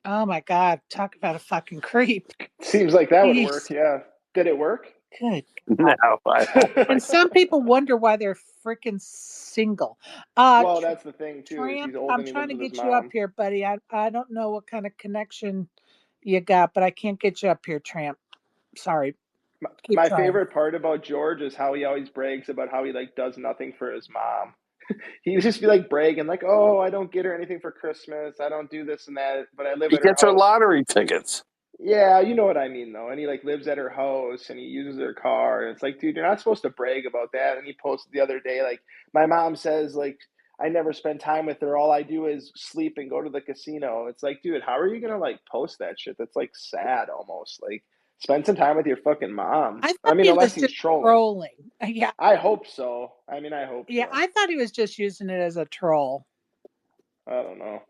Speaker 1: Oh my God! Talk about a fucking creep.
Speaker 5: Seems like that would
Speaker 1: Jeez.
Speaker 5: work. Yeah. Did it work?
Speaker 1: Good.
Speaker 9: No, I don't.
Speaker 1: And some people wonder why they're freaking single.
Speaker 5: Well, that's the thing too. Is he's
Speaker 1: Tramp,
Speaker 5: old
Speaker 1: I'm
Speaker 5: and he
Speaker 1: trying
Speaker 5: lives
Speaker 1: to
Speaker 5: with his
Speaker 1: get you up
Speaker 5: mom.
Speaker 1: here, buddy. I don't know what kind of connection you got, but I can't get you up here, Tramp. Sorry. Keep
Speaker 5: My
Speaker 1: trying.
Speaker 5: favorite part about George is how he always brags about how he like does nothing for his mom. He just be like bragging, like, "Oh, I don't get her anything for Christmas. I don't do this and that, but I live
Speaker 9: He
Speaker 5: at her
Speaker 9: gets her
Speaker 5: house."
Speaker 9: lottery tickets.
Speaker 5: Yeah, you know what I mean, though. And he like lives at her house and he uses her car. And it's like, dude, you're not supposed to brag about that. And he posted the other day, like, my mom says, like, I never spend time with her. All I do is sleep and go to the casino. It's like, dude, how are you gonna like post that shit? That's like sad almost. Like, spend some time with your fucking mom.
Speaker 1: I
Speaker 5: I
Speaker 1: thought
Speaker 5: mean,
Speaker 1: he
Speaker 5: unless
Speaker 1: was
Speaker 5: he's
Speaker 1: just
Speaker 5: trolling.
Speaker 1: trolling. Yeah.
Speaker 5: I hope so. I mean, I hope
Speaker 1: Yeah,
Speaker 5: so.
Speaker 1: I thought he was just using it as a troll.
Speaker 5: I don't know.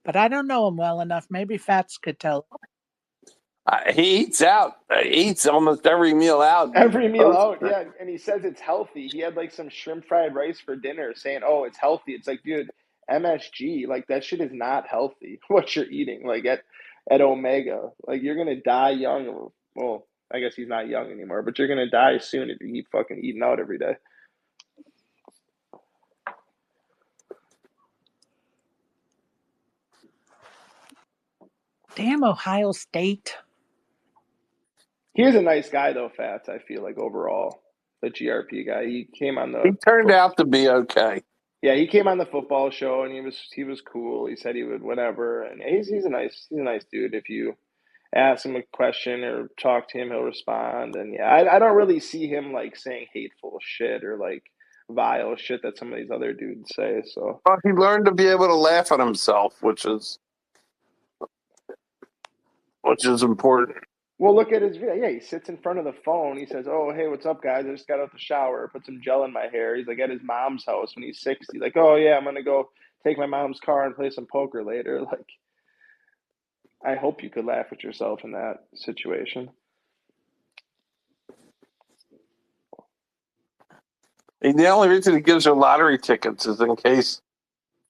Speaker 1: But I don't know him well enough. Maybe Fats could tell.
Speaker 9: He eats out. He eats almost every meal out.
Speaker 5: Every meal out, yeah. And he says it's healthy. He had like some shrimp fried rice for dinner saying, oh, it's healthy. It's like, dude, MSG, like that shit is not healthy, what you're eating, like at Omega. Like you're gonna die young. Well, I guess he's not young anymore, but you're gonna die soon if you keep fucking eating out every day.
Speaker 1: Damn Ohio State.
Speaker 5: He is a nice guy though, Fats, I feel like overall. The GRP guy. He came on
Speaker 9: He
Speaker 5: the
Speaker 9: turned out to be okay.
Speaker 5: Yeah, he came on the football show and he was cool. He said he would whatever, and he's a nice dude. If you ask him a question or talk to him, he'll respond. And yeah, I don't really see him like saying hateful shit or like vile shit that some of these other dudes say. So
Speaker 9: Well, he learned to be able to laugh at himself, which is important.
Speaker 5: well, look at his video. Yeah, he sits in front of the phone. He says, "Oh, hey, what's up, guys? I just got out the shower. Put some gel in my hair." He's like at his mom's house when he's 60. Like, "Oh yeah, I'm gonna go take my mom's car and play some poker later." Like, I hope you could laugh at yourself in that situation.
Speaker 9: And the only reason he gives her lottery tickets is in case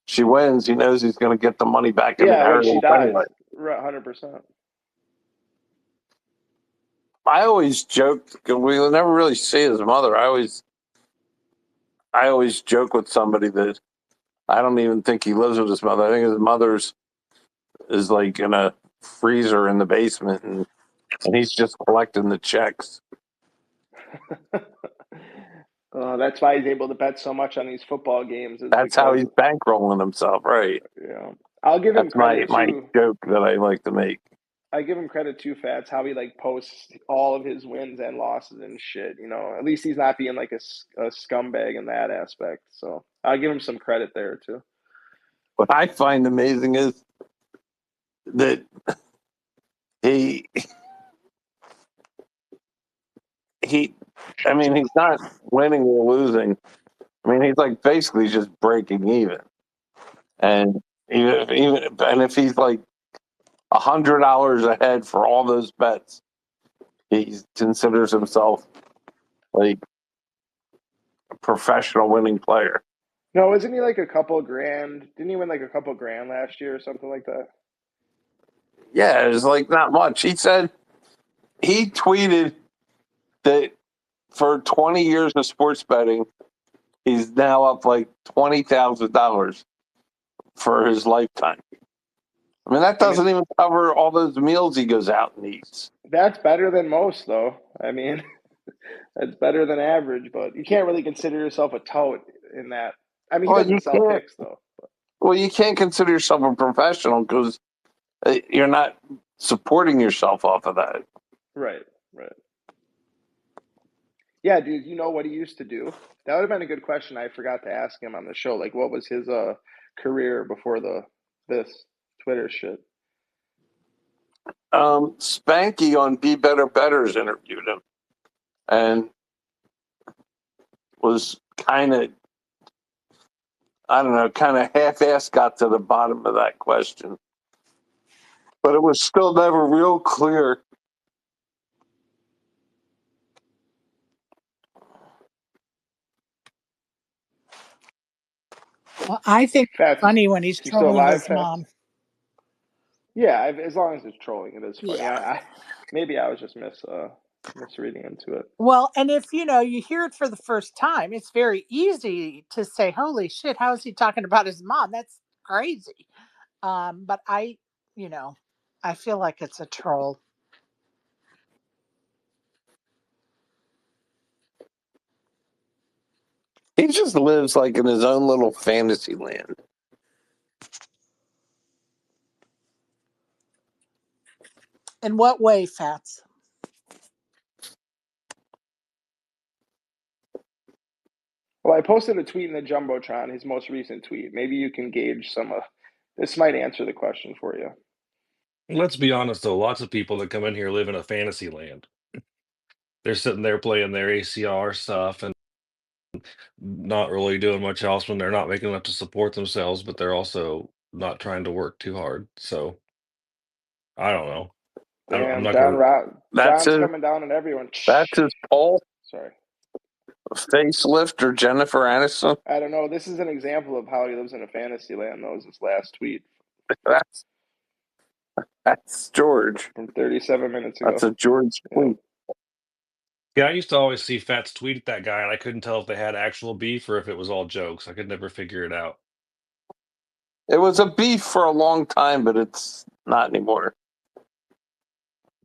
Speaker 9: she wins. He knows he's going to get the money back in the
Speaker 5: Yeah, when she
Speaker 9: inheritance
Speaker 5: dies,
Speaker 9: anyway.
Speaker 5: 100%.
Speaker 9: I always joked because we never really see his mother. I always joke with somebody that I don't even think he lives with his mother. I think his mother's is like in a freezer in the basement, and he's just collecting the checks.
Speaker 5: That's why he's able to bet so much on these football games. Is
Speaker 9: That's how
Speaker 5: because
Speaker 9: he's bankrolling himself, right?
Speaker 5: I'll give him
Speaker 9: That's my
Speaker 5: credit too.
Speaker 9: joke that I like to make.
Speaker 5: I give him credit too, Fats, how he like posts all of his wins and losses and shit. At least he's not being like a scumbag in that aspect. So I'll give him some credit there too.
Speaker 9: What I find amazing is that he I mean, he's not winning or losing. I mean, he's like basically just breaking even. And and if he's like $100 ahead for all those bets, he considers himself like a professional winning player.
Speaker 5: No, isn't he like a couple grand? Didn't he win like a couple grand last year or something like that?
Speaker 9: Yeah, it's like not much. He tweeted that for 20 years of sports betting, he's now up like $20,000 for his lifetime. I mean, that doesn't even cover all those meals he goes out and eats.
Speaker 5: That's better than most, though. I mean, that's better than average, but you can't really consider yourself a tote in that. I mean, he
Speaker 9: Well, you
Speaker 5: doesn't sell
Speaker 9: can't.
Speaker 5: picks, though.
Speaker 9: Well, you can't consider yourself a professional because you're not supporting yourself off of that.
Speaker 5: Right. Yeah, dude, you know what he used to do? That would have been a good question. I forgot to ask him on the show. Like, what was his career before this Twitter shit?
Speaker 9: Spanky on Be Better Betters interviewed him and was kind of, I don't know, kind of half-assed got to the bottom of that question. But it was still never real clear.
Speaker 1: Well, I think it's
Speaker 5: Fats,
Speaker 1: funny when he's
Speaker 5: you still
Speaker 1: trolling
Speaker 5: alive,
Speaker 1: his
Speaker 5: Fats?
Speaker 1: mom.
Speaker 5: Yeah, as long as it's trolling, it is funny.
Speaker 1: Yeah.
Speaker 5: Maybe I was just misreading into it.
Speaker 1: Well, and if you hear it for the first time, it's very easy to say, "Holy shit, how is he talking about his mom? That's crazy." But you know, I feel like it's a troll.
Speaker 9: He just lives like in his own little fantasy land.
Speaker 1: In what way, Fats?
Speaker 5: Well, I posted a tweet in the Jumbotron, his most recent tweet. Maybe you can gauge some of this might answer the question for you.
Speaker 2: Let's be honest, though. Lots of people that come in here live in a fantasy land. They're sitting there playing their ACR stuff and not really doing much else when they're not making enough to support themselves, but they're also not trying to work too hard. So I don't know. I'm
Speaker 5: Damn,
Speaker 2: not gonna.
Speaker 5: John's coming down on everyone.
Speaker 9: That's his poll.
Speaker 5: Sorry.
Speaker 9: Facelift or Jennifer Aniston?
Speaker 5: I don't know. This is an example of how he lives in a fantasy land, though, is his last tweet.
Speaker 9: That's George.
Speaker 5: From 37 minutes ago.
Speaker 9: That's a George tweet.
Speaker 2: Yeah, I used to always see Fats tweet at that guy, and I couldn't tell if they had actual beef or if it was all jokes. I could never figure it out.
Speaker 9: It was a beef for a long time, but it's not anymore.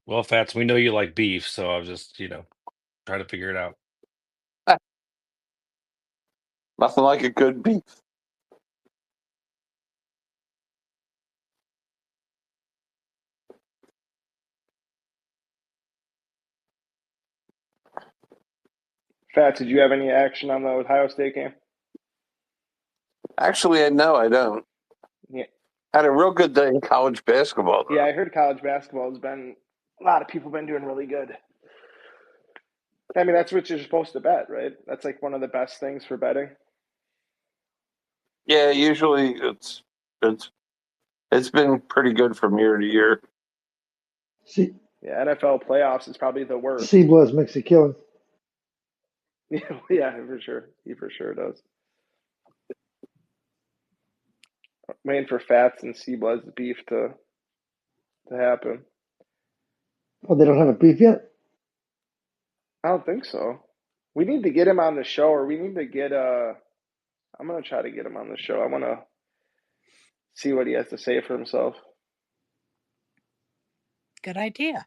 Speaker 2: Well, Fats, we know you like beef, so I was just, trying to figure it out.
Speaker 9: Nothing like a good beef.
Speaker 5: Fats, did you have any action on the Ohio State game?
Speaker 9: Actually, no, I don't.
Speaker 5: Yeah.
Speaker 9: Had a real good day in college basketball, though.
Speaker 5: Yeah, I heard college basketball has been a lot of people been doing really good. I mean, that's what you're supposed to bet, right? That's like one of the best things for betting.
Speaker 9: Yeah, usually it's been pretty good from year to year.
Speaker 8: See,
Speaker 5: Yeah, NFL playoffs is probably the worst.
Speaker 8: C-Bloods makes a killing.
Speaker 5: Yeah, for sure. He for sure does. Waiting for Fats and C-Bloods beef to happen.
Speaker 8: Oh, they don't have a beef yet?
Speaker 5: I don't think so. We need to get him on the show, or we need to get I'm gonna try to get him on the show. I want to see what he has to say for himself.
Speaker 1: Good idea.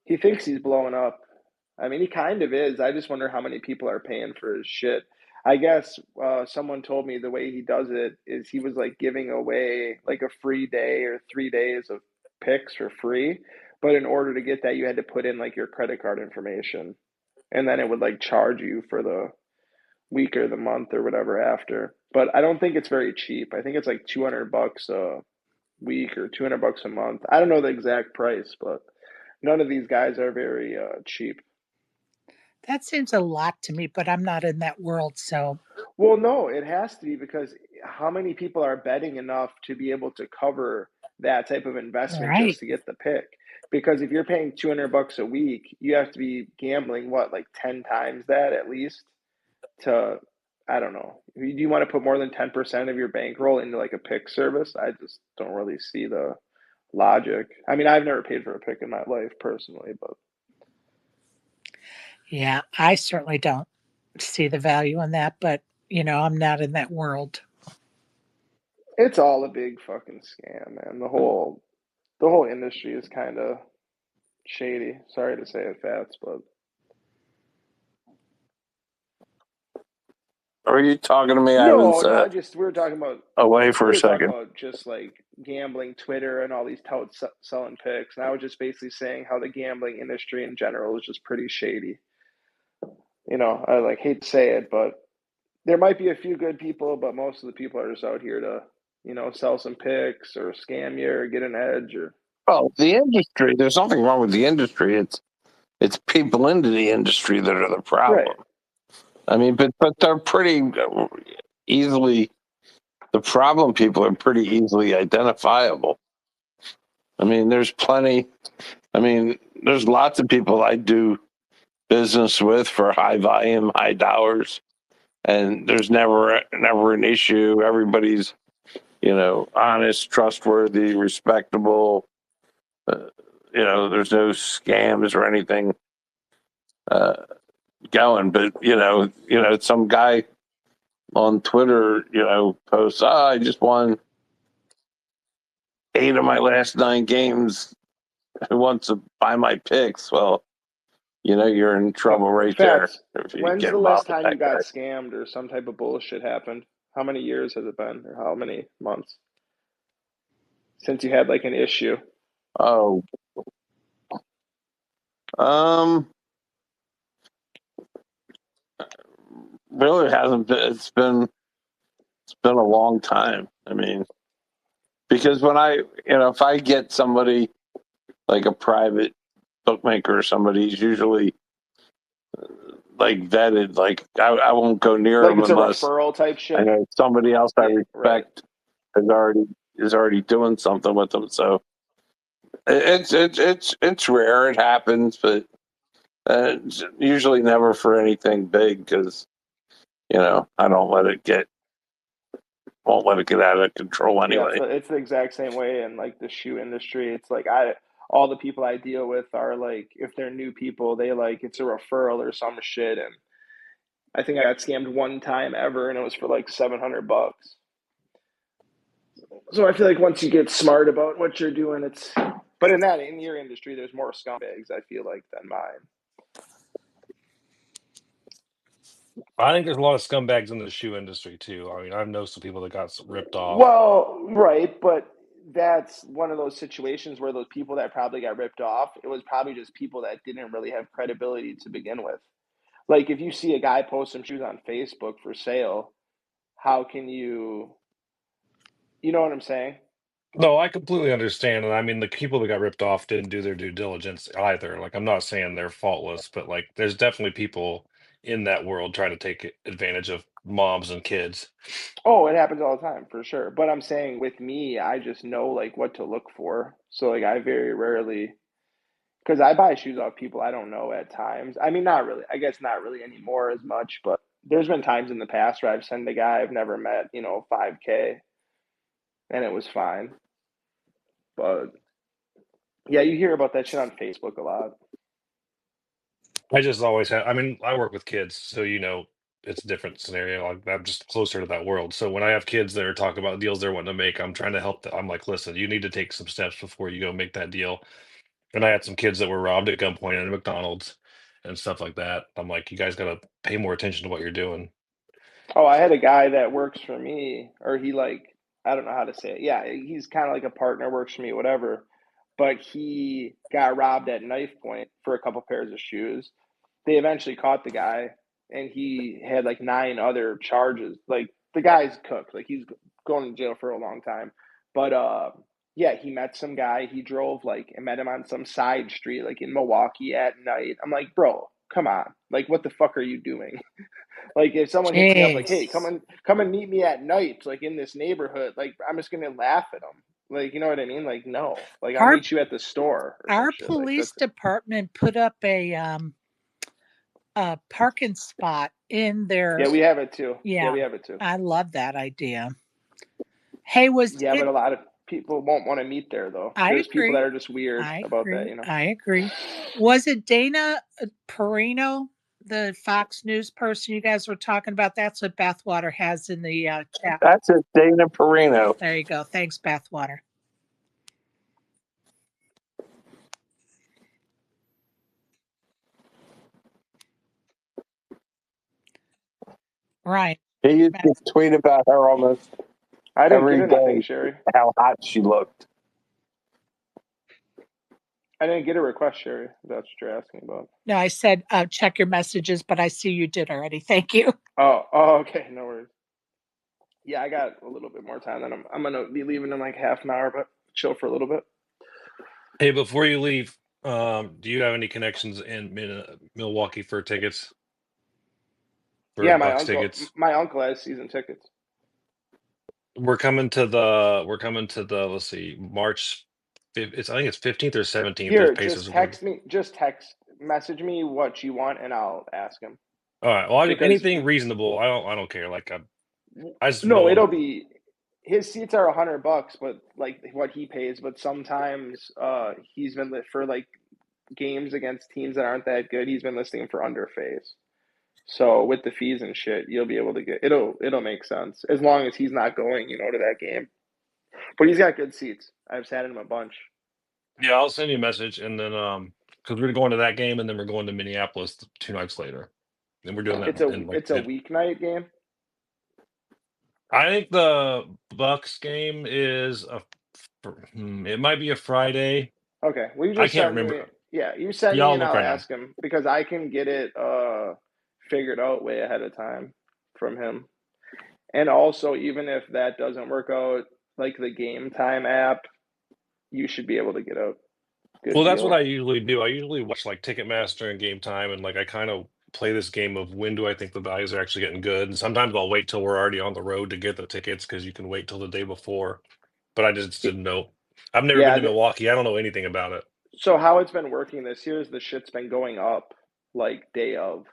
Speaker 5: He thinks he's blowing up. I mean, he kind of is. I just wonder how many people are paying for his shit. I guess someone told me the way he does it is he was like giving away like a free day or 3 days of picks for free. But in order to get that, you had to put in like your credit card information. And then it would like charge you for the week or the month or whatever after. But I don't think it's very cheap. I think it's like $200 a week or $200 a month. I don't know the exact price, but none of these guys are very cheap.
Speaker 1: That seems a lot to me, but I'm not in that world, so.
Speaker 5: Well, no, it has to be because how many people are betting enough to be able to cover that type of investment
Speaker 1: Right.
Speaker 5: just to get the pick? Because if you're paying $200 a week, you have to be gambling like 10 times that at least to, I don't know. Do you want to put more than 10% of your bankroll into like a pick service? I just don't really see the logic. I mean, I've never paid for a pick in my life personally, but
Speaker 1: Yeah, I certainly don't see the value in that, but I'm not in that world.
Speaker 5: it's all a big fucking scam, man. The whole industry is kind of shady. Sorry to say it, Fats, but
Speaker 9: Are you talking to me?
Speaker 5: no, we were talking about
Speaker 9: away for
Speaker 5: we
Speaker 9: a
Speaker 5: were talking
Speaker 9: second.
Speaker 5: about just like gambling Twitter and all these touts selling picks, and I was just basically saying how the gambling industry in general is just pretty shady. I like hate to say it, but there might be a few good people, but most of the people are just out here to, sell some picks or scam you or get an edge or.
Speaker 9: Well, the industry. There's nothing wrong with the industry. It's people into the industry that are the problem.
Speaker 5: Right.
Speaker 9: I mean, but they're pretty easily. The problem people are pretty easily identifiable. I mean, there's plenty. I mean, there's lots of people I do business with for high volume, high dollars, and there's never an issue. Everybody's, honest, trustworthy, respectable. There's no scams or anything. going. But some guy on Twitter, posts, I just won 8 of my last 9 games. Who wants to buy my picks? Well, you're in trouble right there
Speaker 5: Fats,
Speaker 9: if you
Speaker 5: when's
Speaker 9: get
Speaker 5: the last
Speaker 9: involved with
Speaker 5: time
Speaker 9: that
Speaker 5: you got
Speaker 9: guy.
Speaker 5: scammed or some type of bullshit happened? How many years has it been, or how many months since you had like an issue?
Speaker 9: Oh, really hasn't been. It's been a long time. I mean, because when if I get somebody like a private bookmaker or somebody, he's usually like vetted. Like I won't go near
Speaker 5: Like
Speaker 9: him
Speaker 5: it's a
Speaker 9: unless
Speaker 5: referral type
Speaker 9: I
Speaker 5: shit.
Speaker 9: know somebody else I
Speaker 5: Yeah, right.
Speaker 9: respect is already doing something with them. So it's rare. It happens, but it's usually never for anything big because I don't won't let it get out of control
Speaker 5: Yeah,
Speaker 9: anyway.
Speaker 5: it's the exact same way in like the shoe industry. It's like all the people I deal with are like, if they're new people, they like it's a referral or some shit. And I think I got scammed one time ever, and it was for like $700. So I feel like once you get smart about what you're doing, it's. But in your industry, there's more scumbags, I feel like, than mine.
Speaker 2: I think there's a lot of scumbags in the shoe industry too. I mean, I've known some people that got ripped off.
Speaker 5: Well, right, but that's one of those situations where those people that probably got ripped off, it was probably just people that didn't really have credibility to begin with. Like if you see a guy post some shoes on Facebook for sale, how can you know what I'm saying?
Speaker 2: No, I completely understand. And I mean, the people that got ripped off didn't do their due diligence either. Like, I'm not saying they're faultless, but like, there's definitely people in that world trying to take advantage of moms and kids.
Speaker 5: Oh, it happens all the time for sure. But I'm saying with me, I just know like what to look for. So like I very rarely, because I buy shoes off people I don't know at times. I mean, not really. I guess not really anymore as much, but there's been times in the past where I've sent a guy I've never met, 5K, and it was fine. But yeah, you hear about that shit on Facebook a lot.
Speaker 2: I just always have, I mean, I work with kids, so it's a different scenario. I'm just closer to that world. So when I have kids that are talking about deals they're wanting to make, I'm trying to help them. I'm like, listen, you need to take some steps before you go make that deal. And I had some kids that were robbed at gunpoint at McDonald's and stuff like that. I'm like, you guys got to pay more attention to what you're doing.
Speaker 5: Oh, I had a guy that works for me, or he like, I don't know how to say it. Yeah, he's kind of like a partner, works for me, whatever. But he got robbed at knife point for a couple pairs of shoes. They eventually caught the guy, and he had like 9 other charges. Like the guy's cooked. Like he's going to jail for a long time. But yeah, he met some guy. He drove like and met him on some side street, like in Milwaukee at night. I'm like, bro, come on. Like, what the fuck are you doing? Like if someone hits me up like, "Hey,
Speaker 1: Jeez.
Speaker 5: come and meet me at night, like in this neighborhood," like I'm just gonna laugh at them. Like you know what I mean? Like no, like I'll
Speaker 1: Our
Speaker 5: meet you at the store or some
Speaker 1: our
Speaker 5: shit. Like
Speaker 1: police
Speaker 5: that's
Speaker 1: department put up a parking spot in their.
Speaker 5: yeah, we have it too. Yeah,
Speaker 1: Yeah,
Speaker 5: we have it too.
Speaker 1: I love that idea. Hey, was
Speaker 5: Yeah, but
Speaker 1: it?
Speaker 5: a lot of people won't want to meet there though.
Speaker 1: I
Speaker 5: There's people that
Speaker 1: agree.
Speaker 5: are just weird
Speaker 1: I
Speaker 5: about that,
Speaker 1: agree. I agree. Was it Dana Perino, the Fox News person you guys were talking about? That's what Bathwater has in the chat.
Speaker 9: That's it, Dana Perino.
Speaker 1: There you go. Thanks, Bathwater. Right.
Speaker 9: He used to tweet about her almost
Speaker 5: I didn't
Speaker 9: every
Speaker 5: get anything,
Speaker 9: day,
Speaker 5: Sherry.
Speaker 9: how hot she looked.
Speaker 5: I didn't get a request, Sherry. If that's what you're asking about.
Speaker 1: No, I said check your messages, but I see you did already. Thank you.
Speaker 5: Oh, okay, no worries. Yeah, I got a little bit more time. Then I'm gonna be leaving in like half an hour, but chill for a little bit.
Speaker 2: Hey, before you leave, do you have any connections in Milwaukee for tickets? For
Speaker 5: Yeah,
Speaker 2: Bucks tickets?
Speaker 5: my uncle has season tickets.
Speaker 2: We're coming to the let's see, March. I think it's 15th or 17th. There's
Speaker 5: Here,
Speaker 2: Pacers.
Speaker 5: just message me what you want, and I'll ask him.
Speaker 2: All right. Well,
Speaker 5: Because
Speaker 2: anything reasonable. I don't care. Like I just
Speaker 5: no,
Speaker 2: know
Speaker 5: it'll be his seats are $100, but like what he pays. But sometimes he's been lit for like games against teams that aren't that good, he's been listing for under phase. So with the fees and shit, you'll be able to get it'll make sense as long as he's not going, to that game. But he's got good seats. I've sat in him a bunch.
Speaker 2: Yeah, I'll send you a message, and then because we're going to that game, and then we're going to Minneapolis 2 nights later, and we're doing that in like
Speaker 5: It's a weeknight game.
Speaker 2: I think the Bucks game is it might be a Friday.
Speaker 5: Okay, well you
Speaker 2: I
Speaker 5: just
Speaker 2: can't
Speaker 5: send me.
Speaker 2: remember.
Speaker 5: Yeah, you send
Speaker 2: Yeah,
Speaker 5: me
Speaker 2: I'll
Speaker 5: and
Speaker 2: look
Speaker 5: I'll
Speaker 2: right now.
Speaker 5: ask him because I can get it figured out way ahead of time from him. And also, even if that doesn't work out, like the Game Time app, you should be able to get a good
Speaker 2: Well, that's what
Speaker 5: deal.
Speaker 2: I usually do. I usually watch like Ticketmaster and Game Time, and like I kind of play this game of when do I think the values are actually getting good. And sometimes I'll wait till we're already on the road to get the tickets because you can wait till the day before. But I just didn't know. I've never been
Speaker 5: Yeah.
Speaker 2: to Milwaukee. I don't know anything about it.
Speaker 5: So how it's been working this year is the shit's been going up like day of,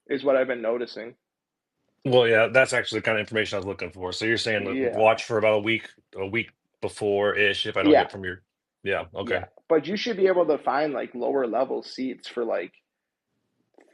Speaker 5: is what I've been noticing.
Speaker 2: Well, yeah, that's actually the kind of information I was looking for. So you're saying
Speaker 5: Yeah.
Speaker 2: watch for about a week before ish if I don't
Speaker 5: Yeah.
Speaker 2: get from your, yeah, okay.
Speaker 5: Yeah. But you should be able to find like lower level seats for like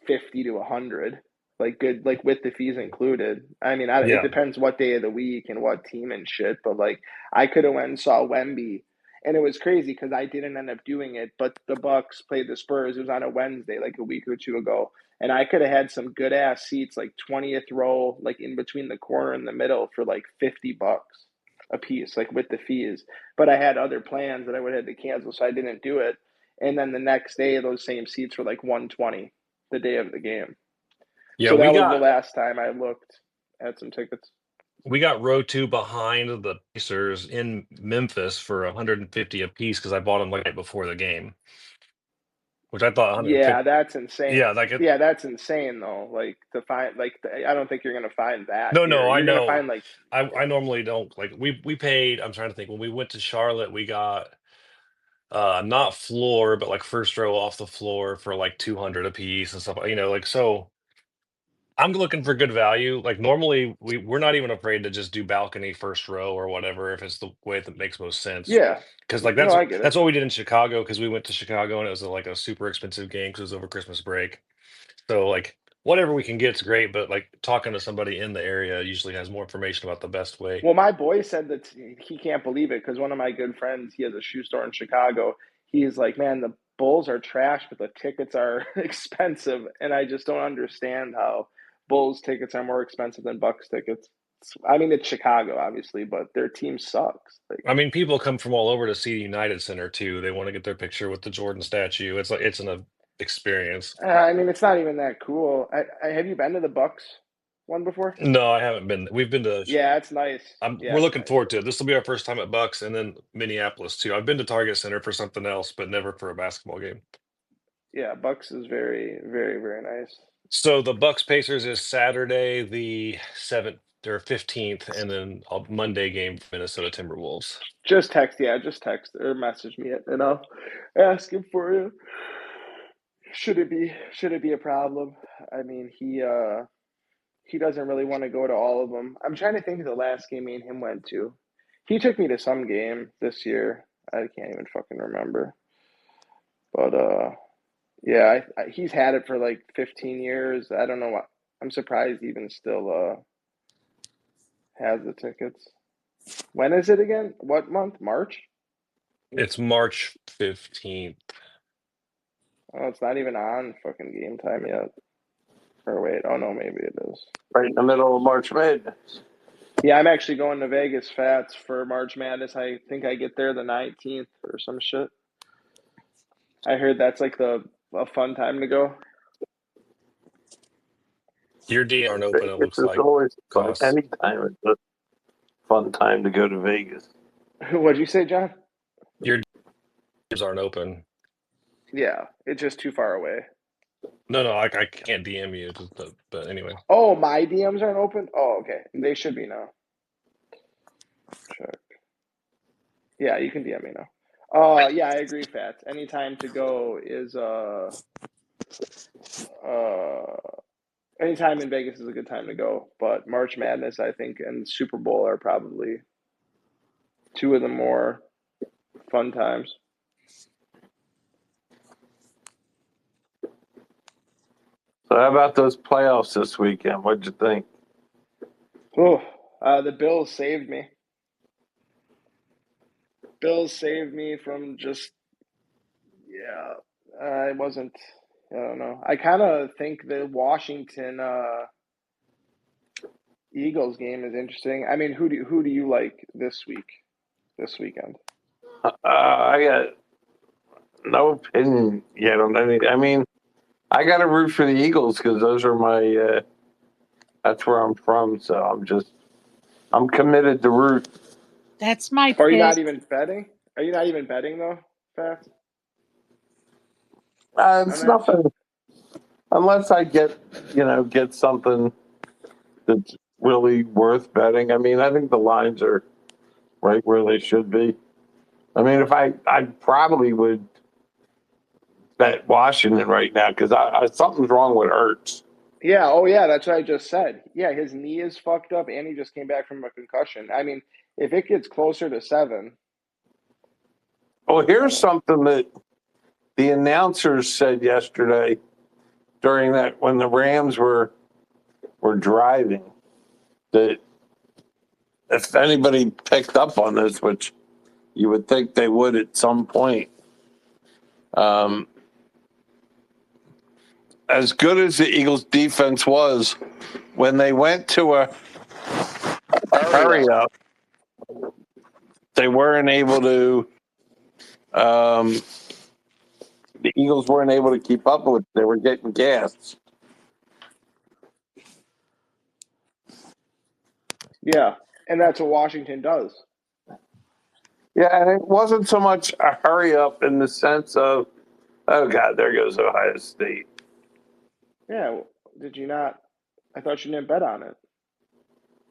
Speaker 5: 50 to 100, like good, like with the fees included. I mean, it
Speaker 2: Yeah,
Speaker 5: depends what day of the week and what team and shit, but like I could have went and saw Wemby, and it was crazy because I didn't end up doing it, but the Bucks played the Spurs. It was on a Wednesday, like a week or two ago, and I could have had some good ass seats, like 20th row, like in between the corner and the middle for like $50 a piece, like with the fees. But I had other plans that I would have had to cancel, so I didn't do it. And then the next day, those same seats were like 120 the day of the game.
Speaker 2: yeah.
Speaker 5: So that was the last time I looked at some tickets.
Speaker 2: We got row two behind the Pacers in Memphis for 150 a piece because I bought them like right before the game, which I thought
Speaker 5: Yeah,
Speaker 2: 150.
Speaker 5: that's insane.
Speaker 2: Yeah, like
Speaker 5: Yeah, that's insane though. Like to find, like I don't think you're gonna find that
Speaker 2: no,
Speaker 5: here.
Speaker 2: I
Speaker 5: You're gonna
Speaker 2: know.
Speaker 5: find like
Speaker 2: I normally don't like we paid. I'm trying to think when we went to Charlotte, we got not floor but like first row off the floor for like 200 a piece and stuff. Like so. I'm looking for good value. Like normally we're not even afraid to just do balcony first row or whatever if it's the way that makes most sense.
Speaker 5: yeah.
Speaker 2: Because like
Speaker 5: No, I get it.
Speaker 2: that's what we did in Chicago because we went to Chicago and it was like a super expensive game because it was over Christmas break. So like whatever we can get's great, but like talking to somebody in the area usually has more information about the best way.
Speaker 5: Well, my boy said that he can't believe it because one of my good friends, he has a shoe store in Chicago. He's like, man, the Bulls are trash, but the tickets are expensive, and I just don't understand how Bulls tickets are more expensive than Bucks tickets. I mean, it's Chicago, obviously, but their team sucks. Like,
Speaker 2: I mean, people come from all over to see United Center too. They want to get their picture with the Jordan statue. It's like it's an experience.
Speaker 5: I mean, it's not even that cool. Have you been to the Bucks one before?
Speaker 2: No, I haven't been. We've been to
Speaker 5: Yeah, it's nice. Yeah,
Speaker 2: we're
Speaker 5: it's
Speaker 2: looking
Speaker 5: nice.
Speaker 2: forward to it. This will be our first time at Bucks and then Minneapolis too. I've been to Target Center for something else, but never for a basketball game.
Speaker 5: Yeah, Bucks is very, very, very nice.
Speaker 2: So the Bucks Pacers is Saturday the 7th or 15th, and then a Monday game for Minnesota Timberwolves.
Speaker 5: Just text or message me, and I'll ask him for you. Should it be a problem? I mean, he doesn't really want to go to all of them. I'm trying to think of the last game me and him went to. He took me to some game this year. I can't even fucking remember. But yeah, he's had it for like 15 years. I don't know what. I'm surprised he even still has the tickets. When is it again? What month? March?
Speaker 2: It's March 15th.
Speaker 5: Oh, it's not even on fucking Game Time yet. Or wait, oh no, maybe it is.
Speaker 9: Right in the middle of March Madness.
Speaker 5: Yeah, I'm actually going to Vegas Fats for March Madness. I think I get there the 19th or some shit. I heard that's like a fun time to go.
Speaker 2: Your D aren't open, it
Speaker 9: Vegas
Speaker 2: looks
Speaker 9: is
Speaker 2: like.
Speaker 9: always fun.
Speaker 2: Koss.
Speaker 9: Anytime it's a fun time to go to Vegas.
Speaker 5: What'd you say, John?
Speaker 2: Your DMs aren't open.
Speaker 5: Yeah, it's just too far away.
Speaker 2: No, I can't DM you, but anyway.
Speaker 5: Oh, my DMs aren't open? Oh, okay. They should be now. Check. Yeah, you can DM me now. Yeah, I agree, Fats. Any time to go is anytime in Vegas is a good time to go. But March Madness, I think, and Super Bowl are probably two of the more fun times.
Speaker 9: So how about those playoffs this weekend? What'd you think?
Speaker 5: Oh, the Bills saved me. Bills saved me from just, yeah, I wasn't, I don't know. I kind of think the Washington Eagles game is interesting. I mean, who do you like this weekend?
Speaker 9: I got no opinion yet on anything. I mean, I got to root for the Eagles because those are my. That's where I'm from, so I'm committed to root.
Speaker 1: That's my
Speaker 5: Are you not
Speaker 1: pick.
Speaker 5: even betting? Are you not even betting though, Fats? On
Speaker 9: It's
Speaker 5: that
Speaker 9: nothing
Speaker 5: shit?
Speaker 9: unless I get something that's really worth betting. I mean, I think the lines are right where they should be. I mean, if I probably would bet Washington right now because something's wrong with Ertz.
Speaker 5: Yeah, oh yeah, that's what I just said. Yeah, his knee is fucked up and he just came back from a concussion. I mean, if it gets closer to 7,
Speaker 9: Well,
Speaker 5: I
Speaker 9: here's
Speaker 5: don't know.
Speaker 9: something that the announcers said yesterday during that when the Rams were driving that if anybody picked up on this, which you would think they would at some point, um, as good as the Eagles' defense was, when they went to a hurry up, they weren't able to. Um, the Eagles weren't able to keep up with it. They were getting gassed.
Speaker 5: Yeah, and that's what Washington does.
Speaker 9: Yeah, and it wasn't so much a hurry up in the sense of, oh God, there goes Ohio State.
Speaker 5: Yeah, did you not? I thought you didn't bet on it.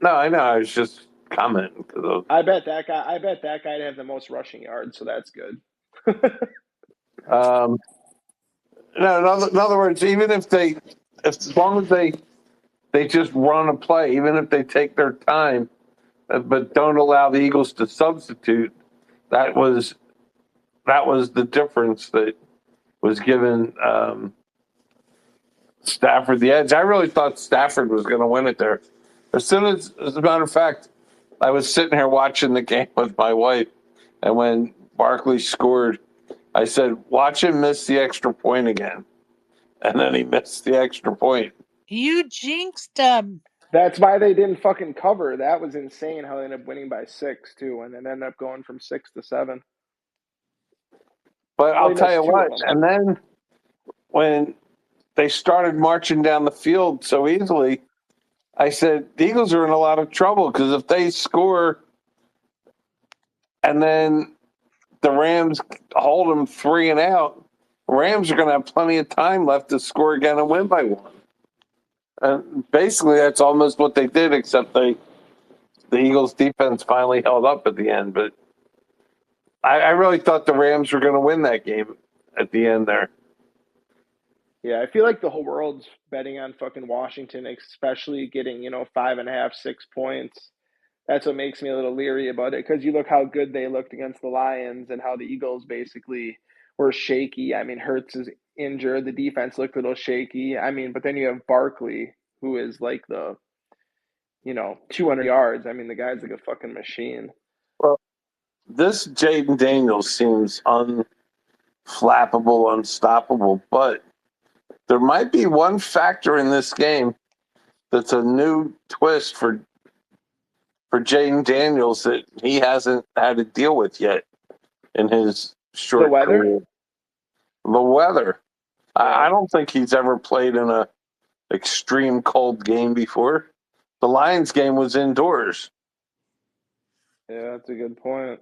Speaker 9: No, I know. I was just commenting because
Speaker 5: I bet that guy. I bet that guy'd have the most rushing yards, so that's good.
Speaker 9: of. No, in other words, even if as long as they just run a play, even if they take their time, but don't allow the Eagles to substitute, that was the difference that was given Stafford the edge. I really thought Stafford was going to win it there. As a matter of fact, I was sitting here watching the game with my wife, and when Barkley scored, I said, "Watch him miss the extra point again," and then he missed the extra point.
Speaker 1: You jinxed them.
Speaker 5: That's why they didn't fucking cover. That was insane how they ended up winning by 6 too, and then ended up going from 6 to 7.
Speaker 9: But
Speaker 5: Well,
Speaker 9: I'll
Speaker 5: he
Speaker 9: tell
Speaker 5: missed
Speaker 9: you
Speaker 5: 2 of
Speaker 9: what,
Speaker 5: them.
Speaker 9: and then when they started marching down the field so easily, I said, the Eagles are in a lot of trouble because if they score and then the Rams hold them 3 and out, the Rams are going to have plenty of time left to score again and win by 1. And basically, that's almost what they did, except the Eagles' defense finally held up at the end. But I really thought the Rams were going to win that game at the end there.
Speaker 5: Yeah, I feel like the whole world's betting on fucking Washington, especially getting 5.5, 6 points. That's what makes me a little leery about it because you look how good they looked against the Lions and how the Eagles basically were shaky. I mean, Hurts is injured. The defense looked a little shaky. I mean, but then you have Barkley, who is like the 200 yards. I mean, the guy's like a fucking machine.
Speaker 9: Well, this Jaden Daniels seems unflappable, unstoppable, but there might be one factor in this game that's a new twist for Jaden Daniels that he hasn't had to deal with yet in his
Speaker 5: The
Speaker 9: short
Speaker 5: weather?
Speaker 9: career. The weather. I
Speaker 5: Yeah.
Speaker 9: don't think he's ever played in a extreme cold game before. The Lions game was indoors.
Speaker 5: Yeah, that's a good point.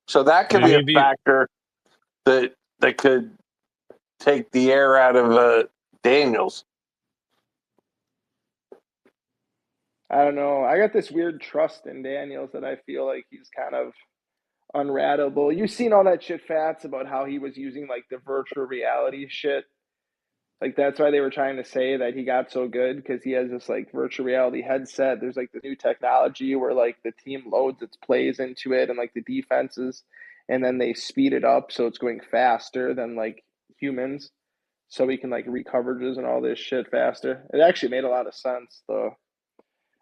Speaker 9: So that could be a
Speaker 2: Maybe
Speaker 9: factor that could take the air out of Daniels.
Speaker 5: I don't know. I got this weird trust in Daniels that I feel like he's kind of unratable. You've seen all that shit, Fats, about how he was using like the virtual reality shit. Like that's why they were trying to say that he got so good because he has this like virtual reality headset. There's like the new technology where like the team loads its plays into it and like the defenses, and then they speed it up so it's going faster than like humans. so we can like read coverages and all this shit faster. It actually made a lot of sense, though.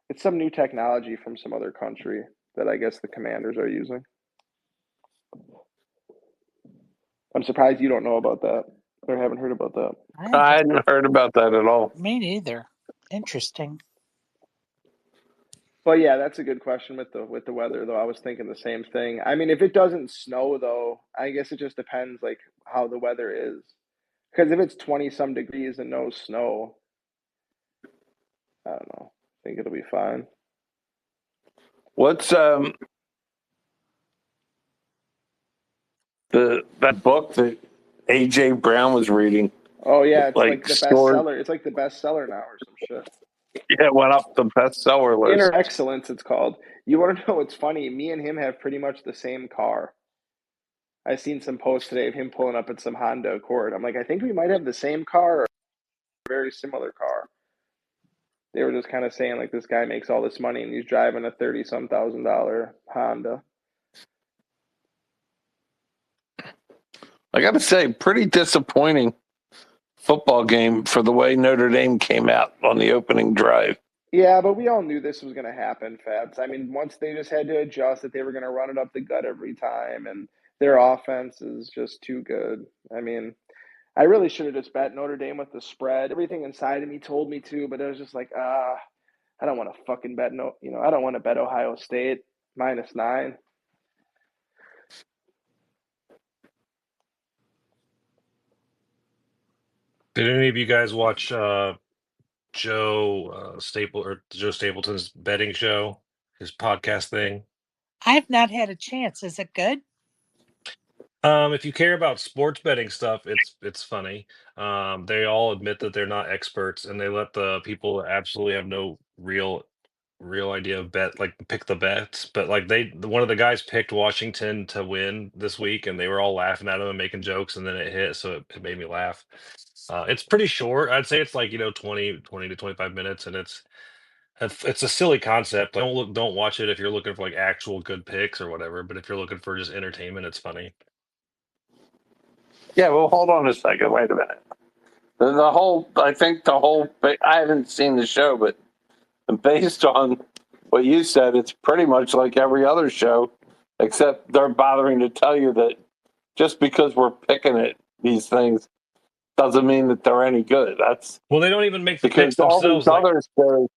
Speaker 5: It's some new technology from some other country that I guess the Commanders are using. I'm surprised you don't know about that or haven't heard about that.
Speaker 9: I hadn't heard about that at all.
Speaker 1: Me neither. Interesting.
Speaker 5: But yeah, that's a good question with the weather, though. I was thinking the same thing. I mean, if it doesn't snow, though, I guess it just depends like how the weather is. Because if it's 20 some degrees and no snow, I don't know. I think it'll be fine.
Speaker 9: What's that book that AJ Brown was reading?
Speaker 5: Oh yeah, it's like the
Speaker 9: story.
Speaker 5: bestseller. It's like the bestseller now or some shit.
Speaker 9: Yeah, it went up the bestseller list.
Speaker 5: Inner Excellence, it's called. You want to know what's funny? Me and him have pretty much the same car. I seen some posts today of him pulling up in some Honda Accord. I'm like, I think we might have the same car or a very similar car. They were just kind of saying like this guy makes all this money and he's driving a $30-some thousand Honda.
Speaker 9: I got to say, pretty disappointing football game for the way Notre Dame came out on the opening drive.
Speaker 5: Yeah, but we all knew this was going to happen, Fabs. I mean, once they just had to adjust that they were going to run it up the gut every time, and their offense is just too good. I mean, I really should have just bet Notre Dame with the spread. Everything inside of me told me to, but it was just like, I don't want to fucking bet I don't want to bet Ohio State -9.
Speaker 2: Did any of you guys watch Joe Stapleton's betting show, his podcast thing?
Speaker 1: I have not had a chance. Is it good?
Speaker 2: If you care about sports betting stuff, it's funny. They all admit that they're not experts, and they let the people that absolutely have no real idea of pick the bets. But like one of the guys picked Washington to win this week, and they were all laughing at him and making jokes, and then it hit, so it made me laugh. It's pretty short. I'd say it's like 20 to 25 minutes, and it's a silly concept. Like, don't watch it if you're looking for like actual good picks or whatever. But if you're looking for just entertainment, it's funny.
Speaker 9: Yeah, well, hold on a second. Wait a minute. I haven't seen the show, but based on what you said, it's pretty much like every other show, except they're bothering to tell you that just because we're picking these things doesn't mean that they're any good.
Speaker 2: Well, they don't even make the
Speaker 9: because
Speaker 2: picks
Speaker 9: all
Speaker 2: themselves.
Speaker 9: these other shows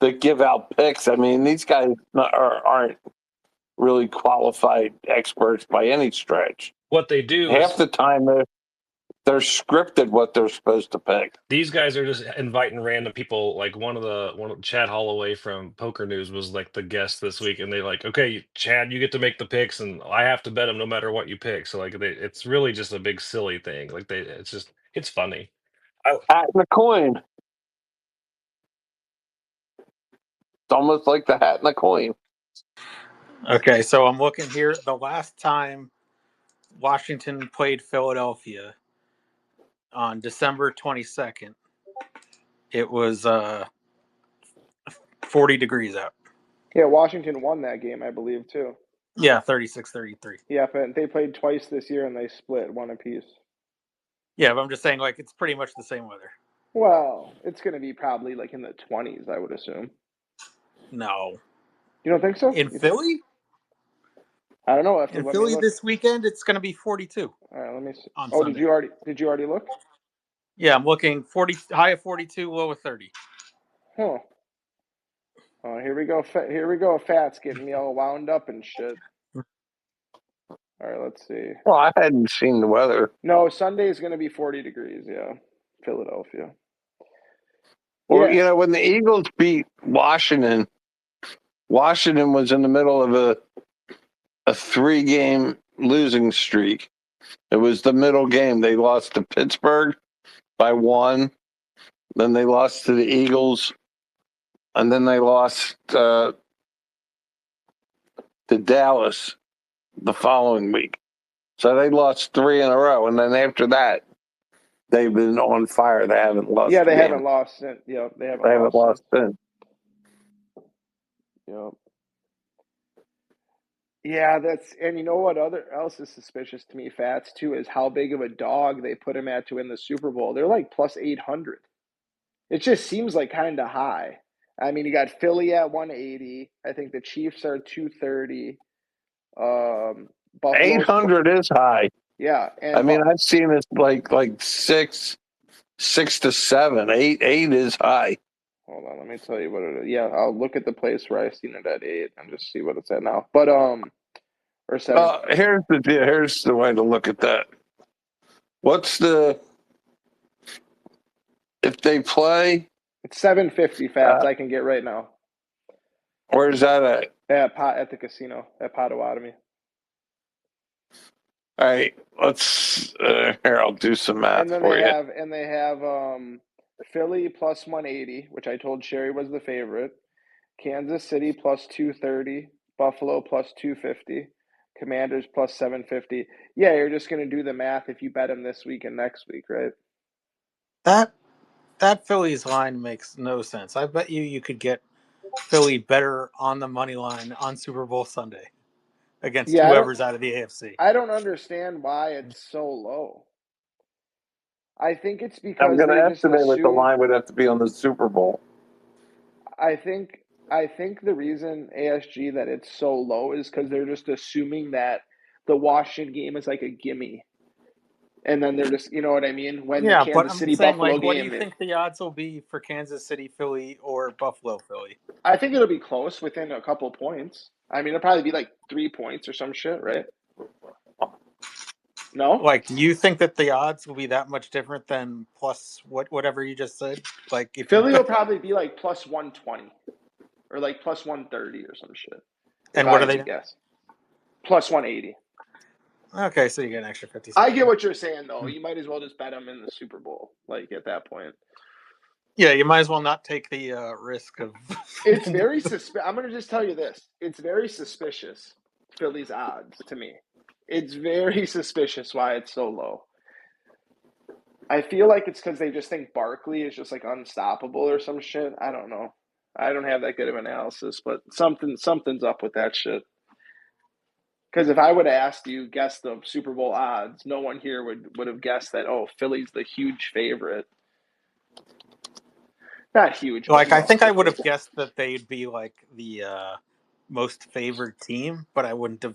Speaker 9: that give out picks, I mean, these guys aren't really qualified experts by any stretch.
Speaker 2: What they do
Speaker 9: Half
Speaker 2: is
Speaker 9: the time they're scripted what they're supposed to pick.
Speaker 2: these guys are just inviting random people. Like one of Chad Holloway from Poker News was like the guest this week, and they like, okay, Chad, you get to make the picks, and I have to bet them no matter what you pick. So like, it's really just a big silly thing. Like it's funny.
Speaker 9: Hat and the coin. It's almost like the hat and the coin.
Speaker 6: Okay, so I'm looking here. The last time Washington played Philadelphia on December 22nd, it was 40 degrees out.
Speaker 5: Yeah, Washington won that game, I believe, too.
Speaker 6: Yeah, 36-33.
Speaker 5: Yeah, but they played twice this year and they split one apiece.
Speaker 6: Yeah, but I'm just saying, like, it's pretty much the same weather.
Speaker 5: Well, it's going to be probably like in the 20s, I would assume.
Speaker 6: No.
Speaker 5: You don't think so?
Speaker 6: In Philly?
Speaker 5: I don't know.
Speaker 6: In Philly this weekend, it's going to be 42.
Speaker 5: All right, let me see.
Speaker 6: On
Speaker 5: Oh,
Speaker 6: Sunday.
Speaker 5: did you already look?
Speaker 6: Yeah, I'm looking high of 42, low of 30.
Speaker 5: Huh. Oh, here we go. Here we go. Fats getting me all wound up and shit. All right, let's see.
Speaker 9: Well, I hadn't seen the weather.
Speaker 5: No, Sunday is going to be 40 degrees. Yeah, Philadelphia.
Speaker 9: Well,
Speaker 5: Yeah.
Speaker 9: when the Eagles beat Washington was in the middle of a 3-game losing streak. It was the middle game. They lost to Pittsburgh by 1. Then they lost to the Eagles. And then they lost to Dallas the following week. So they lost 3 in a row. And then after that, they've been on fire. They haven't lost.
Speaker 5: Yeah, they haven't lost since. Yeah, they haven't
Speaker 9: lost since.
Speaker 5: Yep. Yeah, and you know what else is suspicious to me, Fats, too, is how big of a dog they put him at to win the Super Bowl. They're like plus 800. It just seems like kind of high. I mean, you got Philly at 180. I think the Chiefs are 230. Buffalo's
Speaker 9: 800 is high.
Speaker 5: yeah,
Speaker 9: I
Speaker 5: and
Speaker 9: mean, I've seen this like 6 to 7. Eight is high.
Speaker 5: hold on, let me tell you what it is. Yeah, I'll look at the place where I seen it at 8 and just see what it's at now. But or 7.
Speaker 9: Here's the deal. Here's the way to look at that. If they play?
Speaker 5: It's 750 Fats. I can get right now.
Speaker 9: Where's that at?
Speaker 5: At the casino at Potawatomi.
Speaker 9: All right, let's here. I'll do some math
Speaker 5: And then
Speaker 9: for you.
Speaker 5: they have Philly plus 180, which I told Sherry was the favorite. Kansas City plus 230, Buffalo plus 250, Commanders plus 750. Yeah, you're just going to do the math if you bet them this week and next week, right?
Speaker 6: That Phillies line makes no sense. I bet you could get Philly better on the money line on Super Bowl Sunday against
Speaker 5: Yeah,
Speaker 6: whoever's out of the AFC.
Speaker 5: I don't understand why it's so low. I think it's
Speaker 9: I'm
Speaker 5: because
Speaker 9: going to
Speaker 5: they just
Speaker 9: estimate what the
Speaker 5: assume.
Speaker 9: line would have to be on the Super Bowl.
Speaker 5: I think the reason ASG that it's so low is because they're just assuming that the Washington game is like a gimme. And then they're just, you know what I mean? When the
Speaker 6: Yeah, but
Speaker 5: Kansas
Speaker 6: I'm
Speaker 5: City
Speaker 6: saying,
Speaker 5: Buffalo
Speaker 6: like, what do you
Speaker 5: game,
Speaker 6: think the odds will be for Kansas City Philly or Buffalo Philly?
Speaker 5: I think it'll be close within a couple points. I mean, it'll probably be like 3 points or some shit, right? No?
Speaker 6: Like, do you think that the odds will be that much different than plus whatever you just said? Like, if
Speaker 5: Philly will probably be like plus 120 or like plus 130 or some shit, if
Speaker 6: and
Speaker 5: I
Speaker 6: what are
Speaker 5: had
Speaker 6: they
Speaker 5: to
Speaker 6: now?
Speaker 5: guess. Plus 180.
Speaker 6: Okay, so you get an extra 50
Speaker 5: I
Speaker 6: cents.
Speaker 5: get what you're saying, though. You might as well just bet them in the Super Bowl, like at that point.
Speaker 6: Yeah, you might as well not take the risk of.
Speaker 5: It's very I'm going to just tell you this. It's very suspicious, Philly's odds to me. It's very suspicious why it's so low. I feel like it's because they just think Barkley is just like unstoppable or some shit. I don't know. I don't have that good of analysis, but something's up with that shit. Because if I would have asked you, guess the Super Bowl odds, no one here would have guessed that, oh, Philly's the huge favorite. Not huge, but
Speaker 6: Like, I think I
Speaker 5: the
Speaker 6: would have
Speaker 5: favorite.
Speaker 6: guessed that they'd be like the most favored team, but I wouldn't have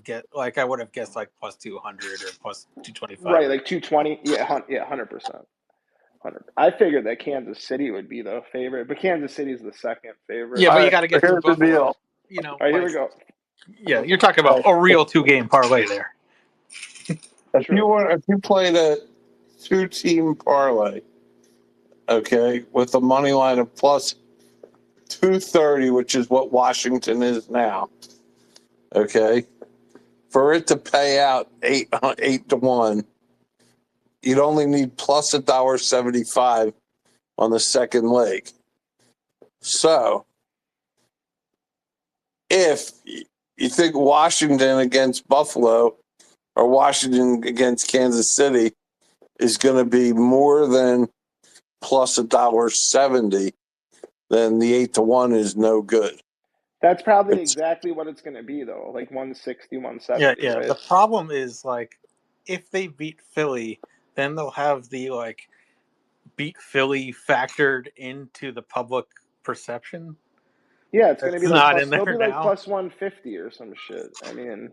Speaker 6: I would have guessed like plus 200 or plus 225.
Speaker 5: Right, like 220. Yeah, 100%. I figured that Kansas City would be the favorite, but Kansas City is the second favorite.
Speaker 6: Yeah,
Speaker 9: All
Speaker 6: but you
Speaker 9: right,
Speaker 6: got to get through
Speaker 9: here's the
Speaker 6: Buffalo.
Speaker 9: deal.
Speaker 6: You know,
Speaker 5: All right, here
Speaker 6: like,
Speaker 5: we go.
Speaker 6: yeah, you're talking about a real 2-game parlay there.
Speaker 5: True.
Speaker 9: If you played a 2-team parlay, okay, with a money line of plus 230, which is what Washington is now, okay, for it to pay out 8 to 1, you'd only need plus $1.75 on the second leg. So if you think Washington against Buffalo or Washington against Kansas City is going to be more than plus $1.70, then the 8 to 1 is no good.
Speaker 5: That's probably exactly what it's going to be, though, like 160, 170,
Speaker 6: Yeah.
Speaker 5: right?
Speaker 6: The problem is, like, if they beat Philly, then they'll have the, like, beat Philly factored into the public perception.
Speaker 5: Yeah, it's going to
Speaker 6: It's
Speaker 5: be like
Speaker 6: not
Speaker 5: plus,
Speaker 6: in
Speaker 5: they'll
Speaker 6: there
Speaker 5: be like
Speaker 6: now.
Speaker 5: plus 150 or some shit. I mean,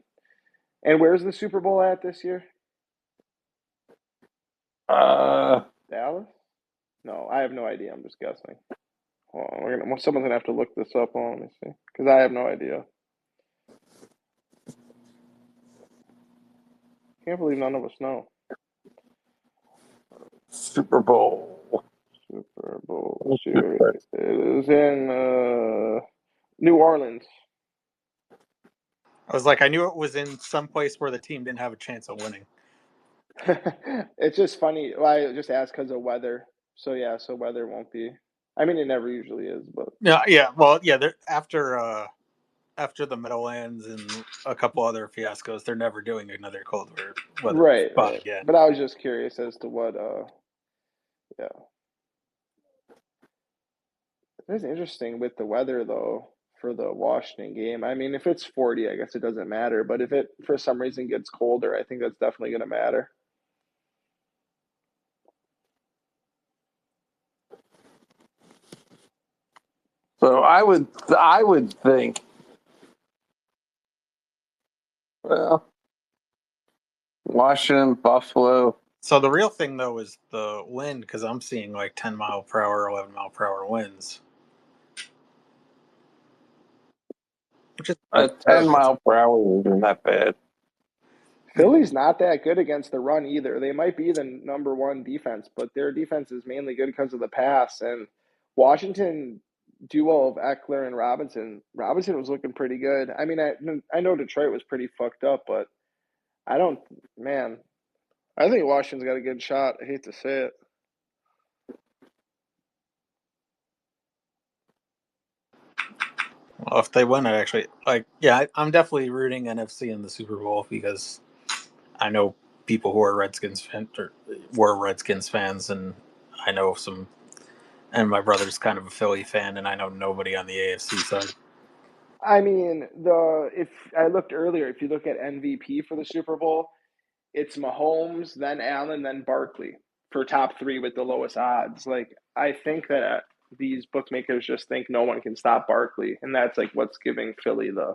Speaker 5: and where's the Super Bowl at this year? Dallas? No, I have no idea. I'm just guessing. Hold on, someone's gonna have to look this up. Hold on, let me see, because I have no idea. Can't believe none of us know.
Speaker 9: Super Bowl
Speaker 5: Series. It is in New Orleans.
Speaker 6: I was like, I knew it was in some place where the team didn't have a chance of winning.
Speaker 5: It's just funny. Well, I just asked because of weather. So yeah, so weather won't be. I mean, it never usually is, but
Speaker 6: Yeah. Well, yeah. After the Meadowlands and a couple other fiascos, they're never doing another cold weather spot
Speaker 5: right.
Speaker 6: again.
Speaker 5: But I was just curious as to what. Yeah, it's interesting with the weather though. for the Washington game. I mean, if it's 40, I guess it doesn't matter. But if it for some reason gets colder, I think that's definitely going to matter.
Speaker 9: So I would think, well, Washington, Buffalo.
Speaker 6: So the real thing though is the wind, because I'm seeing like 10 mile per hour, 11 mile per hour winds, which is
Speaker 9: A
Speaker 6: not
Speaker 9: 10
Speaker 6: terrible.
Speaker 9: mile per hour isn't that bad.
Speaker 5: Philly's not that good against the run either. They might be the number one defense, but their defense is mainly good because of the pass. And Washington duo of Eckler and Robinson was looking pretty good. I mean, I know Detroit was pretty fucked up, but I don't, man, I think Washington's got a good shot. I hate to say it.
Speaker 6: Well, if they win, I actually I'm definitely rooting NFC in the Super Bowl because I know people who are Redskins fans or were Redskins fans, and I know some. And my brother's kind of a Philly fan, and I know nobody on the AFC side.
Speaker 5: I mean, if I looked earlier, if you look at MVP for the Super Bowl, it's Mahomes, then Allen, then Barkley for top three with the lowest odds. Like, I think that these bookmakers just think no one can stop Barkley, and that's like what's giving Philly the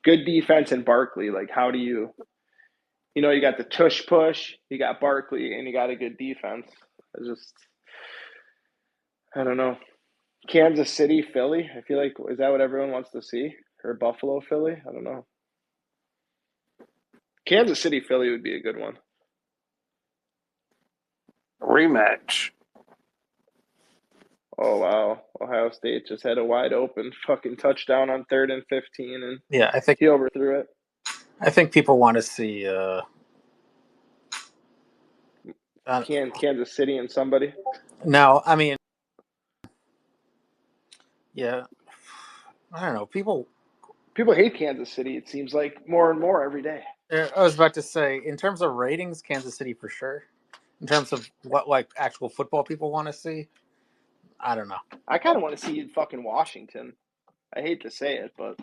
Speaker 5: good defense and Barkley. Like, how do you got the tush push, you got Barkley, and you got a good defense. I don't know. Kansas City, Philly. I feel like, is that what everyone wants to see? Or Buffalo, Philly? I don't know. Kansas City, Philly would be a good one.
Speaker 9: Rematch.
Speaker 5: Oh, wow. Ohio State just had a wide open fucking touchdown on 3rd and 15, and
Speaker 6: Yeah,
Speaker 5: he overthrew it.
Speaker 6: I think people want to see
Speaker 5: Kansas City and somebody.
Speaker 6: now. I mean, yeah, I don't know. People
Speaker 5: hate Kansas City, it seems like, more and more every day.
Speaker 6: I was about to say, in terms of ratings, Kansas City for sure. In terms of what like actual football people want to see, I don't know.
Speaker 5: I kind of want to see fucking Washington. I hate to say it, but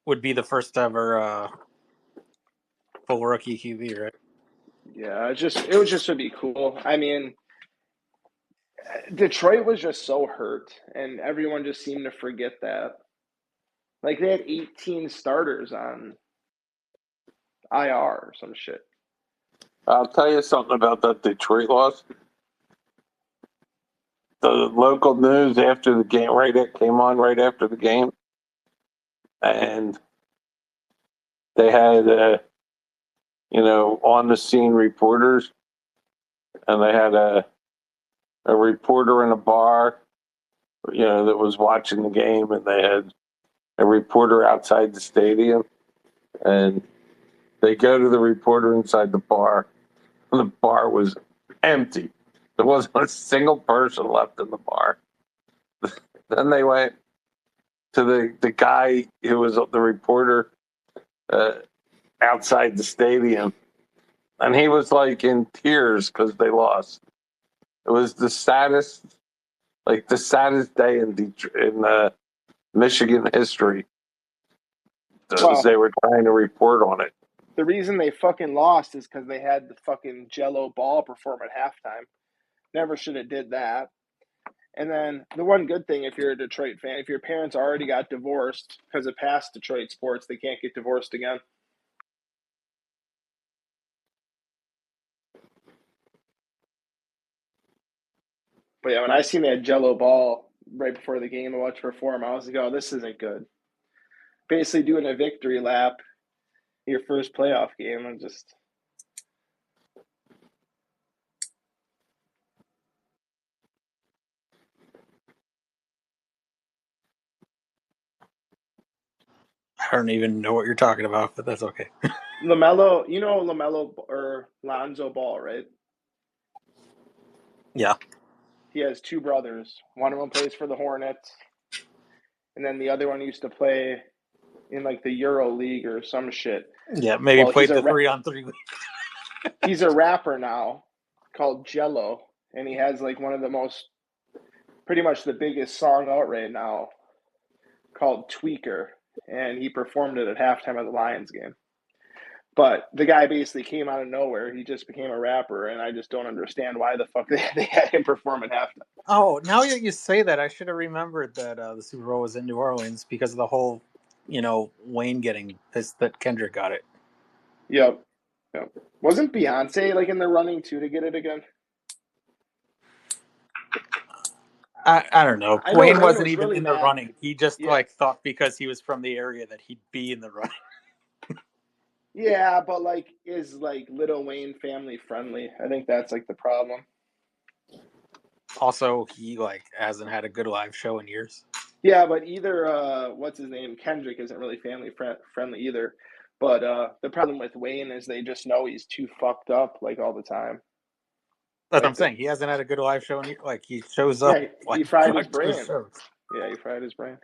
Speaker 6: Would be the first ever full rookie QB, right?
Speaker 5: yeah, it would be cool. I mean, Detroit was just so hurt, and everyone just seemed to forget that. Like, they had 18 starters on IR or some shit.
Speaker 9: I'll tell you something about that Detroit loss. The local news after the game, came on right after the game, and they had, on the scene reporters, and they had a reporter in a bar, that was watching the game, and they had a reporter outside the stadium, and they go to the reporter inside the bar, and the bar was empty. There wasn't a single person left in the bar. Then they went to the guy who was the reporter outside the stadium, and he was like in tears because they lost. It was the saddest day in Michigan history.
Speaker 5: Well,
Speaker 9: They were trying to report on it.
Speaker 5: the reason they fucking lost is because they had the fucking Jello ball perform at halftime. Never should have did that. And then the one good thing, if you're a Detroit fan, if your parents already got divorced because of past Detroit sports, they can't get divorced again. But yeah, when I seen that Jello ball right before the game I watched perform, I was like, oh, this isn't good. Basically doing a victory lap your first playoff game.
Speaker 6: I don't even know what you're talking about, but that's okay.
Speaker 5: LaMelo, LaMelo or Lonzo Ball, right?
Speaker 6: Yeah.
Speaker 5: He has two brothers. One of them plays for the Hornets, and then the other one used to play in like the Euro League or some shit.
Speaker 6: Yeah, maybe
Speaker 5: Well,
Speaker 6: played the 3-on-3 league.
Speaker 5: He's a rapper now called Jello, and he has like one of the most pretty much the biggest song out right now called Tweaker, and he performed it at halftime of the Lions game. But the guy basically came out of nowhere. He just became a rapper, and I just don't understand why the fuck they had him perform at halftime.
Speaker 6: Oh, now that you say that, I should have remembered that the Super Bowl was in New Orleans because of the whole, Wayne getting pissed that Kendrick got it.
Speaker 5: Yep. Wasn't Beyonce like in the running too to get it again?
Speaker 6: I don't know.
Speaker 5: I know
Speaker 6: Wayne
Speaker 5: Wayne
Speaker 6: wasn't
Speaker 5: was
Speaker 6: even
Speaker 5: really
Speaker 6: in the
Speaker 5: mad.
Speaker 6: running. He just
Speaker 5: Yeah.
Speaker 6: thought because he was from the area that he'd be in the running.
Speaker 5: Yeah, but like, is like Lil Wayne family friendly? I think that's like the problem.
Speaker 6: Also, he hasn't had a good live show in years.
Speaker 5: Yeah, but either what's his name, Kendrick isn't really family friendly either. But the problem with Wayne is they just know he's too fucked up like all the time.
Speaker 6: That's what
Speaker 5: Like
Speaker 6: I'm saying. He hasn't had a good live show in years. He shows up
Speaker 5: he fried his
Speaker 6: drunk to
Speaker 5: brain.
Speaker 6: shows.
Speaker 5: Yeah, he fried his brain.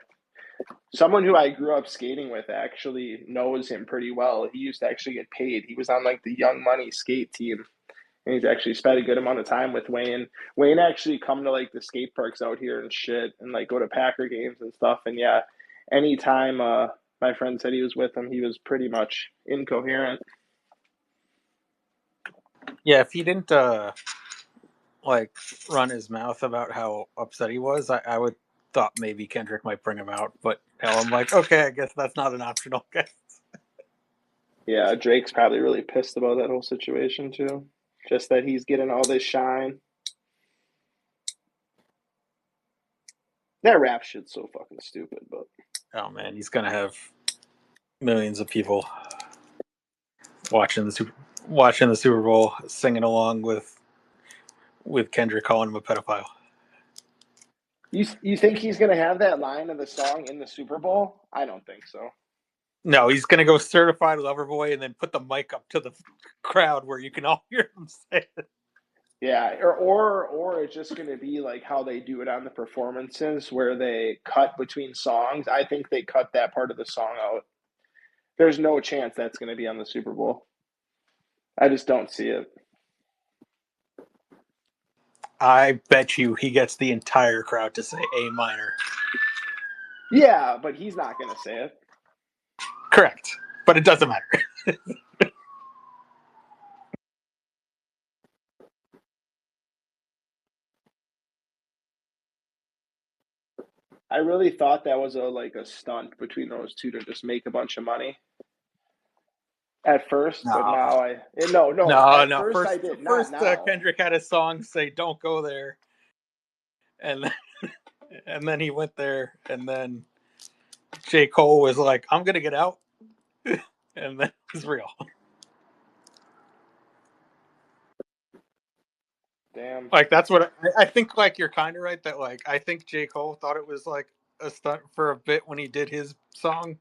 Speaker 5: Someone who I grew up skating with actually knows him pretty well. He used to actually get paid. He was on like the Young Money skate team. And he's actually spent a good amount of time with Wayne. Wayne actually come to like the skate parks out here and shit and like go to Packer games and stuff. And yeah, anytime my friend said he was with him, he was pretty much incoherent.
Speaker 6: Yeah, if he didn't run his mouth about how upset he was, I would thought maybe Kendrick might bring him out. But hell, I'm like, okay, I guess that's not an optional guess.
Speaker 5: Yeah, Drake's probably really pissed about that whole situation too. Just that he's getting all this shine. That rap shit's so fucking stupid, but
Speaker 6: Oh man, he's gonna have millions of people watching the Super Bowl, singing along with Kendrick calling him a pedophile.
Speaker 5: you think he's gonna have that line of the song in the Super Bowl? I don't think so.
Speaker 6: No, he's gonna go certified lover boy and then put the mic up to the crowd where you can all hear him say it.
Speaker 5: Yeah, or it's just going to be like how they do it on the performances where they cut between songs. I think they cut that part of the song out. There's no chance that's going to be on the Super Bowl. I just don't see it.
Speaker 6: I bet you he gets the entire crowd to say A minor.
Speaker 5: Yeah, but he's not going to say it.
Speaker 6: Correct, but it doesn't matter.
Speaker 5: I really thought that was a stunt between those two to just make a bunch of money at first, but now at first I did not now.
Speaker 6: Kendrick had a song say "Don't go there," and then he went there, and then J. Cole was like, "I'm gonna get out," and then it was real.
Speaker 5: Damn.
Speaker 6: That's what I think. You're kind of right that I think J. Cole thought it was a stunt for a bit when he did his song,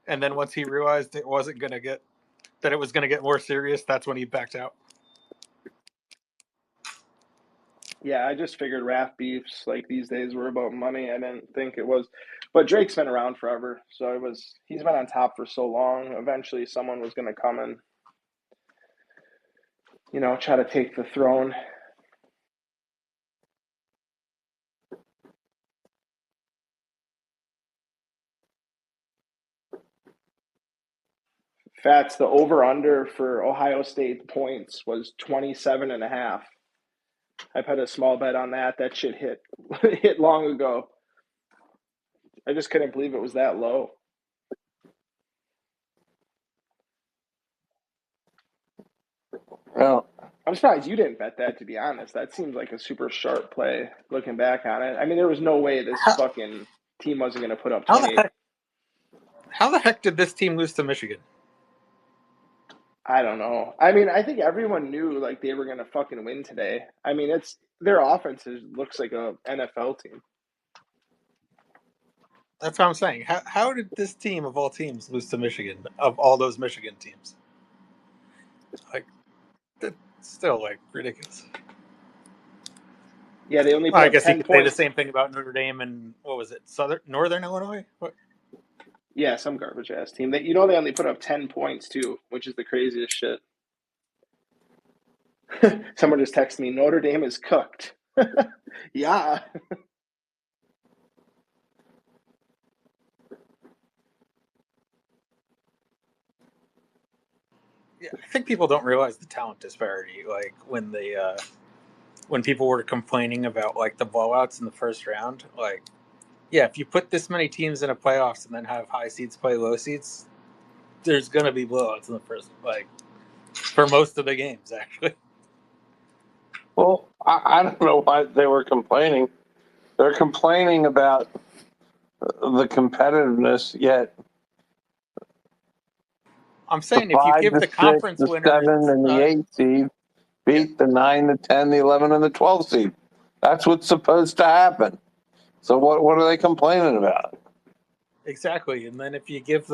Speaker 6: and then once he realized it was gonna get more serious, that's when he backed out.
Speaker 5: Yeah, I just figured rap beefs like these days were about money. I didn't think it was, but Drake's been around forever, so he's been on top for so long. Eventually, someone was going to come and try to take the throne. Fats, the over under for Ohio State points was 27.5. I put a small bet on that. That shit hit long ago. I just couldn't believe it was that low.
Speaker 9: Well,
Speaker 5: I'm surprised you didn't bet that, to be honest. That seems like a super sharp play looking back on it. I mean, there was no way this fucking team wasn't going to put up 20.
Speaker 6: How the heck did this team lose to Michigan?
Speaker 5: I don't know. I mean, I think everyone knew like they were going to fucking win today. I mean, their offense looks like a NFL team.
Speaker 6: That's what I'm saying. How did this team of all teams lose to Michigan, of all those Michigan teams? That's still ridiculous.
Speaker 5: Yeah, they only put
Speaker 6: I
Speaker 5: up
Speaker 6: guess
Speaker 5: 10
Speaker 6: you could say the
Speaker 5: points.
Speaker 6: same thing about Notre Dame and what was it, Northern Illinois? What?
Speaker 5: Yeah, some garbage ass team. They only put up 10 points too, which is the craziest shit. Someone just texted me, Notre Dame is cooked. Yeah.
Speaker 6: Yeah, I think people don't realize the talent disparity. Like when people were complaining about like the blowouts in the first round, like yeah, if you put this many teams in a playoffs and then have high seeds play low seeds, there's gonna be blowouts in the first for most of the games actually.
Speaker 9: Well, I don't know why they were complaining. They're complaining about the competitiveness, yet
Speaker 6: I'm
Speaker 9: the
Speaker 6: saying if you
Speaker 9: 5,
Speaker 6: give
Speaker 9: the
Speaker 6: the
Speaker 9: 6,
Speaker 6: conference
Speaker 9: the
Speaker 6: winners,
Speaker 9: 7, and the 8 seed
Speaker 6: yeah,
Speaker 9: beat the 9, the 10, the 11, and the 12 seed. That's what's supposed to happen. So what are they complaining about?
Speaker 6: exactly. And then if you give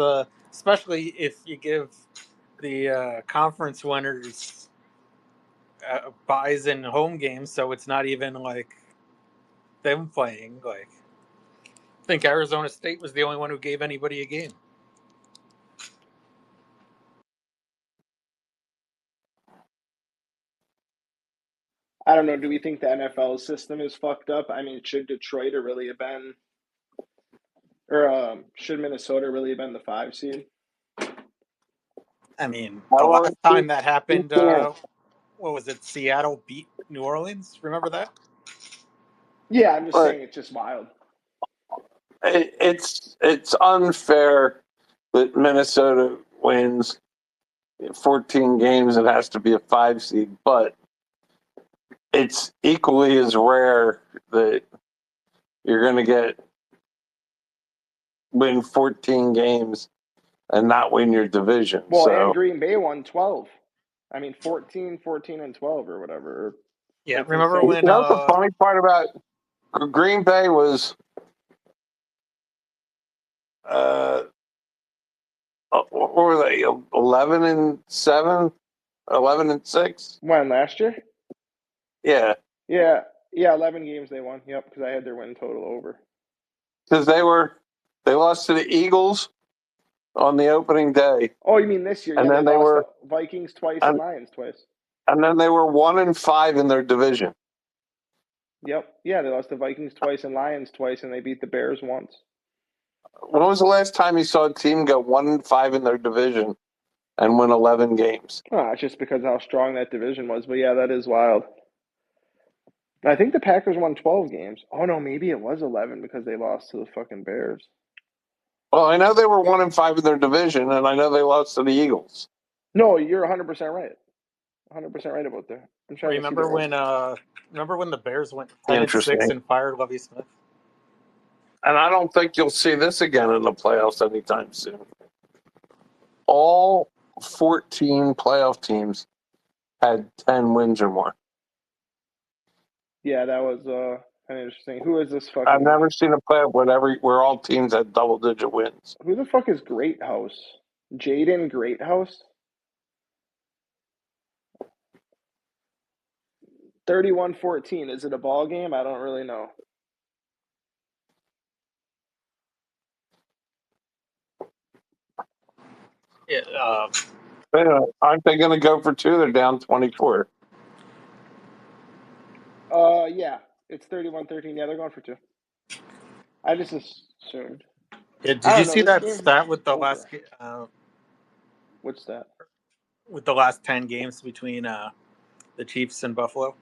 Speaker 6: especially if you give the conference winners buys in home games, so it's not even like them playing. Like, I think Arizona State was the only one who gave anybody a game.
Speaker 5: I don't know. Do we think the NFL system is fucked up? I mean, should Detroit have really have been, or should Minnesota really have been the 5 seed?
Speaker 6: I mean, the
Speaker 9: Well,
Speaker 6: last time that
Speaker 9: you
Speaker 6: happened,
Speaker 9: can't.
Speaker 6: what was it? Seattle beat New Orleans. Remember that?
Speaker 5: Yeah, I'm just
Speaker 9: But
Speaker 5: saying it's just wild.
Speaker 9: it's unfair that Minnesota wins 14 games and has to be a 5 seed, but it's equally as rare that you're going to win 14 games and not win your division.
Speaker 5: Well, and
Speaker 9: So
Speaker 5: Green Bay won 12. I mean, 14, 14, and 12 or whatever.
Speaker 6: Yeah.
Speaker 5: That's
Speaker 6: Remember
Speaker 5: insane.
Speaker 9: you
Speaker 6: when?
Speaker 9: know the funny part about Green Bay was uh, what were they, 11-7, 11-6?
Speaker 5: When, last year?
Speaker 9: Yeah,
Speaker 5: Yeah. Yeah, 11 games they won. Yep, because I had their win total over.
Speaker 9: because they lost to the Eagles on the opening day,
Speaker 5: Oh, you mean this year?
Speaker 9: and
Speaker 5: Yeah, they
Speaker 9: then they
Speaker 5: lost
Speaker 9: were
Speaker 5: to Vikings twice and
Speaker 9: and,
Speaker 5: Lions twice.
Speaker 9: and then they were 1-5 in their division.
Speaker 5: Yep. Yeah, they lost to Vikings twice and Lions twice, and they beat the Bears once.
Speaker 9: When was the last time you saw a team go 1-5 in their division and win 11 games?
Speaker 5: Oh, it's just because of how strong that division was. But yeah, that is wild. I think the Packers won 12 games. Oh, no, maybe it was 11 because they lost to the fucking Bears.
Speaker 9: Well, I know they were 1-5 in their division, and I know they lost to the Eagles.
Speaker 5: No, you're 100% right. 100% right about that. I'm trying to see the
Speaker 6: Remember
Speaker 5: old.
Speaker 6: when the Bears went 10-6
Speaker 9: Interesting.
Speaker 6: and fired Lovie Smith?
Speaker 9: And I don't think you'll see this again in the playoffs anytime soon. All 14 playoff teams had 10 wins or more.
Speaker 5: Yeah, that was kind of interesting. Who is this
Speaker 9: I've
Speaker 5: fucking?
Speaker 9: never seen a playoff where all teams had double-digit wins.
Speaker 5: Who the fuck is Greathouse? Jaden Greathouse? 31-14. Is it a ball game? I don't really know.
Speaker 6: Yeah.
Speaker 9: Aren't they going to go for 2? They're down 24.
Speaker 5: Yeah, it's 31-13. Yeah, they're going for 2. I just assumed.
Speaker 6: Yeah.
Speaker 5: I
Speaker 6: Did you
Speaker 5: don't know.
Speaker 6: see
Speaker 5: This
Speaker 6: that
Speaker 5: game's
Speaker 6: stat with
Speaker 5: over. What's that?
Speaker 6: the last 10 games between the Chiefs and Buffalo?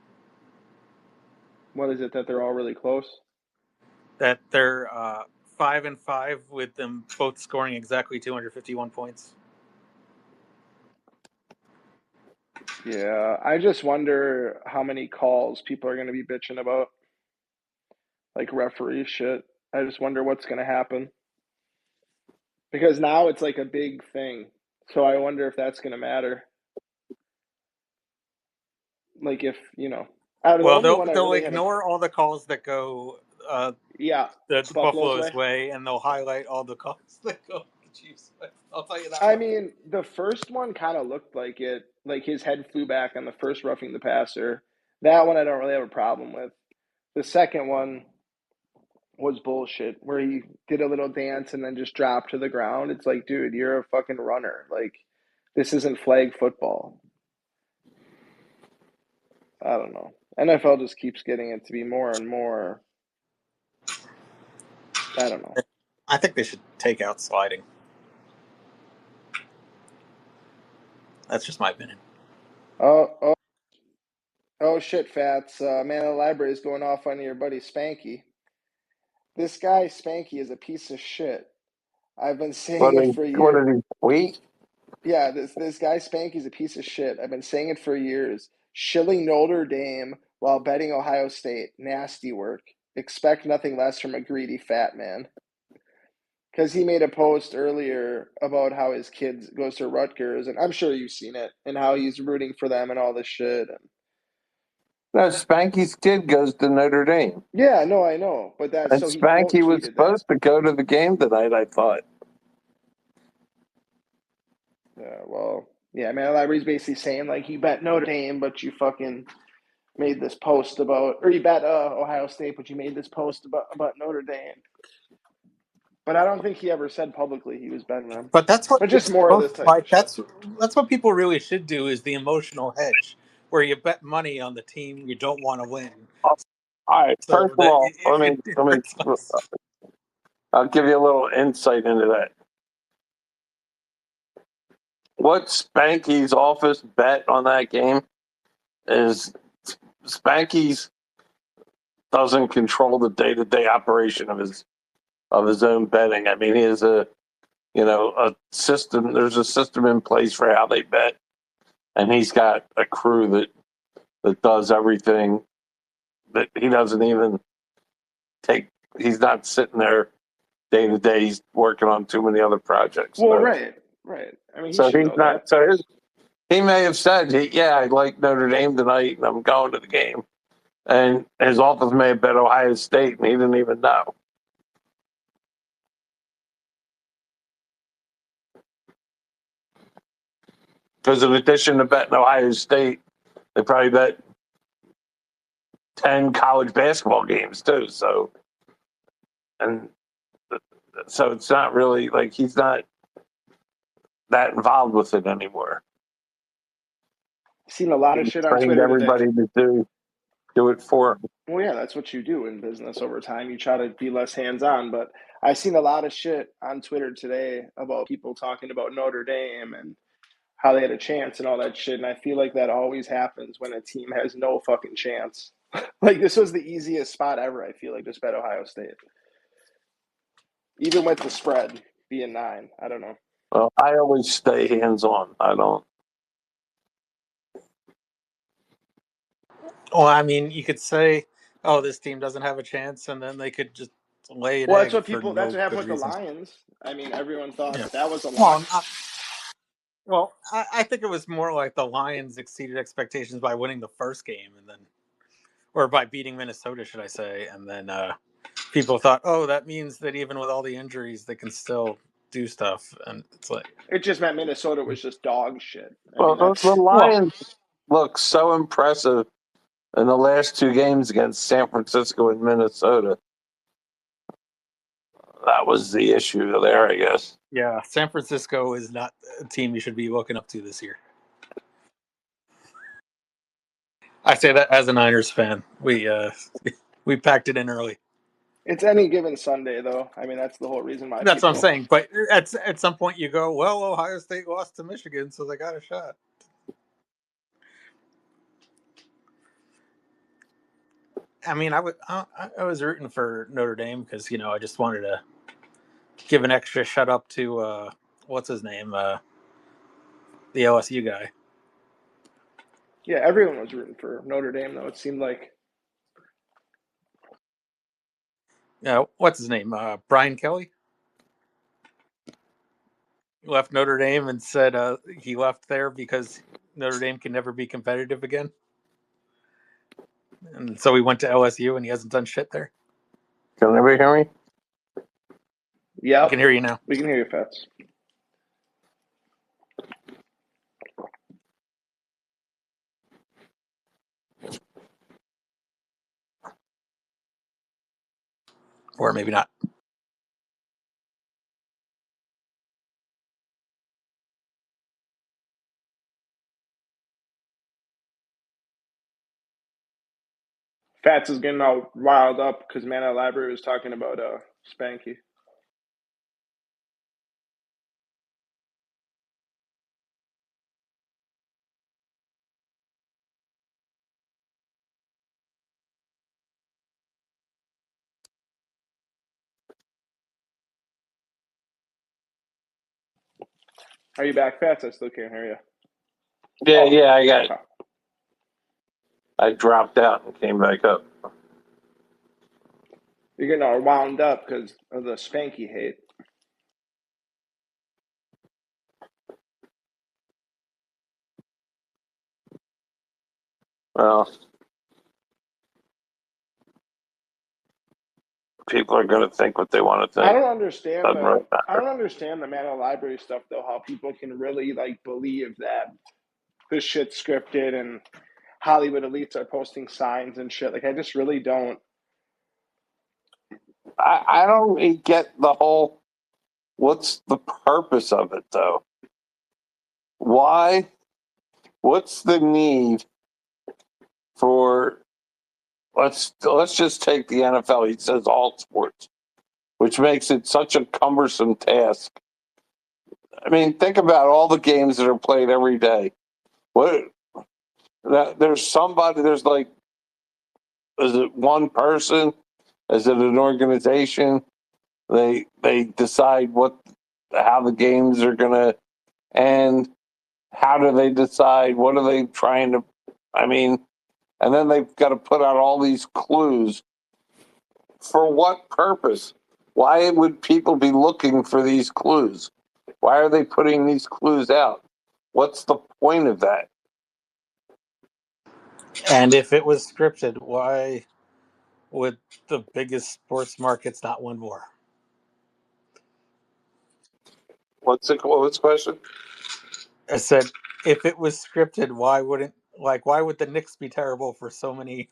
Speaker 5: What is it that they're all really close?
Speaker 6: That they're 5-5 with them both scoring exactly 251 points.
Speaker 5: Yeah, I just wonder how many calls people are going to be bitching about, like referee shit. I just wonder what's going to happen because now it's like a big thing. So I wonder if that's going to matter. Like if out of the
Speaker 6: Well,
Speaker 5: only one I
Speaker 6: they'll
Speaker 5: really have a
Speaker 6: ignore all the calls that go
Speaker 5: yeah,
Speaker 6: the
Speaker 5: Buffalo's
Speaker 6: Buffalo's
Speaker 5: way.
Speaker 6: way, and they'll highlight all the calls that go the Chiefs' way. I'll tell you that
Speaker 5: I
Speaker 6: much.
Speaker 5: mean, the first one kind of looked like it, like his head flew back on the first roughing the passer. That one I don't really have a problem with. The second one was bullshit, where he did a little dance and then just dropped to the ground. It's like, dude, you're a fucking runner. Like, this isn't flag football. I don't know. NFL just keeps getting it to be more and more. I don't know.
Speaker 6: I think they should take out sliding. That's just my opinion.
Speaker 5: Oh shit, Fats. Man of the library is going off on your buddy Spanky. This guy Spanky is a piece of shit. I've been saying it for
Speaker 9: What
Speaker 5: years.
Speaker 9: did he tweet?
Speaker 5: Yeah, this guy Spanky's a piece of shit. I've been saying it for years. Shilling Notre Dame while betting Ohio State. Nasty work. Expect nothing less from a greedy fat man. Because he made a post earlier about how his kid goes to Rutgers, and I'm sure you've seen it, and how he's rooting for them and all this shit. And
Speaker 9: No, Spanky's kid goes to Notre Dame.
Speaker 5: yeah, no, I know, but that's
Speaker 9: And
Speaker 5: so he quote
Speaker 9: Spanky was
Speaker 5: tweeted that.
Speaker 9: supposed to go to the game tonight, I thought.
Speaker 5: Well, yeah, man, Library's basically saying like you bet Notre Dame, but you fucking made this post about, or you bet Ohio State, but you made this post about Notre Dame. But I don't think he ever said publicly he was betting them.
Speaker 6: But that's what
Speaker 5: But just more of this type of shit.
Speaker 6: that's what people really should do, is the emotional hedge, where you bet money on the team you don't want to win,
Speaker 9: All right.
Speaker 6: so
Speaker 9: First of
Speaker 6: that
Speaker 9: all,
Speaker 6: it hurts less.
Speaker 9: I'll give you a little insight into that. What Spanky's office bet on that game is Spanky's doesn't control the day-to-day operation of his own betting. I mean, he has a system. There's a system in place for how they bet, and he's got a crew that does everything. That he doesn't even take. He's not sitting there day to day. He's working on too many other projects.
Speaker 5: Well, right. I mean, he
Speaker 9: So
Speaker 5: should
Speaker 9: he's
Speaker 5: know
Speaker 9: not.
Speaker 5: that.
Speaker 9: So he may have said, "Yeah, I like Notre Dame tonight, and I'm going to the game." And his office may have bet Ohio State, and he didn't even know. Because in addition to betting Ohio State, they probably bet 10 college basketball games too. So it's not really like he's not that involved with it anymore.
Speaker 5: Seen a lot of
Speaker 9: He
Speaker 5: shit on
Speaker 9: trained
Speaker 5: Twitter today.
Speaker 9: everybody to do it for him.
Speaker 5: Well, yeah, that's what you do in business over time. You try to be less hands-on, but I've seen a lot of shit on Twitter today about people talking about Notre Dame and how they had a chance and all that shit. And I feel like that always happens when a team has no fucking chance. Like, this was the easiest spot ever, I feel like, just bet Ohio State. Even with the spread being 9. I don't know.
Speaker 9: Well, I always stay hands-on. I don't.
Speaker 6: Well, I mean, you could say, "Oh, this team doesn't have a chance," and then they could just lay an
Speaker 5: Well, that's
Speaker 6: egg
Speaker 5: what
Speaker 6: for
Speaker 5: people, that's
Speaker 6: no
Speaker 5: what happened
Speaker 6: good
Speaker 5: with the
Speaker 6: reason.
Speaker 5: Lions. I mean, everyone thought
Speaker 6: Yeah.
Speaker 5: that was a lock.
Speaker 6: I think it was more like the Lions exceeded expectations by winning the first game, and then, or by beating Minnesota, should I say? And then people thought, "Oh, that means that even with all the injuries, they can still do stuff." And it's like,
Speaker 5: It just meant Minnesota was just dog shit. I
Speaker 9: Well,
Speaker 5: mean,
Speaker 9: the
Speaker 5: that's
Speaker 9: Lions look so impressive in the last 2 games against San Francisco and Minnesota. That was the issue there, I guess.
Speaker 6: yeah, San Francisco is not a team you should be looking up to this year. I say that as a Niners fan. We packed it in early.
Speaker 5: it's any given Sunday, though. I mean, that's the whole reason why
Speaker 6: That's what I'm
Speaker 5: people.
Speaker 6: saying. But at some point, you go, "Well, Ohio State lost to Michigan, so they got a shot." I mean, I was rooting for Notre Dame because I just wanted to give an extra shut up to what's his name, the LSU guy.
Speaker 5: Yeah, everyone was rooting for Notre Dame, though. It seemed like.
Speaker 6: What's his name, Brian Kelly. Left Notre Dame and said he left there because Notre Dame can never be competitive again. And so he went to LSU and he hasn't done shit there.
Speaker 9: Can everybody hear me?
Speaker 5: Yeah,
Speaker 6: I can hear you now.
Speaker 5: we can hear you, Fats.
Speaker 6: Or maybe not.
Speaker 5: Fats is getting all riled up because Man at Library was talking about Spanky. Are you back, Fats? I still can't hear you.
Speaker 9: Yeah, I got.
Speaker 5: Okay.
Speaker 9: I dropped out and came back up.
Speaker 5: You're getting all wound up because of the Spanky hate.
Speaker 9: Well, people are going to think what they want to think.
Speaker 5: I don't understand
Speaker 9: Doesn't really
Speaker 5: I
Speaker 9: matter.
Speaker 5: don't understand the Man of the Library stuff though. How people can really like believe that this shit's scripted and Hollywood elites are posting signs and shit. Like I just really don't.
Speaker 9: I don't really get the whole. What's the purpose of it though? Why? What's the need for? Let's just take the NFL. He says all sports, which makes it such a cumbersome task. I mean, think about all the games that are played every day. What? There's somebody. There's like, is it one person? Is it an organization? They decide how the games are gonna end. How do they decide? What are they trying to? I mean, and then they've got to put out all these clues. For what purpose? Why would people be looking for these clues? Why are they putting these clues out? What's the point of that?
Speaker 6: And if it was scripted, why would the biggest sports markets not win more?
Speaker 9: What was the question?
Speaker 6: I said, if it was scripted, why would the Knicks be terrible for so many?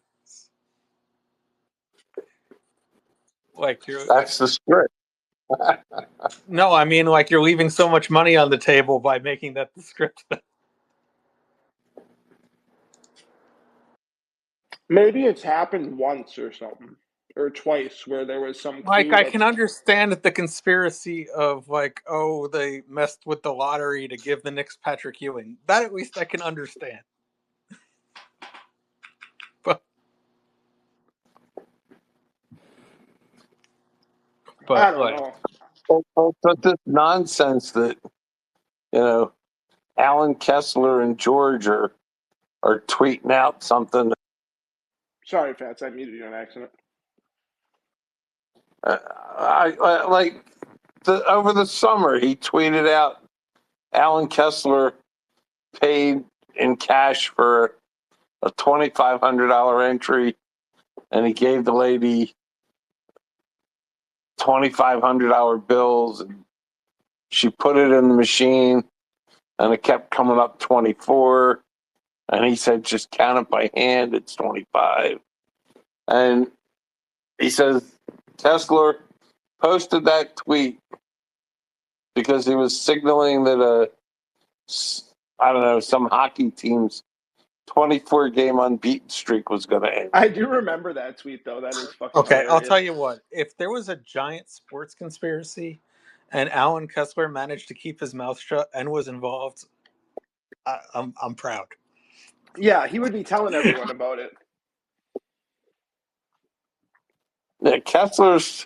Speaker 6: Like you're
Speaker 9: That's the script.
Speaker 6: no, I mean like you're leaving so much money on the table by making that the script.
Speaker 5: Maybe it's happened once or something, or twice, where there was some
Speaker 6: Like
Speaker 5: clue
Speaker 6: I can
Speaker 5: that's.
Speaker 6: understand the conspiracy of like, oh, they messed with the lottery to give the Knicks Patrick Ewing. That at least I can understand. But
Speaker 5: I
Speaker 6: but
Speaker 5: don't
Speaker 6: like
Speaker 5: know.
Speaker 9: But this nonsense that you know, Alan Kessler and George are tweeting out something.
Speaker 5: Sorry, Fats. I muted you on accident.
Speaker 9: I like over the summer he tweeted out Alan Kessler paid in cash for a $2,500 entry, and he gave the lady $2,500 bills, and she put it in the machine, and it kept coming up 24, and he said just count it by hand, it's 25, and he says Kessler posted that tweet because he was signaling that I don't know, some hockey team's 24 game unbeaten streak was going to end.
Speaker 5: I do remember that tweet though. That is fucking
Speaker 6: okay, I'll tell
Speaker 5: hilarious.
Speaker 6: you what. If there was a giant sports conspiracy, and Alan Kessler managed to keep his mouth shut and was involved, I'm proud.
Speaker 5: Yeah, he would be telling everyone about it.
Speaker 9: Yeah, Kessler's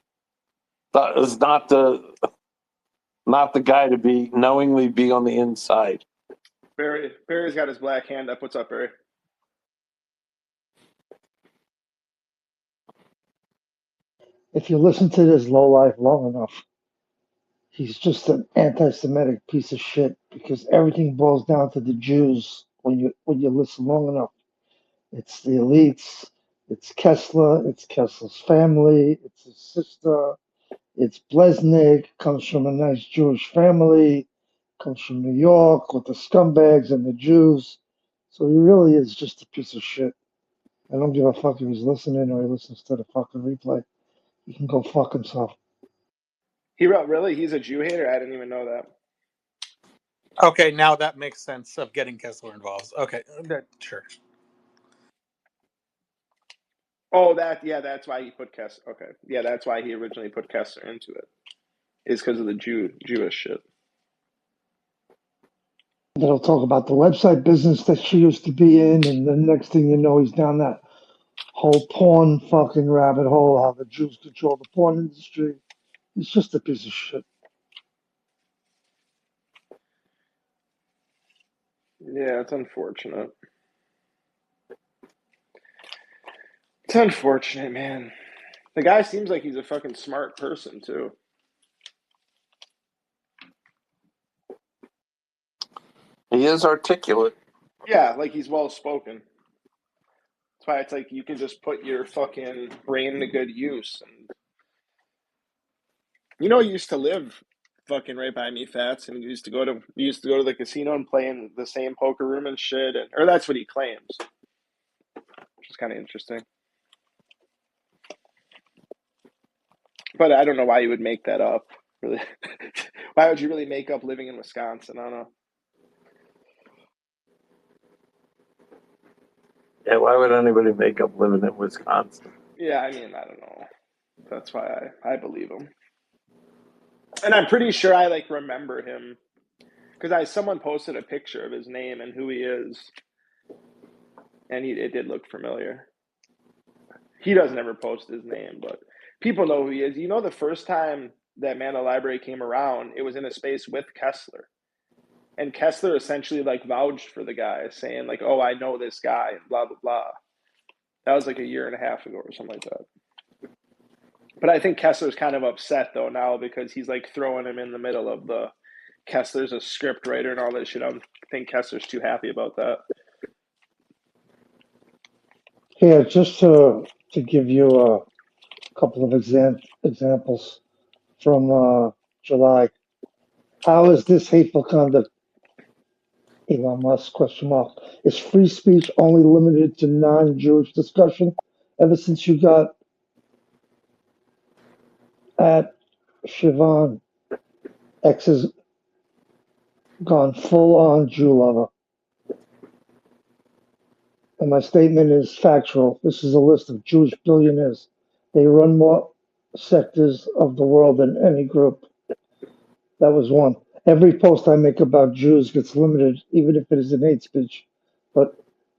Speaker 9: is not the guy to be knowingly be on the inside.
Speaker 5: Barry's got his black hand up. What's up, Barry?
Speaker 8: If you listen to this lowlife long enough, he's just an anti-Semitic piece of shit because everything boils down to the Jews when you listen long enough. It's the elites, it's Kessler, it's Kessler's family, it's his sister, it's Blesnik, comes from a nice Jewish family, comes from New York with the scumbags and the Jews. So he really is just a piece of shit. I don't give a fuck if he's listening or he listens to the fucking replay. He can go fuck himself.
Speaker 5: He wrote, really? He's a Jew hater? I didn't even know that.
Speaker 6: Okay, now that makes sense of getting Kessler involved. Okay, sure.
Speaker 5: Oh, that's why he put Kessler. Okay, yeah, that's why he originally put Kessler into it. Is because of the Jewish shit.
Speaker 8: Then he'll talk about the website business that she used to be in, and the next thing you know, he's down that whole porn fucking rabbit hole, how the Jews control the porn industry. He's just a piece of shit.
Speaker 5: Yeah, it's unfortunate. It's unfortunate, man. The guy seems like he's a fucking smart person too.
Speaker 9: He is articulate.
Speaker 5: Yeah, like he's well spoken. That's why it's like you can just put your fucking brain to good use. And he used to live fucking right by me, Fats, and he used to go to the casino and play in the same poker room and shit, or that's what he claims, which is kind of interesting. But I don't know why you would make that up. Really, why would you really make up living in Wisconsin? I don't know.
Speaker 9: Yeah, why would anybody make up living in Wisconsin?
Speaker 5: Yeah, I mean, I don't know. That's why I believe him. And I'm pretty sure I remember him because someone posted a picture of his name and who he is, and it did look familiar. He doesn't ever post his name, but people know who he is. The first time that Man the Library came around, it was in a space with Kessler, and Kessler essentially vouched for the guy, saying "Oh, I know this guy," and blah blah blah. That was a year and a half ago or something like that. But I think Kessler's kind of upset though now because he's throwing him in the middle of the Kessler's a script writer and all that shit. I think Kessler's too happy about that.
Speaker 8: Yeah, just to give you a couple of examples from July. How is this hateful conduct? Elon Musk question mark. Is free speech only limited to non-Jewish discussion? Ever since you got at Siobhan, X has gone full on Jew lover. And my statement is factual. This is a list of Jewish billionaires. They run more sectors of the world than any group. That was one. Every post I make about Jews gets limited, even if it is an hate speech. But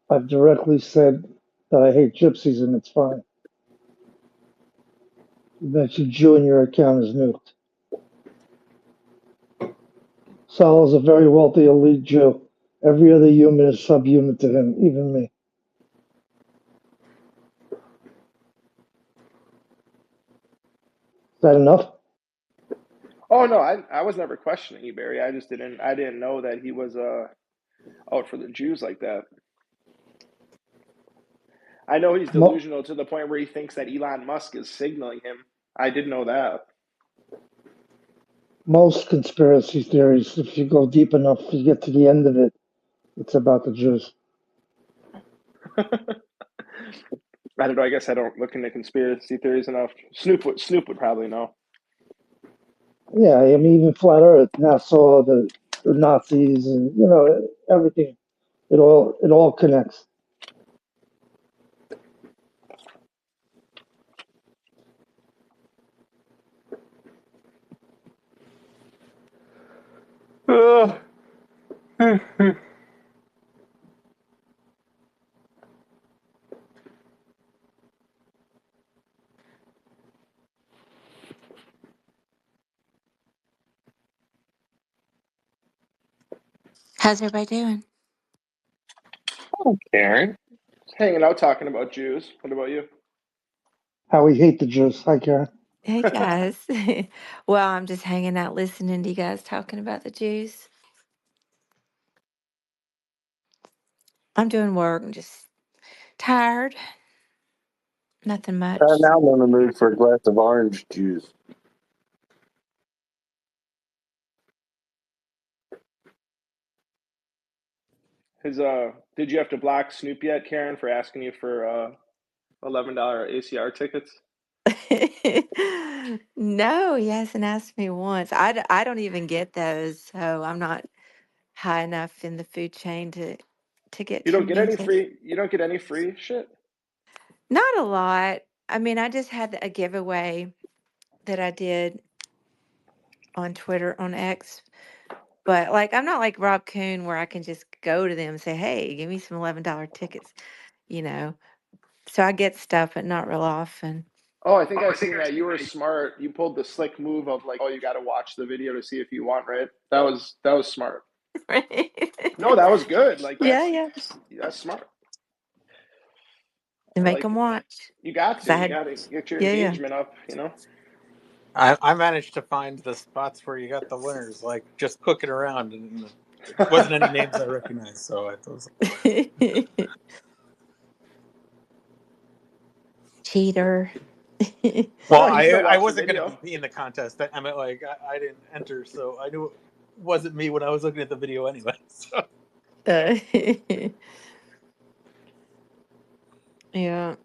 Speaker 8: I've directly said that I hate gypsies, and it's fine. You mentioned Jew in your account is nuked. Sal is a very wealthy elite Jew. Every other human is subhuman to him, even me. Is that enough?
Speaker 5: Oh no, I was never questioning you, Barry. I didn't know that he was out for the Jews like that. I know he's delusional to the point where he thinks that Elon Musk is signaling him. I did know that.
Speaker 8: Most conspiracy theories, if you go deep enough, you get to the end of it, it's about the Jews.
Speaker 5: I don't know. I guess I don't look into conspiracy theories enough. Snoop would probably know.
Speaker 8: Yeah, I mean, even flat Earth, NASA, the Nazis, and everything. It all connects.
Speaker 10: How's everybody doing?
Speaker 9: Oh, Karen.
Speaker 5: Just hanging out talking about Jews. What about you?
Speaker 8: How we hate the Jews. Hi, Karen.
Speaker 10: Hey guys. Well, I'm just hanging out listening to you guys talking about the Jews. I'm doing work. I'm just tired. Nothing much.
Speaker 9: Now I'm in the mood for a glass of orange juice.
Speaker 5: Did you have to block Snoop yet, Karen, for asking you for $11 ACR tickets?
Speaker 10: No, he hasn't asked me once. I don't even get those, so I'm not high enough in the food chain to get
Speaker 5: You don't get any
Speaker 10: tremendous.
Speaker 5: free. You don't get any free shit.
Speaker 10: Not a lot. I mean, I just had a giveaway that I did on Twitter on X. But I'm not like Rob Coon where I can just go to them and say, "Hey, give me some $11 tickets," you know. So I get stuff, but not real often.
Speaker 5: Oh, I think I seen that. You were smart. You pulled the slick move of oh, you got to watch the video to see if you want, right? That was smart.
Speaker 10: Right.
Speaker 5: No, that was good. Like
Speaker 10: Yeah.
Speaker 5: that's smart.
Speaker 10: To
Speaker 5: I
Speaker 10: make
Speaker 5: like
Speaker 10: them
Speaker 5: it.
Speaker 10: watch.
Speaker 5: You got
Speaker 10: 'Cause
Speaker 5: to.
Speaker 10: I
Speaker 5: You
Speaker 10: had,
Speaker 5: got to get your
Speaker 10: yeah.
Speaker 5: engagement up. You know.
Speaker 6: I managed to find the spots where you got the winners, like just clicking around, and it wasn't any names I recognized. So I was
Speaker 10: Cheater.
Speaker 6: well,
Speaker 5: No, he's gonna
Speaker 6: I
Speaker 5: watch the
Speaker 6: wasn't going to
Speaker 5: video.
Speaker 6: be in the contest. I mean, like I didn't enter, so I knew it wasn't me when I was looking at the video anyway. So.
Speaker 10: Yeah.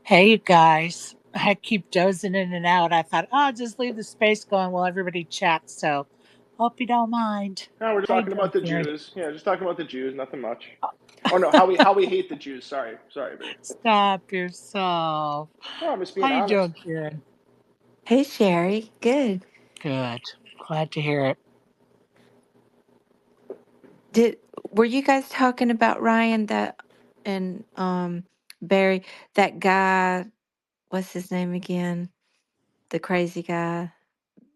Speaker 1: Hey, you guys. I keep dozing in and out. I thought, oh, I'll just leave the space going while everybody chats. So, hope you don't mind.
Speaker 5: No, we're just
Speaker 1: How you
Speaker 5: talking
Speaker 1: doing,
Speaker 5: about the
Speaker 1: Carrie?
Speaker 5: Jews. Yeah, just talking about the Jews. Nothing much. Oh no, how we hate the Jews. Sorry, Barry.
Speaker 1: Stop yourself.
Speaker 5: No, I'm just
Speaker 1: How
Speaker 5: being
Speaker 1: you
Speaker 5: honest.
Speaker 1: doing, Karen?
Speaker 10: Hey, Sherry. Good.
Speaker 1: Good. Glad to hear it.
Speaker 10: Did Were you guys talking about Ryan and Barry, that guy, what's his name again? The crazy guy,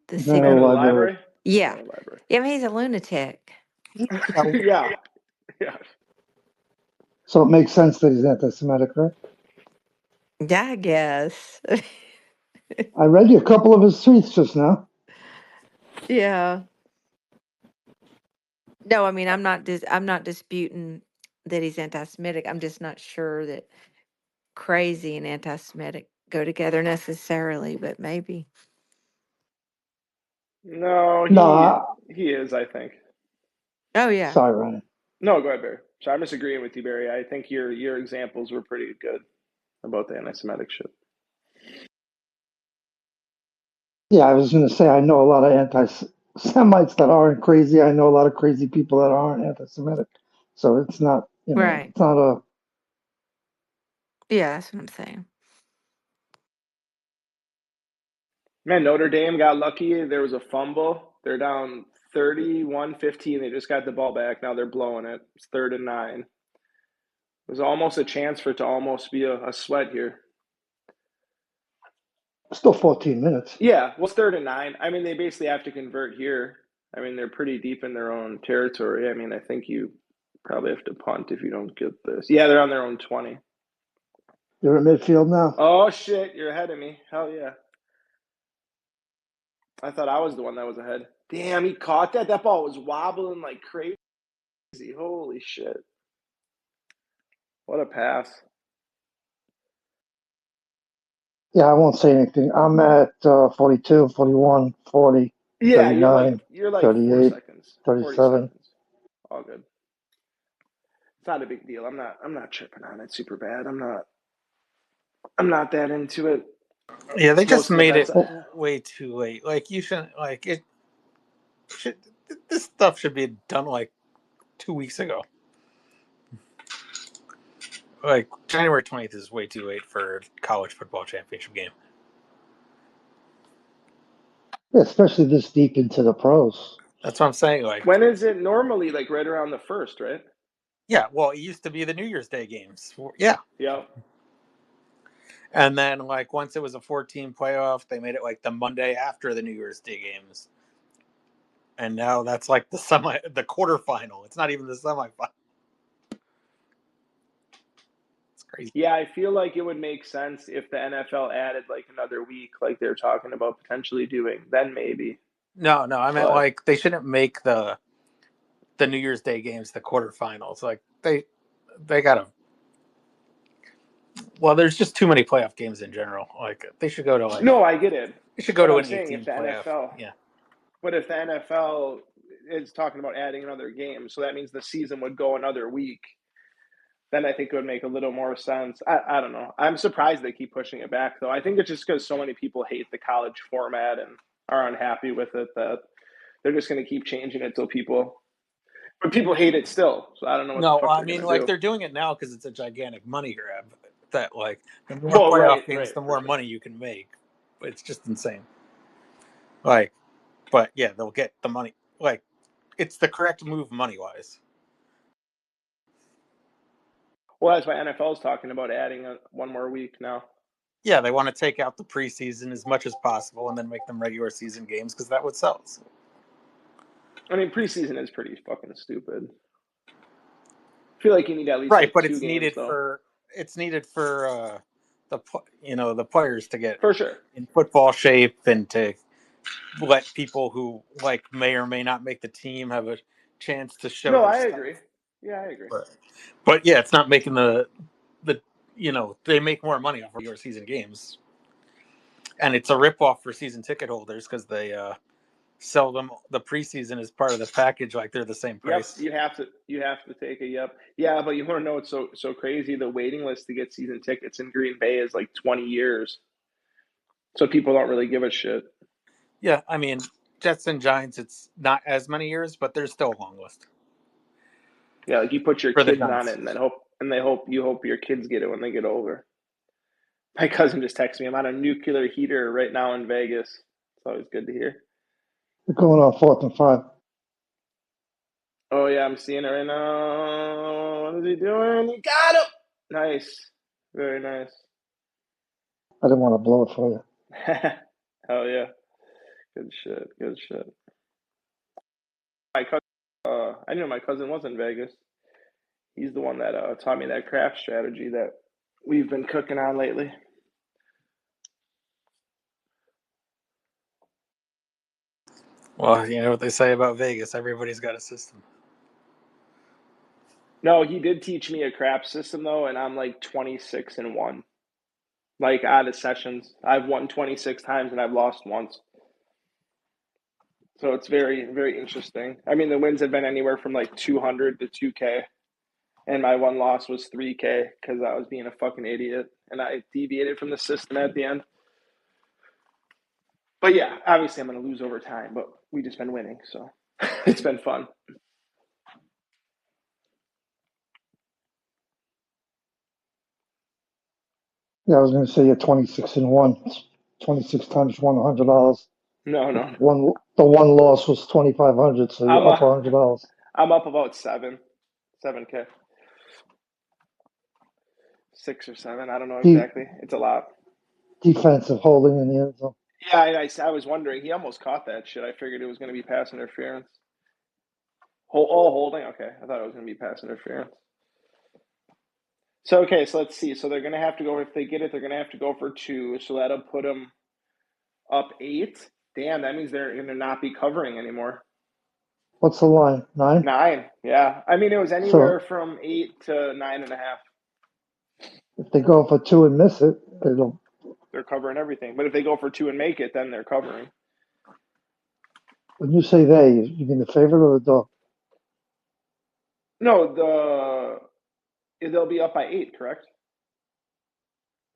Speaker 10: the
Speaker 5: The man
Speaker 10: secret.
Speaker 5: in
Speaker 11: General
Speaker 5: the
Speaker 11: Library.
Speaker 5: library. The
Speaker 10: Yeah.
Speaker 5: man in the library.
Speaker 10: Yeah, I mean, he's a lunatic.
Speaker 1: So,
Speaker 5: Yeah, yeah.
Speaker 11: So it makes sense that he's anti-Semitic, right?
Speaker 10: Yeah, I guess.
Speaker 11: I read you a couple of his tweets just now.
Speaker 10: Yeah. No, I mean, I'm not disputing that he's anti-Semitic. I'm just not sure that crazy and anti-Semitic go together necessarily, but maybe.
Speaker 5: No,
Speaker 11: No,
Speaker 5: he is. I think.
Speaker 10: Oh yeah.
Speaker 11: sorry, Ryan.
Speaker 5: No, go ahead, Barry. So I'm disagreeing with you, Barry. I think your examples were pretty good about the anti-Semitic shit.
Speaker 11: Yeah, I was going to say I know a lot of anti-Semites that aren't crazy. I know a lot of crazy people that aren't anti-Semitic. So it's not,
Speaker 10: Right.
Speaker 11: it's not a.
Speaker 10: Yeah, that's what I'm saying.
Speaker 5: Man, Notre Dame got lucky. There was a fumble. They're down 31-15. They just got the ball back. Now they're blowing it. It's 3rd and 9. There's almost a chance for it to almost be a sweat here.
Speaker 11: Still 14 minutes.
Speaker 5: Yeah, well, it's 3rd and 9. I mean, they basically have to convert here. I mean, they're pretty deep in their own territory. I mean, I think you probably have to punt if you don't get this. Yeah, they're on their own 20.
Speaker 11: You're at midfield now.
Speaker 5: Oh, shit. You're ahead of me. Hell yeah. I thought I was the one that was ahead. Damn, he caught that. That ball was wobbling like crazy. Holy shit. What a pass.
Speaker 11: Yeah, I won't say anything. I'm at 42, 41, 40,
Speaker 5: Yeah,
Speaker 11: 39,
Speaker 5: you're like 4
Speaker 11: 38,
Speaker 5: seconds. 40
Speaker 11: 37.
Speaker 5: seconds. All good. It's not a big deal. I'm not tripping on it super bad. I'm not that into it.
Speaker 6: Yeah, they just
Speaker 5: Most of the
Speaker 6: made
Speaker 5: bets
Speaker 6: it
Speaker 5: I
Speaker 11: Well,
Speaker 5: have.
Speaker 6: way too late. Like you shouldn't like it. Should This stuff should be done like 2 weeks ago? Like January 20th is way too late for a college football championship game.
Speaker 11: yeah, especially this deep into the pros.
Speaker 6: That's what I'm saying. Like,
Speaker 5: When is it normally like right around the 1st, right?
Speaker 6: yeah, well, it used to be the New Year's Day games. Yeah.
Speaker 5: Yeah.
Speaker 6: And then, like, once it was a 14 playoff, they made it like the Monday after the New Year's Day games. And now that's like the quarterfinal. It's not even the semifinal. It's crazy.
Speaker 5: Yeah, I feel like it would make sense if the NFL added like another week, like they're talking about potentially doing, then maybe.
Speaker 6: No, I meant
Speaker 5: But
Speaker 6: like they shouldn't make the New Year's Day games the quarterfinals. Like they gotta. Well, there's just too many playoff games in general. Like they should go to like
Speaker 5: no, I get it.
Speaker 6: they should go
Speaker 5: But
Speaker 6: to
Speaker 5: I'm
Speaker 6: an
Speaker 5: saying if
Speaker 6: 18
Speaker 5: the
Speaker 6: playoff.
Speaker 5: NFL,
Speaker 6: Yeah.
Speaker 5: but if the NFL is talking about adding another game, so that means the season would go another week, then I think it would make a little more sense. I don't know. I'm surprised they keep pushing it back, though. I think it's just because so many people hate the college format and are unhappy with it that they're just going to keep changing it till but people hate it still. So I don't know what the
Speaker 6: No,
Speaker 5: fuck
Speaker 6: I
Speaker 5: they're going
Speaker 6: mean
Speaker 5: to
Speaker 6: like
Speaker 5: do.
Speaker 6: they're doing it now because it's a gigantic money grab. That like the more
Speaker 5: Well, right,
Speaker 6: playoff games, the
Speaker 5: for
Speaker 6: more
Speaker 5: sure.
Speaker 6: money you can make. It's just insane. Like, but yeah, they'll get the money. Like, it's the correct move money wise.
Speaker 5: Well, that's why NFL is talking about adding one more week now.
Speaker 6: Yeah, they want to take out the preseason as much as possible and then make them regular season games because that would sell.
Speaker 5: I mean, preseason is pretty fucking stupid. I feel like you need at least
Speaker 6: Right,
Speaker 5: like
Speaker 6: but
Speaker 5: 2 games though.
Speaker 6: it's needed for the players to get
Speaker 5: For sure.
Speaker 6: in football shape and to let people who like may or may not make the team have a chance to show
Speaker 5: No,
Speaker 6: their
Speaker 5: I
Speaker 6: stuff.
Speaker 5: agree. Yeah, I agree.
Speaker 6: But yeah, it's not making the they make more money off regular season games, and it's a ripoff for season ticket holders because they sell them the preseason as part of the package, like they're the same
Speaker 5: Yep,
Speaker 6: price.
Speaker 5: you have to take a yep. Yeah, but you want to know what's so crazy? The waiting list to get season tickets in Green Bay is like 20 years. So people don't really give a shit.
Speaker 6: Yeah, I mean Jets and Giants, it's not as many years, but there's still a long list.
Speaker 5: Yeah, like you put your
Speaker 6: For the
Speaker 5: kids on
Speaker 6: Giants.
Speaker 5: it and then hope your kids get it when they get older. My cousin just texted me. I'm on a nuclear heater right now in Vegas. It's always good to hear.
Speaker 11: They're going on 4th and 5.
Speaker 5: Oh yeah, I'm seeing it right now. What is he doing? He got him. Nice, very nice.
Speaker 11: I didn't want to blow it for you.
Speaker 5: Hell yeah, good shit, good shit. My cousin, I knew my cousin was in Vegas. He's the one that taught me that craft strategy that we've been cooking on lately.
Speaker 6: Well, you know what they say about Vegas. Everybody's got a system.
Speaker 5: No, he did teach me a craft system though, and I'm like 26-1. Like out of sessions, I've won 26 times and I've lost once. So it's very, very interesting. I mean, the wins have been anywhere from like 200 to 2K, and my one loss was 3K because I was being a fucking idiot and I deviated from the system at the end. But yeah, obviously I'm going to lose over time, but we just been winning, so it's been fun.
Speaker 11: Yeah, I was going to say you're 26-1. 26 times $100.
Speaker 5: No, no,
Speaker 11: The one loss was 2,500, so
Speaker 5: I'm
Speaker 11: you're up $100.
Speaker 5: I'm up about 7K, 6 or 7. I don't know exactly. It's a lot.
Speaker 11: Defensive holding in the end zone.
Speaker 5: Yeah, I was wondering. He almost caught that shit. I figured it was going to be pass interference. Holding. Okay, I thought it was going to be pass interference. So okay, so let's see. So they're going to have to go if they get it. They're going to have to go for 2. So that'll put them up 8. Damn, that means they're going to not be covering anymore.
Speaker 11: What's the line? 9?
Speaker 5: 9. Yeah, I mean it was anywhere from 8 to 9.5.
Speaker 11: If they go for 2 and miss it,
Speaker 5: they're covering everything. But if they go for 2 and make it, then they're covering.
Speaker 11: When you say they, you mean the favorite or the dog?
Speaker 5: No, they'll be up by 8, correct?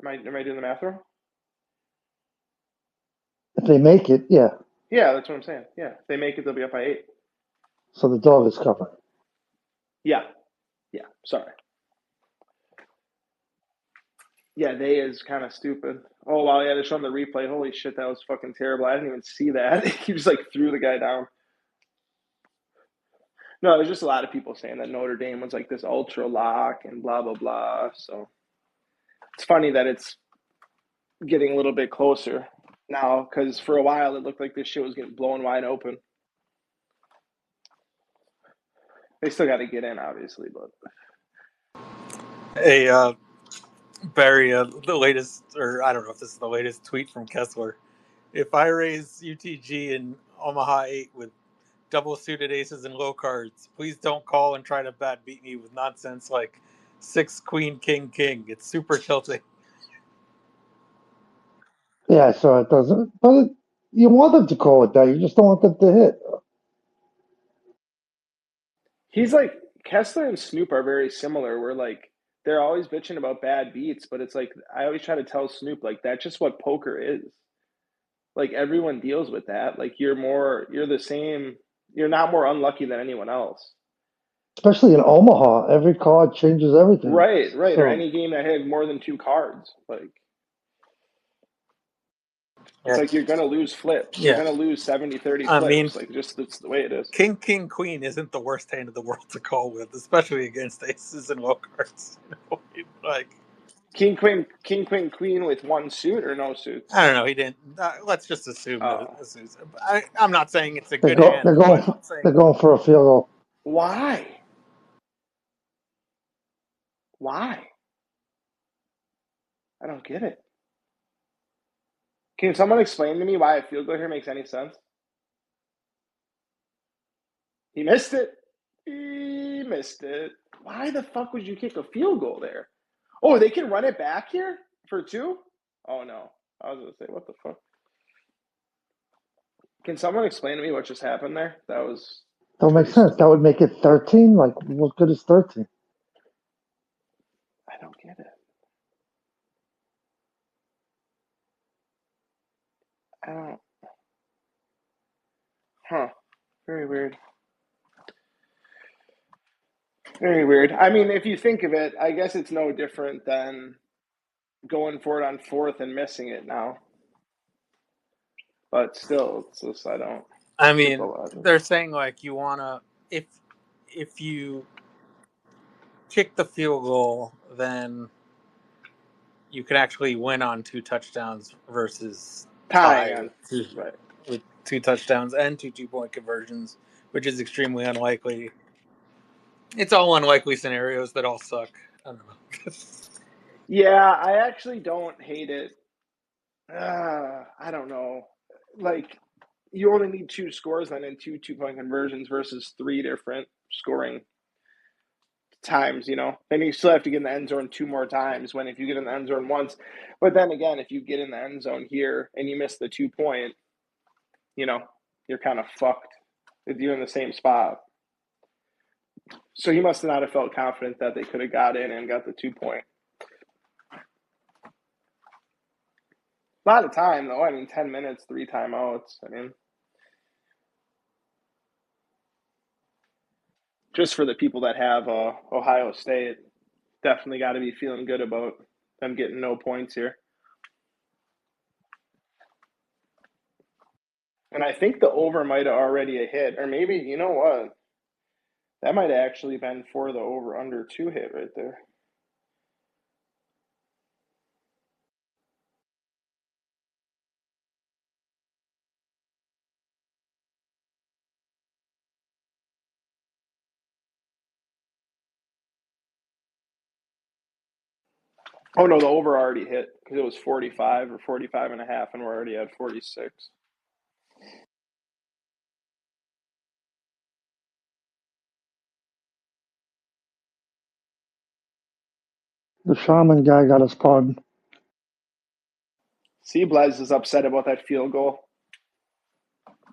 Speaker 5: Am I doing the math wrong?
Speaker 11: If they make it, yeah.
Speaker 5: Yeah, that's what I'm saying. Yeah, if they make it, they'll be up by 8.
Speaker 11: So the dog is covering.
Speaker 5: Yeah. Sorry. Yeah, they is kind of stupid. Oh wow, yeah, they're showing the replay. Holy shit, that was fucking terrible. I didn't even see that. He just like threw the guy down. No, there's just a lot of people saying that Notre Dame was like this ultra lock and blah blah blah. So it's funny that it's getting a little bit closer now because for a while it looked like this shit was getting blown wide open. They still got to get in, obviously, but
Speaker 6: Hey, Barry, the latest, or I don't know if this is the latest tweet from Kessler. If I raise UTG in Omaha 8 with double suited aces and low cards, please don't call and try to bad beat me with nonsense like 6 queen king king. It's super tilting.
Speaker 11: Yeah, so it doesn't. But you want them to call it that. You just don't want them to hit.
Speaker 5: he's like Kessler and Snoop are very similar. We're like they're always bitching about bad beats, but it's like I always try to tell Snoop like that's just what poker is. Like everyone deals with that. Like you're the same. You're not more unlucky than anyone else.
Speaker 11: Especially in Omaha, every card changes everything.
Speaker 5: Right. Or
Speaker 11: So
Speaker 5: any game that had more than 2 cards, like it's like you're gonna lose flips. You're gonna lose 70-30 flips.
Speaker 6: I mean,
Speaker 5: like just that's the way it is.
Speaker 6: king king queen isn't the worst hand in the world to call with, especially against aces and low cards. Like
Speaker 5: King, queen, queen with one suit or no suits?
Speaker 6: I don't know. He didn't. Let's just assume no
Speaker 5: Oh.
Speaker 6: suits. I'm not saying it's a
Speaker 11: They
Speaker 6: good
Speaker 11: go.
Speaker 6: hand, but I'm saying
Speaker 11: They're going for a field goal.
Speaker 5: Why? Why? I don't get it. Can someone explain to me why a field goal here makes any sense? He missed it. He missed it. Why the fuck would you kick a field goal there? Oh, they can run it back here for 2? Oh no. I was gonna say, what the fuck? Can someone explain to me what just happened there? That was
Speaker 11: Don't make
Speaker 5: totally
Speaker 11: sense. That
Speaker 5: stupid.
Speaker 11: would make it 13. Like, what good is 13?
Speaker 5: I don't get it. I don't. Huh. Very weird. Very weird. I mean, if you think of it, I guess it's no different than going for it on 4th and missing it now. But still, it's just, I don't
Speaker 6: I
Speaker 5: get the
Speaker 6: mean,
Speaker 5: logic.
Speaker 6: they're saying like you wanna if you kick the field goal, then you can actually win on 2 touchdowns versus
Speaker 5: Tying
Speaker 6: tie
Speaker 5: on. Right.
Speaker 6: with 2 touchdowns and 2 2-point conversions, which is extremely unlikely. It's all unlikely scenarios that all suck. I don't know.
Speaker 5: Yeah, I actually don't hate it. I don't know. Like, you only need 2 scores then in 2 2-point conversions versus 3 different scoring times, Then you still have to get in the end zone 2 more times when if you get in the end zone once. But then again, if you get in the end zone here and you miss the 2-point, you're kind of fucked if you're in the same spot. So he must not have felt confident that they could have got in and got the 2-point. A lot of time, though. I mean, 10 minutes, 3 timeouts. I mean, just for the people that have Ohio State, definitely got to be feeling good about them getting no points here. And I think the over might have already hit. Or maybe, you know what? That might have actually been for the over-under 2 hit right there. Oh, no, the over already hit because it was 45 or 45 and a half, and we're already at 46.
Speaker 11: The shaman guy got his pardon.
Speaker 5: See, Blaise is upset about that field goal.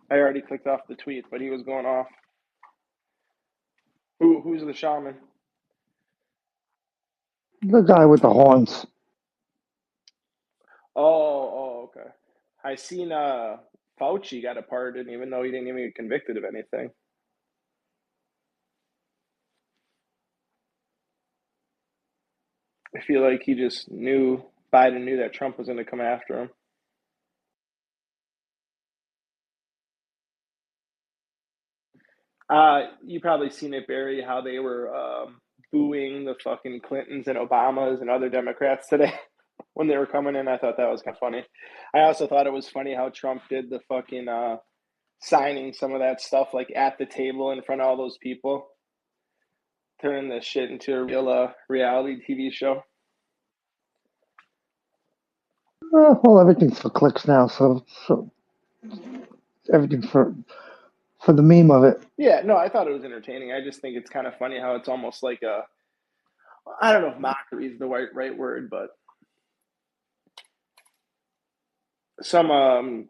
Speaker 5: I already clicked off the tweet, but he was going off. Who's the shaman?
Speaker 11: The guy with the horns.
Speaker 5: Oh, okay. I seen Fauci got a pardon, even though he didn't even get convicted of anything. I feel like he just knew Biden knew that Trump was going to come after him. You probably seen it, Barry, how they were booing the fucking Clintons and Obamas and other Democrats today when they were coming in. I thought that was kind of funny. I also thought it was funny how Trump did the fucking signing some of that stuff like at the table in front of all those people, turning this shit into a real reality TV show.
Speaker 11: Well, everything's for clicks now, so everything's for the meme of it.
Speaker 5: Yeah, no, I thought it was entertaining. I just think it's kind of funny how it's almost like I don't know if mockery is the right word, but some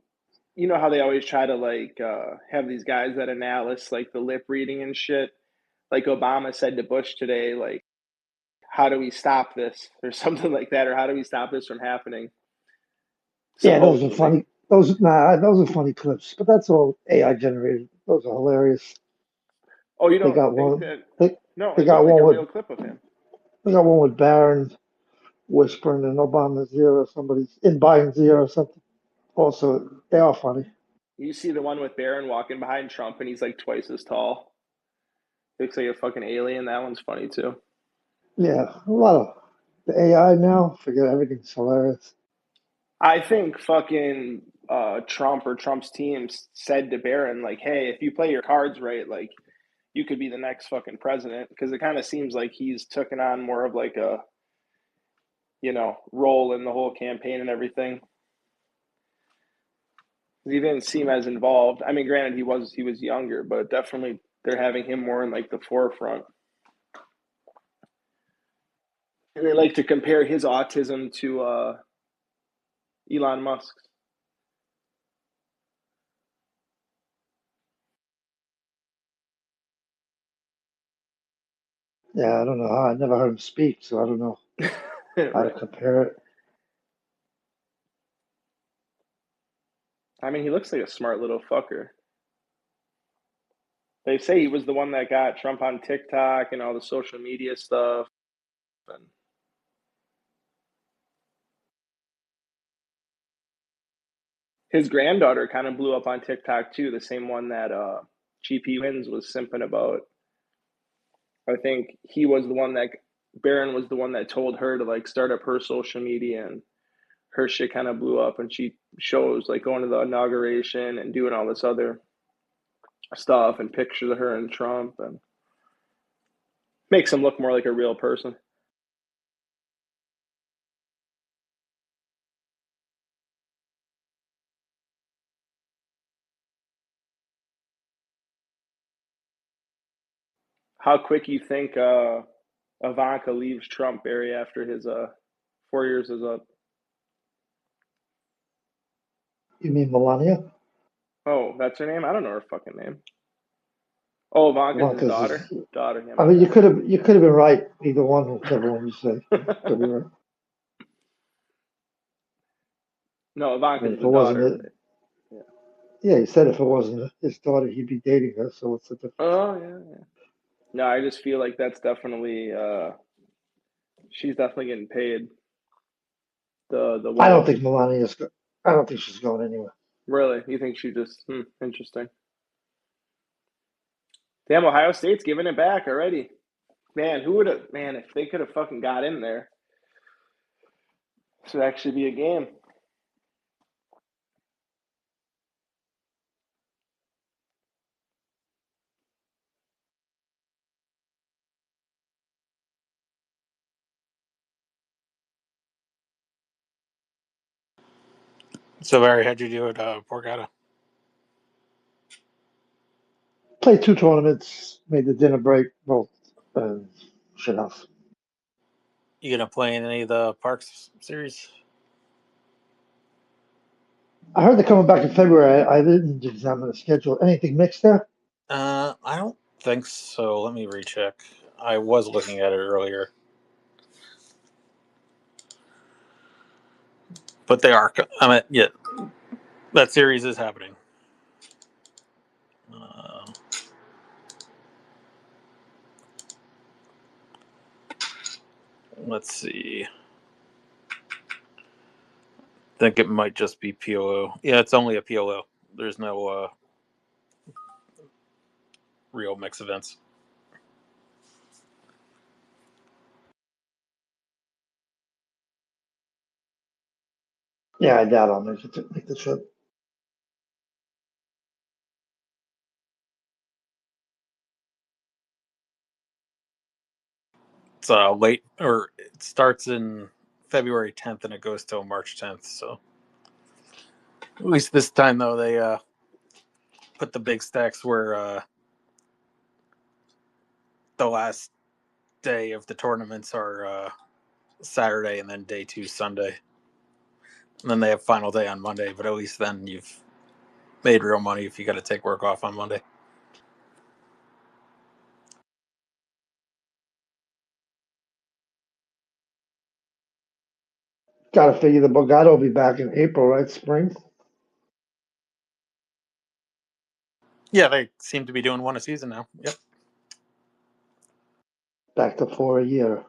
Speaker 5: you know how they always try to like have these guys that analyze like the lip reading and shit. Like Obama said to Bush today, like, how do we stop this or something like that, or how do we stop this from happening?
Speaker 11: Yeah, those are
Speaker 5: Supposedly.
Speaker 11: funny. Those are funny clips, but that's all AI generated. Those are hilarious.
Speaker 5: Oh, you
Speaker 11: They
Speaker 5: don't
Speaker 11: got
Speaker 5: think
Speaker 11: one.
Speaker 5: that?
Speaker 11: They
Speaker 5: No,
Speaker 11: they
Speaker 5: it looked
Speaker 11: got
Speaker 5: like
Speaker 11: one
Speaker 5: a
Speaker 11: with
Speaker 5: real clip of him.
Speaker 11: Barron whispering in Obama's ear or somebody's in Biden's ear or something. Also, they are funny.
Speaker 5: You see the one with Barron walking behind Trump and he's like twice as tall. Looks like a fucking alien. That one's funny too.
Speaker 11: Yeah, a lot of The AI now, forget everything's hilarious.
Speaker 5: I think fucking Trump or Trump's team said to Barron, like, hey, if you play your cards right, like, you could be the next fucking president. Because it kind of seems like he's taken on more of like a, role in the whole campaign and everything. He didn't seem as involved. I mean, granted, he was younger, but definitely they're having him more in like the forefront. And they like to compare his autism to Elon Musk's.
Speaker 11: Yeah, I don't know how. I never heard him speak, so I don't know how to
Speaker 5: Right.
Speaker 11: compare it.
Speaker 5: I mean, he looks like a smart little fucker. They say he was the one that got Trump on TikTok and all the social media stuff. And his granddaughter kind of blew up on TikTok too, the same one that GP Wins was simping about. I think he was the one that Barron was the one that told her to like start up her social media, and her shit kind of blew up, and she shows like going to the inauguration and doing all this other stuff and pictures of her and Trump, and makes him look more like a real person. How quick you think Ivanka leaves Trump, Barry, after his 4 years is up?
Speaker 11: You mean Melania?
Speaker 5: Oh, that's her name? I don't know her fucking name. Oh, Ivanka's his
Speaker 11: Ivanka's
Speaker 5: daughter?
Speaker 11: is.
Speaker 5: Daughter, yeah,
Speaker 11: I
Speaker 5: my
Speaker 11: mean,
Speaker 5: bad.
Speaker 11: you could have been right. Either one, whichever one you say, could be right.
Speaker 5: No,
Speaker 11: I mean,
Speaker 5: Ivanka's
Speaker 11: if
Speaker 5: the
Speaker 11: it wasn't
Speaker 5: daughter.
Speaker 11: it,
Speaker 5: Yeah.
Speaker 11: yeah, he said if it wasn't his daughter, he'd be dating her. So what's the difference?
Speaker 5: Oh, yeah, yeah. No, I just feel like that's definitely she's definitely getting paid the
Speaker 11: I don't
Speaker 5: wife.
Speaker 11: think Melania's. I don't think she's going anywhere.
Speaker 5: Really? You think she just interesting. Damn, Ohio State's giving it back already. Man, who would have man, if they could have fucking got in there, this would actually be a game.
Speaker 6: So, Barry, how'd you do at Borgata?
Speaker 11: Played two tournaments, made the dinner break, both shit house.
Speaker 6: You gonna play in any of the Parks series?
Speaker 11: I heard they're coming back in February. I didn't examine the schedule. Anything mixed there?
Speaker 6: I don't think so. Let me recheck. I was looking at it earlier, but they are. I mean, yeah, that series is happening. Uh, let's see. I think it might just be PLO. Yeah, it's only a PLO. There's no real mix events.
Speaker 11: Yeah, I doubt I'll make the trip.
Speaker 6: It's late, or it starts in February 10th and it goes till March 10th. So at least this time, though, they put the big stacks where the last day of the tournaments are Saturday and then day two Sunday. And then they have final day on Monday, but at least then you've made real money if you got to take work off on Monday.
Speaker 11: Got to figure the Borgata will be back in April, right? Spring.
Speaker 6: Yeah, they seem to be doing one a season now. Yep.
Speaker 11: Back to 4 a year.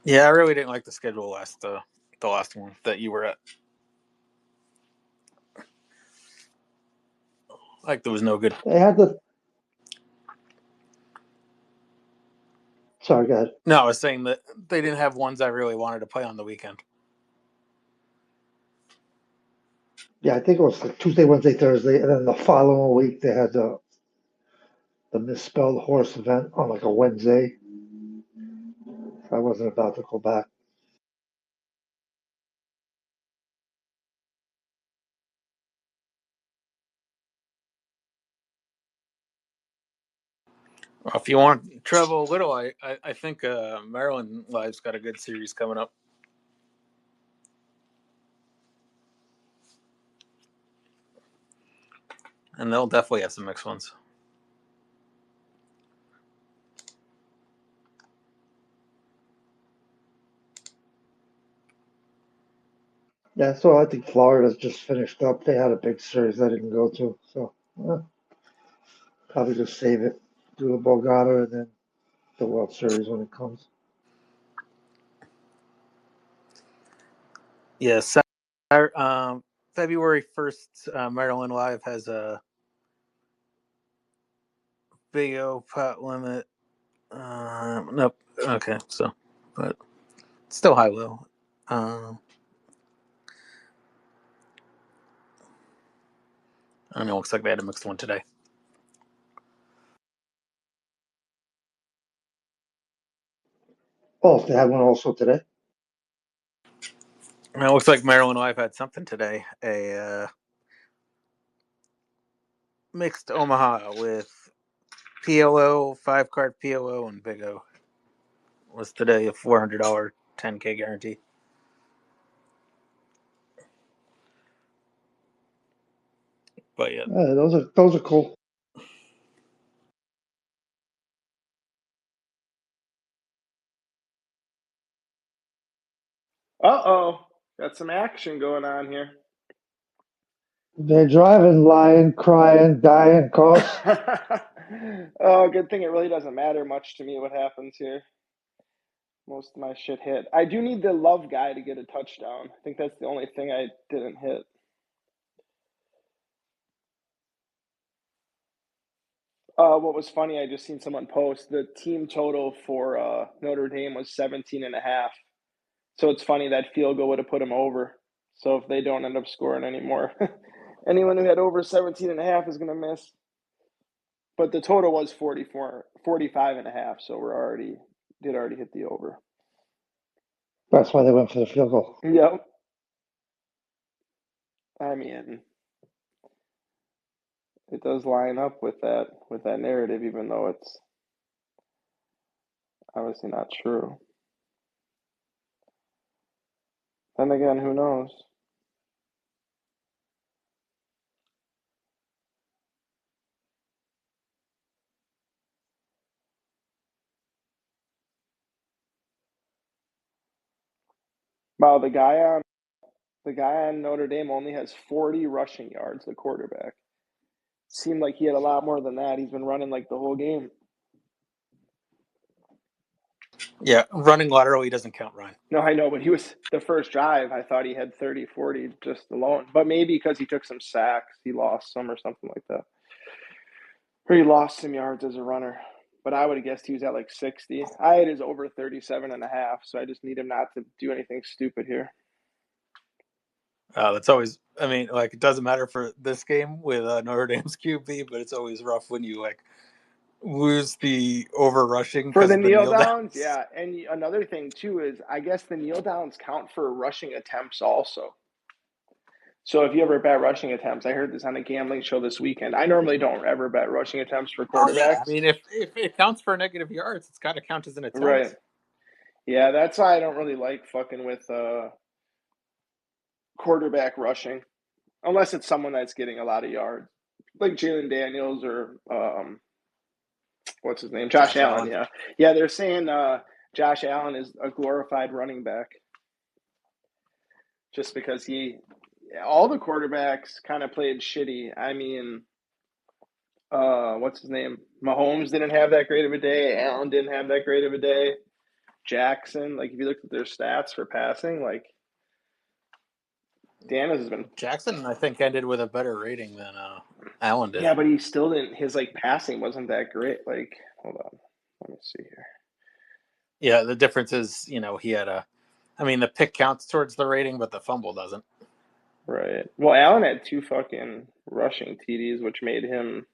Speaker 6: Yeah, I really didn't like the schedule the last one that you were at. Like there was no good.
Speaker 11: They had the. Sorry, go ahead.
Speaker 6: No, I was saying that they didn't have ones I really wanted to play on the weekend.
Speaker 11: Yeah, I think it was like Tuesday, Wednesday, Thursday, and then the following week they had the misspelled horse event on like a Wednesday. I wasn't about to go back.
Speaker 6: Well, if you want to travel a little, I think Maryland Live's got a good series coming up. And they'll definitely have some mixed ones.
Speaker 11: Yeah, so I think Florida's just finished up. They had a big series I didn't go to, so probably just save it, do the Borgata, and then the World Series when it comes.
Speaker 6: Yes, February 1st, Maryland Live has a Big O pot limit. Nope. Okay, so, but still high low. I don't know. Looks like they had a mixed one today.
Speaker 11: Oh, they had one also today.
Speaker 6: And it looks like Maryland Live had something today. A mixed Omaha with PLO, 5-card PLO, and Big O was today a $400 10K guarantee. But yeah,
Speaker 11: Those are cool.
Speaker 5: Got some action going on here.
Speaker 11: They're driving, lying, crying, dying, Koss.
Speaker 5: Oh, good thing it really doesn't matter much to me what happens here. Most of my shit hit. I do need the Love guy to get a touchdown. I think that's the only thing I didn't hit. What was funny, I just seen someone post the team total for Notre Dame was 17.5. So it's funny that field goal would have put them over. So if they don't end up scoring anymore, anyone who had over 17.5 is going to miss. But the total was 45.5. So did already hit the over.
Speaker 11: That's why they went for the field goal.
Speaker 5: Yep. I mean, it does line up with that narrative, even though it's obviously not true. Then again, who knows? Wow, the guy on Notre Dame only has 40 rushing yards, the quarterback. Seemed like he had a lot more than that. He's been running like the whole game.
Speaker 6: yeah, running laterally doesn't count, Ryan.
Speaker 5: No, I know, but he was the first drive. I thought he had 30, 40 just alone. But maybe because he took some sacks, he lost some or something like that. Or he lost some yards as a runner. But I would have guessed he was at like 60. I had his over 37.5, so I just need him not to do anything stupid here.
Speaker 6: That's always. I mean, like it doesn't matter for this game with Notre Dame's QB, but it's always rough when you like lose the over rushing
Speaker 5: For
Speaker 6: because
Speaker 5: the
Speaker 6: of the
Speaker 5: kneel
Speaker 6: kneel
Speaker 5: downs,
Speaker 6: downs.
Speaker 5: yeah. And another thing, too, is I guess the kneel downs count for rushing attempts also. So if you ever bet rushing attempts, I heard this on a gambling show this weekend. I normally don't ever bet rushing attempts for
Speaker 6: Oh yeah, I
Speaker 5: quarterbacks.
Speaker 6: mean, if it counts for negative yards, it's got to count as an
Speaker 5: Right.
Speaker 6: attempt.
Speaker 5: Yeah, that's why I don't really like fucking with quarterback rushing, unless it's someone that's getting a lot of yards, like Jalen Daniels or what's his name, Josh
Speaker 6: Josh
Speaker 5: Allen.
Speaker 6: Allen.
Speaker 5: Yeah, yeah. They're saying Josh Allen is a glorified running back, just because all the quarterbacks kind of played shitty. I mean, what's his name? Mahomes didn't have that great of a day. Allen didn't have that great of a day. Jackson. Like if you looked at their stats for passing, like Dan has been.
Speaker 6: Jackson, I think, ended with a better rating than Allen did.
Speaker 5: Yeah, but he still didn't. His like passing wasn't that great. Like, hold on, let me see here.
Speaker 6: Yeah, the difference is, he had the pick counts towards the rating, but the fumble doesn't.
Speaker 5: Right. Well, Allen had 2 fucking rushing TDs, which made him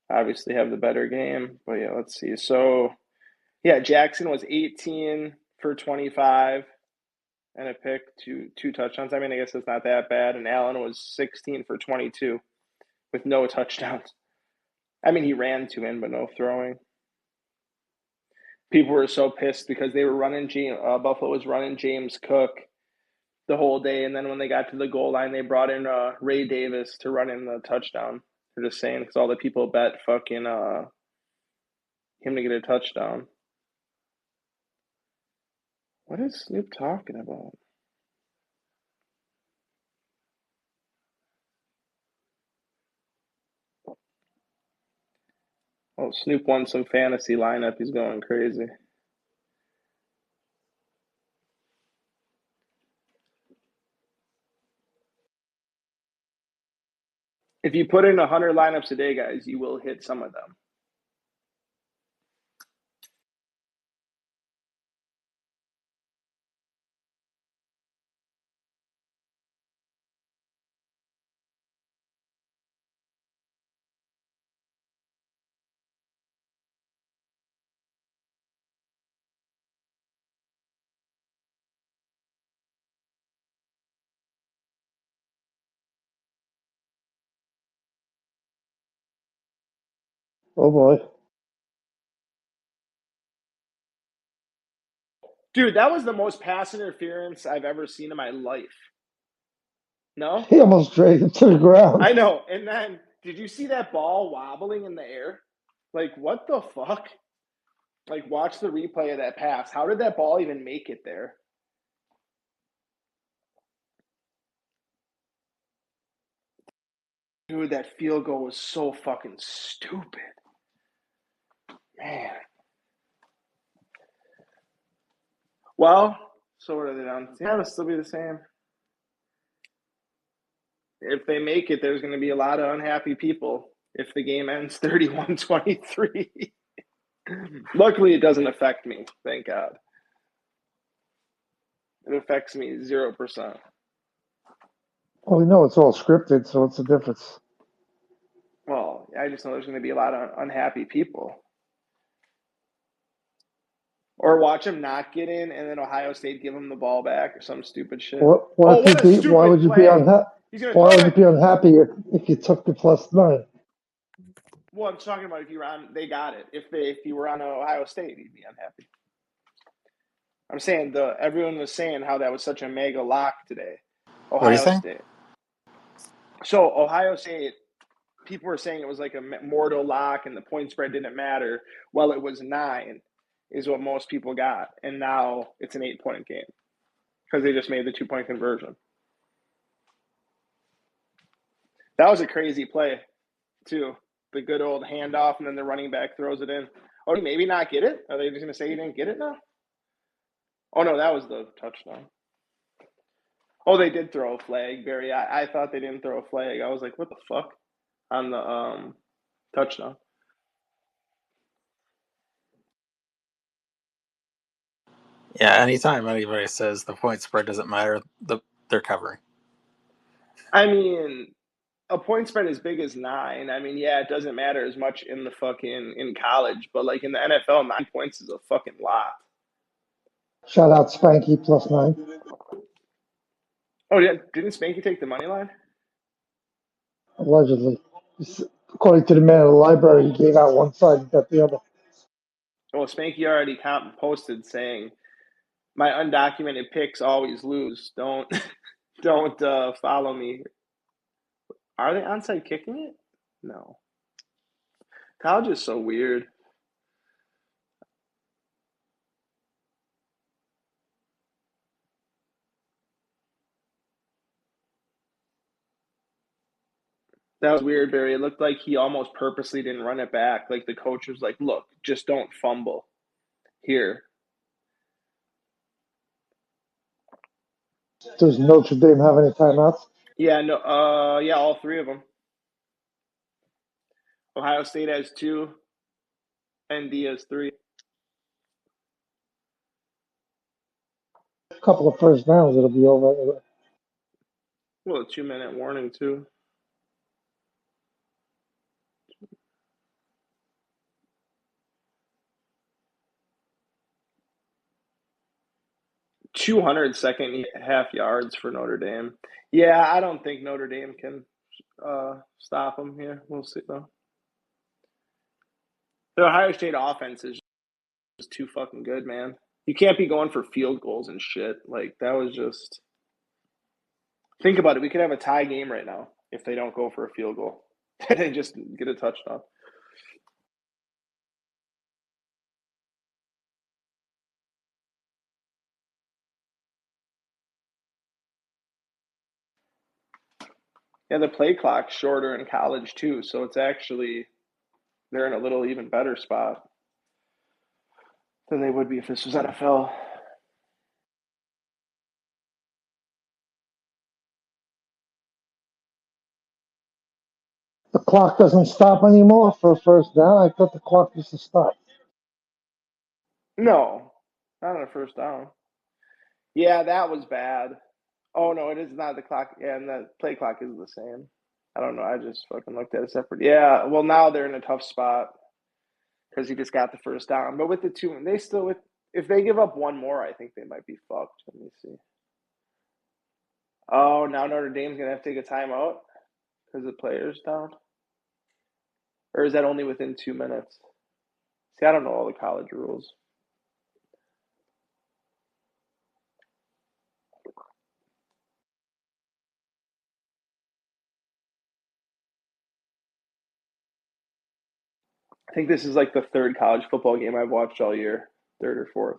Speaker 5: obviously have the better game. But yeah, let's see. So, yeah, Jackson was 18 for 25 and a pick, two touchdowns. I mean, I guess it's not that bad. And Allen was 16 for 22 with no touchdowns. I mean, he ran 2 in, but no throwing. People were so pissed because they were running Buffalo was running James Cook the whole day, and then when they got to the goal line, they brought in Ray Davis to run in the touchdown. They're just saying because all the people bet fucking him to get a touchdown. What is Snoop talking about? Oh, Snoop won some fantasy lineup. He's going crazy. If you put in 100 lineups a day, guys, you will hit some of them.
Speaker 11: Oh boy.
Speaker 5: Dude, that was the most pass interference I've ever seen in my life. No?
Speaker 11: He almost dragged him to the ground.
Speaker 5: I know. And then, did you see that ball wobbling in the air? Like, what the fuck? Like, watch the replay of that pass. How did that ball even make it there? Dude, that field goal was so fucking stupid. Man. Well, so what are they down? Yeah, it'll still be the same. If they make it, there's going to be a lot of unhappy people if the game ends 31-23. Luckily, it doesn't affect me. Thank God. It affects me 0%.
Speaker 11: Well, we know it's all scripted, so what's the difference?
Speaker 5: Well, I just know there's going to be a lot of unhappy people. Or watch them not get in, and then Ohio State give them the ball back or some stupid shit.
Speaker 11: What
Speaker 5: Oh, what a stupid
Speaker 11: why would you be
Speaker 5: play! He's gonna
Speaker 11: why
Speaker 5: throw
Speaker 11: would you
Speaker 5: it.
Speaker 11: be unhappy if you took the +9?
Speaker 5: Well, I'm talking about if you were on, they got it. If you were on Ohio State, you'd be unhappy. I'm saying everyone was saying how that was such a mega lock today.
Speaker 6: What are you
Speaker 5: Ohio
Speaker 6: saying?
Speaker 5: State. So Ohio State, people were saying it was like a mortal lock and the point spread didn't matter. Well, it was 9 is what most people got. And now it's an 8-point game because they just made the 2-point conversion. That was a crazy play, too. The good old handoff, and then the running back throws it in. Oh, did he maybe not get it? Are they just going to say he didn't get it now? Oh, no, that was the touchdown. Oh, they did throw a flag, Barry. I thought they didn't throw a flag. I was like, what the fuck? On the touchdown.
Speaker 6: Yeah, anytime anybody says the point spread doesn't matter, they're covering.
Speaker 5: I mean, a point spread as big as 9. I mean, yeah, it doesn't matter as much in college, but like in the NFL, 9 points is a fucking lot.
Speaker 11: Shout out Spanky +9.
Speaker 5: Oh, yeah, didn't Spanky take the money line?
Speaker 11: Allegedly. According to the man in the library, he gave out one side and got the other.
Speaker 5: Well, Spanky already posted saying, "My undocumented picks always lose. Don't follow me." Are they onside kicking it? No. College is so weird. That was weird, Barry. It looked like he almost purposely didn't run it back. Like the coach was like, "Look, just don't fumble here."
Speaker 11: Does Notre Dame have any timeouts?
Speaker 5: Yeah, no, yeah, all three of them. Ohio State has 2, ND has 3.
Speaker 11: A couple of first downs, it'll be over anyway.
Speaker 5: Well, a 2-minute warning too. .200 half yards for Notre Dame. Yeah, I don't think Notre Dame can stop them here. We'll see though. The Ohio State offense is just too fucking good, man. You can't be going for field goals and shit. Like that was just. Think about it. We could have a tie game right now if they don't go for a field goal. They just get a touchdown. Yeah, the play clock's shorter in college too, so it's actually they're in a little even better spot than they would be if this was NFL.
Speaker 11: The clock doesn't stop anymore for a first down. I thought the clock used to stop.
Speaker 5: No, not on a first down. Yeah, that was bad. Oh no, it is not the clock. Yeah, and the play clock is the same. I don't know. I just fucking looked at it separate. Yeah, well now they're in a tough spot because he just got the first down. But with the 2, they still if they give up one more, I think they might be fucked. Let me see. Oh, now Notre Dame's gonna have to take a timeout because the player's down, or is that only within 2 minutes? See, I don't know all the college rules. I think this is like the 3rd college football game I've watched all year, 3rd or 4th.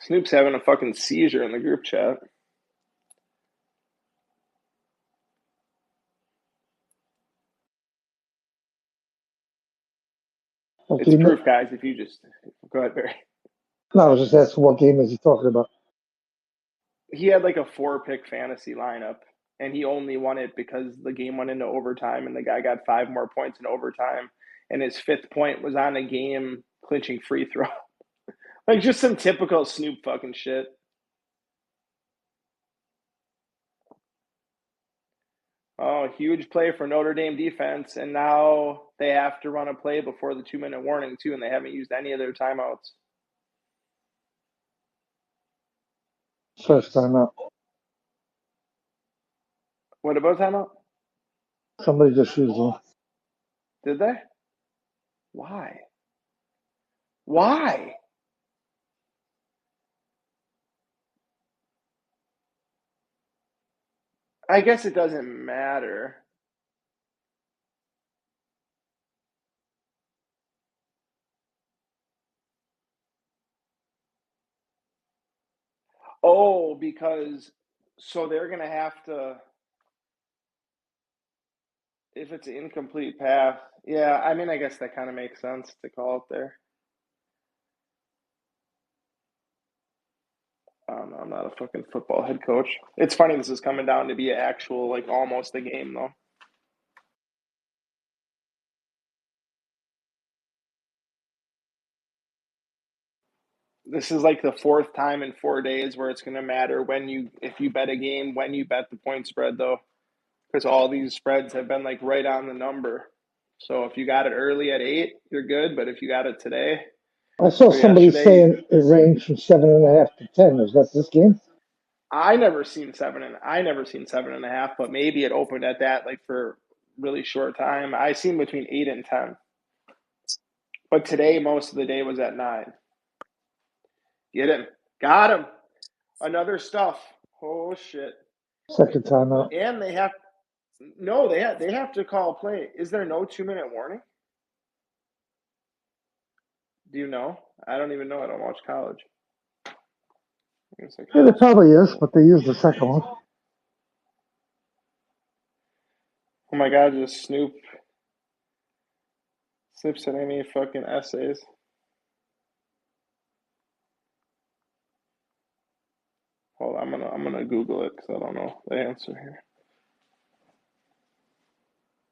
Speaker 5: Snoop's having a fucking seizure in the group chat. It's proof, guys, if you just go ahead, Barry.
Speaker 11: No, I was just asking what game is he talking about.
Speaker 5: He had like a 4-pick fantasy lineup, and he only won it because the game went into overtime, and the guy got 5 more points in overtime, and his 5th point was on a game-clinching free throw. Like just some typical Snoop fucking shit. Oh, huge play for Notre Dame defense, and now they have to run a play before the 2-minute warning too, and they haven't used any of their timeouts.
Speaker 11: First timeout.
Speaker 5: What about timeout?
Speaker 11: Somebody just used one.
Speaker 5: Did they? Why? Why? I guess it doesn't matter. Oh, because so they're going to have to, if it's an incomplete pass. Yeah, I mean, I guess that kind of makes sense to call it there. I'm not a fucking football head coach. It's funny this is coming down to be an actual, like, almost a game, though. This is like the 4th time in 4 days where it's going to matter if you bet a game, when you bet the point spread, though, because all these spreads have been like right on the number. So if you got it early at 8, you're good. But if you got it today,
Speaker 11: I saw
Speaker 5: or
Speaker 11: somebody
Speaker 5: yesterday,
Speaker 11: saying it ranged from 7.5 to 10. Is that this game?
Speaker 5: I never seen 7.5, but maybe it opened at that like for a really short time. I seen between 8 and 10. But today, most of the day was at 9. Get him. Got him. Another stuff. Oh, shit.
Speaker 11: Second timeout.
Speaker 5: And they have to call a play. Is there no 2-minute warning? Do you know? I don't even know. I don't watch college. It's like
Speaker 11: Yeah,
Speaker 5: high
Speaker 11: there probably is,
Speaker 5: school.
Speaker 11: but they use the second one.
Speaker 5: Oh my God, just Snoop sending me fucking essays. Hold on, I'm gonna Google it because I don't know the answer here.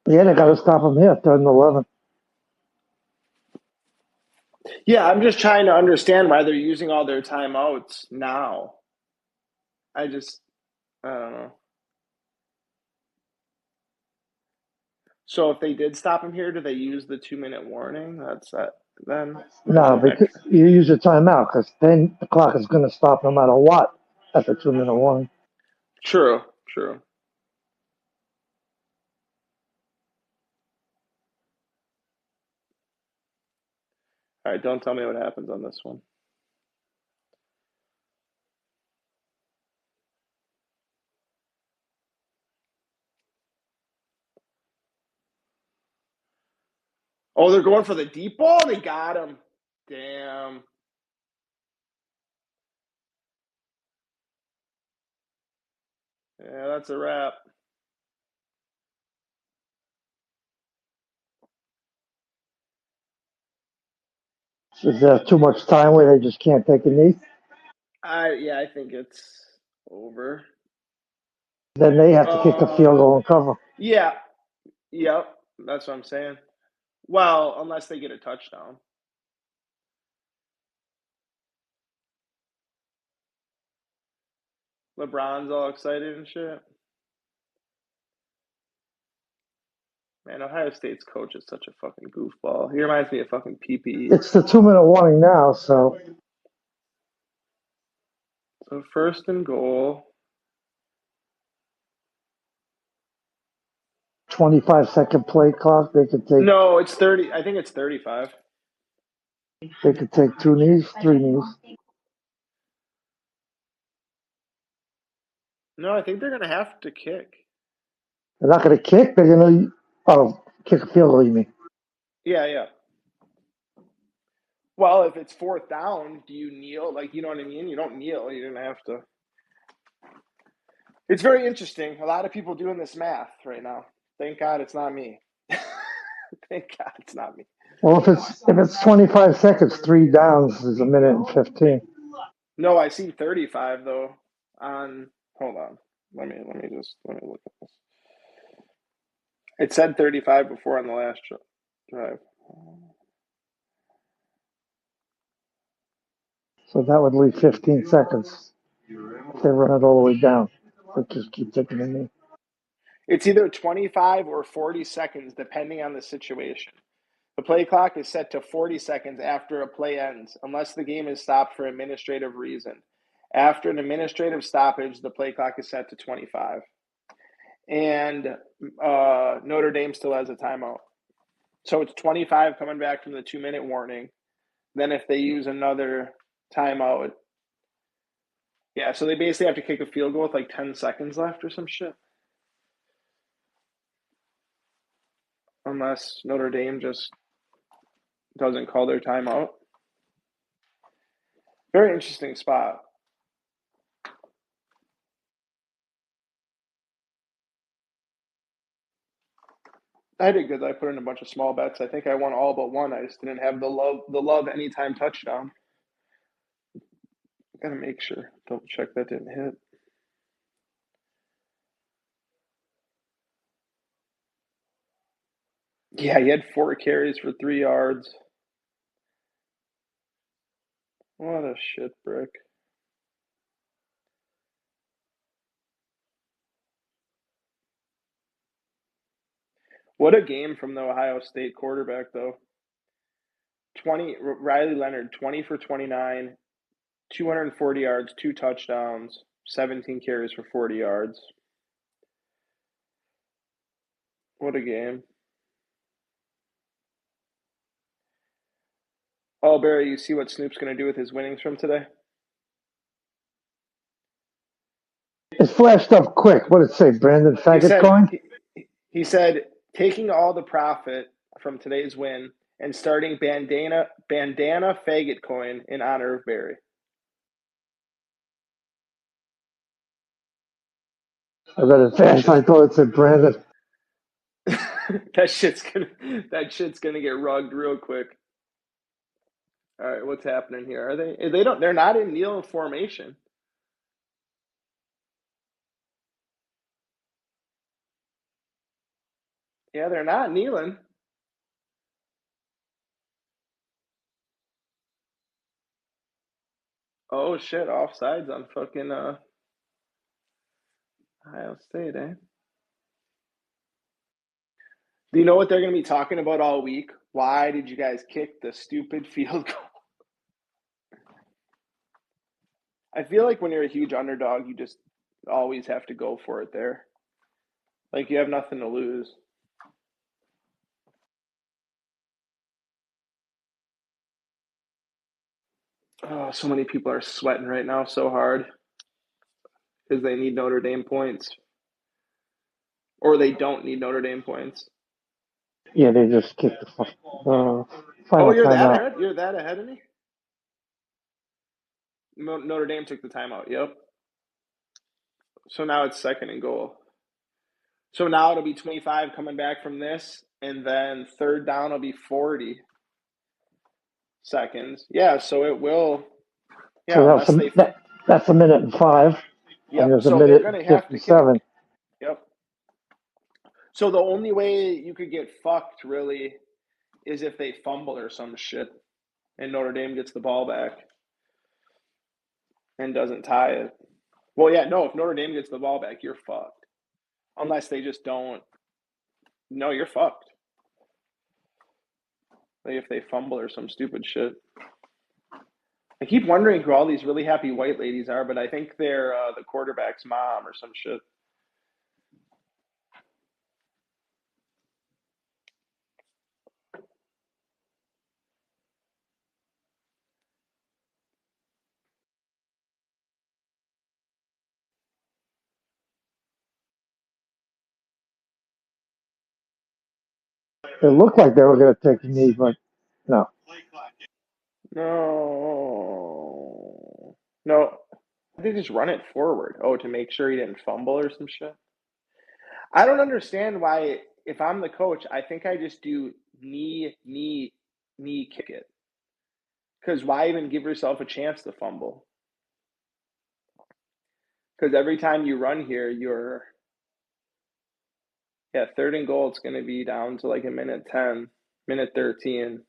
Speaker 11: Yeah, they got to stop them here, 3rd and 11.
Speaker 5: Yeah, I'm just trying to understand why they're using all their timeouts now. I don't know. So if they did stop him here, do they use the 2-minute warning? That's that then.
Speaker 11: No, because you use your timeout, because then the clock is going to stop no matter what at the 2-minute warning.
Speaker 5: True. All right, don't tell me what happens on this one. Oh, they're going for the deep ball? They got him. Damn. Yeah, that's a wrap.
Speaker 11: Is there too much time where they just can't take a knee?
Speaker 5: I think it's over.
Speaker 11: Then they have to kick a field goal and cover.
Speaker 5: Yeah. Yep. That's what I'm saying. Well, unless they get a touchdown. LeBron's all excited and shit. Man, Ohio State's coach is such a fucking goofball. He reminds me of fucking PPE.
Speaker 11: It's the 2-minute warning now, so.
Speaker 5: So 1st and goal.
Speaker 11: 25-second play clock. They could take.
Speaker 5: No, it's 30. I think it's 35.
Speaker 11: They could take 2 knees, 3 knees.
Speaker 5: No, I think they're gonna have to kick.
Speaker 11: They're not going to kick. They're going to kick a field goal. You mean?
Speaker 5: Yeah. Well, if it's 4th down, do you kneel? Like, you know what I mean? You don't kneel. You didn't have to. It's very interesting. A lot of people doing this math right now. Thank God it's not me. Thank God it's not me.
Speaker 11: Well, if it's 25 seconds, 3 downs is 1 minute and 15.
Speaker 5: No, I see 35 though. Hold on. Let me look at this. It said 35 before on the last drive.
Speaker 11: So that would leave 15 seconds if they run it all the way down. They just keep taking a knee.
Speaker 5: It's either 25 or 40 seconds, depending on the situation. The play clock is set to 40 seconds after a play ends, unless the game is stopped for administrative reason. After an administrative stoppage, the play clock is set to 25. And Notre Dame still has a timeout. So it's 25 coming back from the 2-minute warning. Then if they use another timeout, yeah, so they basically have to kick a field goal with like 10 seconds left or some shit. Unless Notre Dame just doesn't call their timeout. Very interesting spot. I did good. I put in a bunch of small bets. I think I won all but one. I just didn't have the love anytime touchdown. Gotta make sure. Double check that didn't hit. Yeah, he had 4 carries for 3 yards. What a shit brick. What a game from the Ohio State quarterback, though. Riley Leonard, 20 for 29, 240 yards, 2 touchdowns, 17 carries for 40 yards. What a game. Oh, Barry, you see what Snoop's going to do with his winnings from today?
Speaker 11: It flashed up quick. What did it say? Brandon Faggot coin?
Speaker 5: He said, taking all the profit from today's win and starting bandana faggot coin in honor of Barry.
Speaker 11: I read it fast. I thought it said Brandon.
Speaker 5: that shit's gonna get rugged real quick. All right, what's happening here? Are they? They're not in kneel formation. Yeah, they're not kneeling. Oh shit! Offsides on fucking Ohio State, eh? Do you know what they're going to be talking about all week? Why did you guys kick the stupid field goal? I feel like when you're a huge underdog, you just always have to go for it there. Like you have nothing to lose. Oh, so many people are sweating right now so hard because they need Notre Dame points. Or they don't need Notre Dame points.
Speaker 11: Yeah, they just kicked the final
Speaker 5: you're that
Speaker 11: timeout.
Speaker 5: ahead? You're that ahead of me? Notre Dame took the timeout, yep. So now it's 2nd and goal. So now it'll be 25 coming back from this, and then 3rd down will be 40 seconds. Yeah, so it will. Yeah,
Speaker 11: So
Speaker 5: unless
Speaker 11: that's a minute and 5.
Speaker 5: Yep.
Speaker 11: And there's a
Speaker 5: So they're
Speaker 11: minute
Speaker 5: going
Speaker 11: and
Speaker 5: to have to kick.
Speaker 11: 57.
Speaker 5: Yep. So the only way you could get fucked really is if they fumble or some shit, and Notre Dame gets the ball back and doesn't tie it. Well, yeah, no. If Notre Dame gets the ball back, you're fucked. Unless they just don't. No, you're fucked. Like if they fumble or some stupid shit. I keep wondering who all these really happy white ladies are, but I think they're the quarterback's mom or some shit.
Speaker 11: It looked like they were going to take the knee, but no.
Speaker 5: No. They just run it forward. Oh, to make sure he didn't fumble or some shit. I don't understand why, if I'm the coach, I think I just do knee, kick it. Because why even give yourself a chance to fumble? Because every time you run here, you're 3rd and goal, it's going to be down to like a minute 10, minute 13.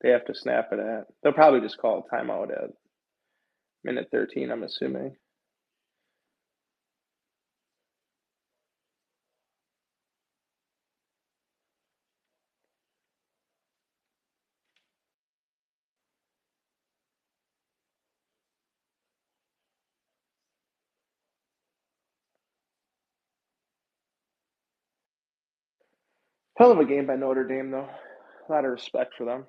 Speaker 5: They have to snap it at. They'll probably just call a timeout at minute 13, I'm assuming. Hell of a game by Notre Dame, though. A lot of respect for them.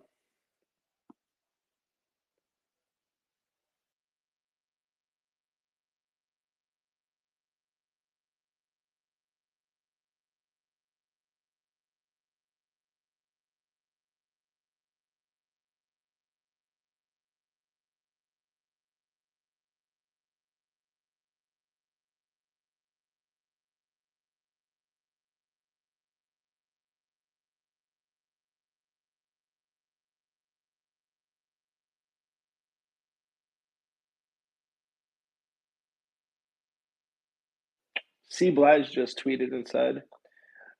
Speaker 5: C. Blige just tweeted and said,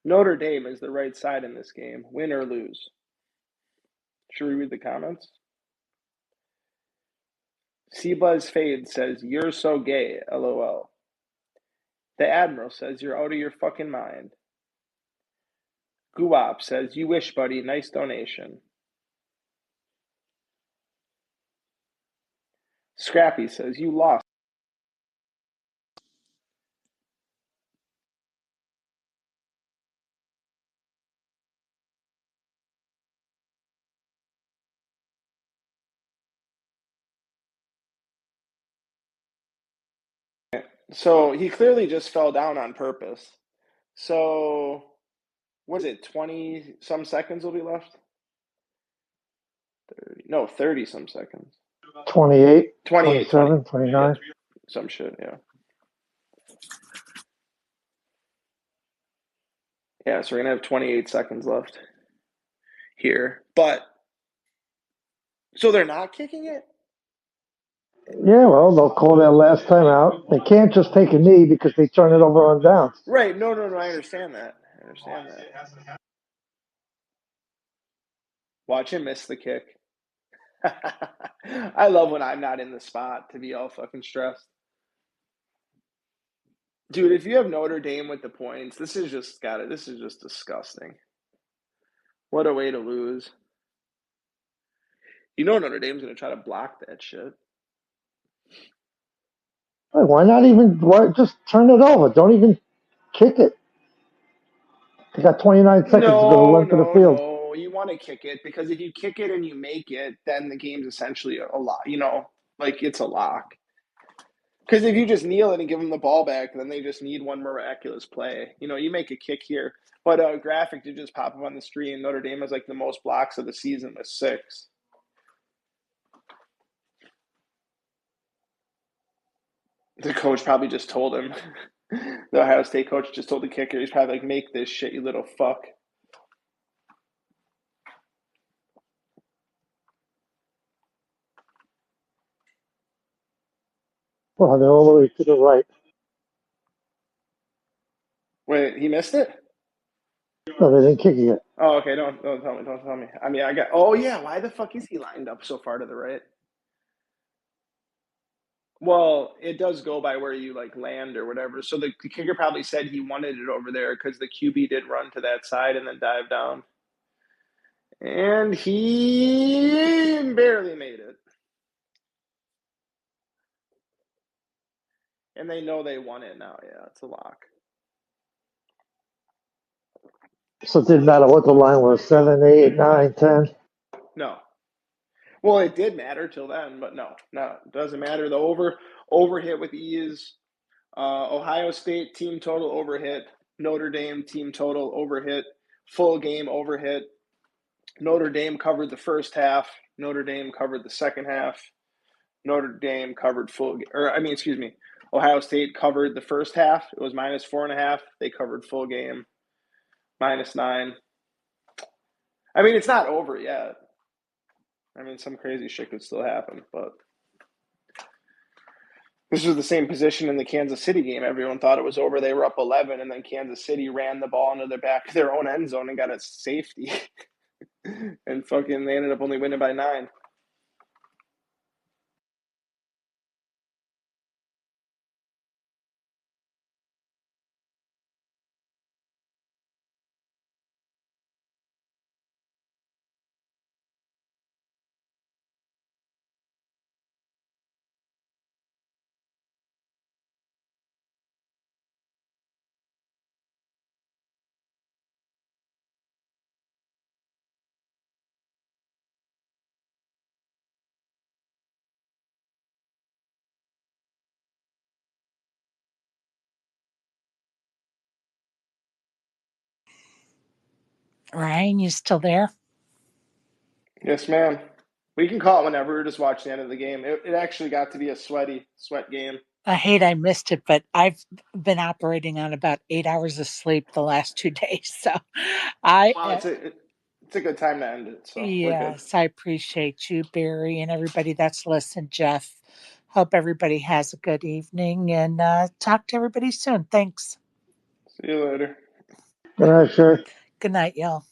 Speaker 5: Notre Dame is the right side in this game, win or lose. Should we read the comments? C. Buzz Fade says, you're so gay, lol. The Admiral says, you're out of your fucking mind. Guwop says, you wish, buddy, nice donation. Scrappy says, you lost. So he clearly just fell down on purpose. So, what is it, 20 some seconds will be left? 30 some seconds.
Speaker 11: 28,
Speaker 5: 28,
Speaker 11: 27, 29.
Speaker 5: some shit, yeah. Yeah, so we're gonna have 28 seconds left here. But so they're not kicking it?
Speaker 11: Yeah, well, they'll call that last time out. They can't just take a knee because they turn it over on downs.
Speaker 5: Right. No, I understand that. Watch him miss the kick. I love when I'm not in the spot to be all fucking stressed. Dude, if you have Notre Dame with the points, this is just disgusting. What a way to lose. You know Notre Dame's going to try to block that shit.
Speaker 11: Hey, why just turn it over? Don't even kick it. They got 29 seconds to go to length of the field.
Speaker 5: No. You want to kick it because if you kick it and you make it, then the game's essentially a lock. It's a lock. Because if you just kneel it and give them the ball back, then they just need one miraculous play. You make a kick here. But a graphic did just pop up on the screen. Notre Dame has the most blocks of the season with 6. The coach probably just told him. The Ohio State coach just told the kicker. He's probably like, make this shit, you little fuck.
Speaker 11: Well, they're all the way to the right.
Speaker 5: Wait, he missed it?
Speaker 11: No, they didn't kick it yet.
Speaker 5: Oh, okay. Don't tell me. I mean, oh, yeah. Why the fuck is he lined up so far to the right? Well, it does go by where you land or whatever. So the kicker probably said he wanted it over there because the QB did run to that side and then dive down. And he barely made it. And they know they won it now. Yeah, it's a lock.
Speaker 11: So it didn't matter what the line was, 7, 8, 9, 10.
Speaker 5: No. Well, it did matter till then, but no, it doesn't matter. The over hit with ease. Ohio State team total over hit. Notre Dame team total over hit. Full game over hit. Notre Dame covered the first half. Notre Dame covered the second half. Notre Dame covered Ohio State covered the first half. It was -4.5. They covered full game, -9. I mean, it's not over yet. I mean, some crazy shit could still happen, but this was the same position in the Kansas City game. Everyone thought it was over. They were up 11, and then Kansas City ran the ball into their back of their own end zone and got a safety. And fucking they ended up only winning by 9.
Speaker 1: Ryan, you still there?
Speaker 5: Yes, ma'am. We can call it whenever. We're just watching the end of the game. It actually got to be a sweat game.
Speaker 1: I hate I missed it, but I've been operating on about 8 hours of sleep the last 2 days. So
Speaker 5: It's a good time to end it. So we're good.
Speaker 1: yes, I appreciate you, Barry, and everybody that's listened, Jeff. Hope everybody has a good evening and talk to everybody soon. Thanks.
Speaker 5: See you later.
Speaker 11: All right, sure.
Speaker 1: Good night, y'all.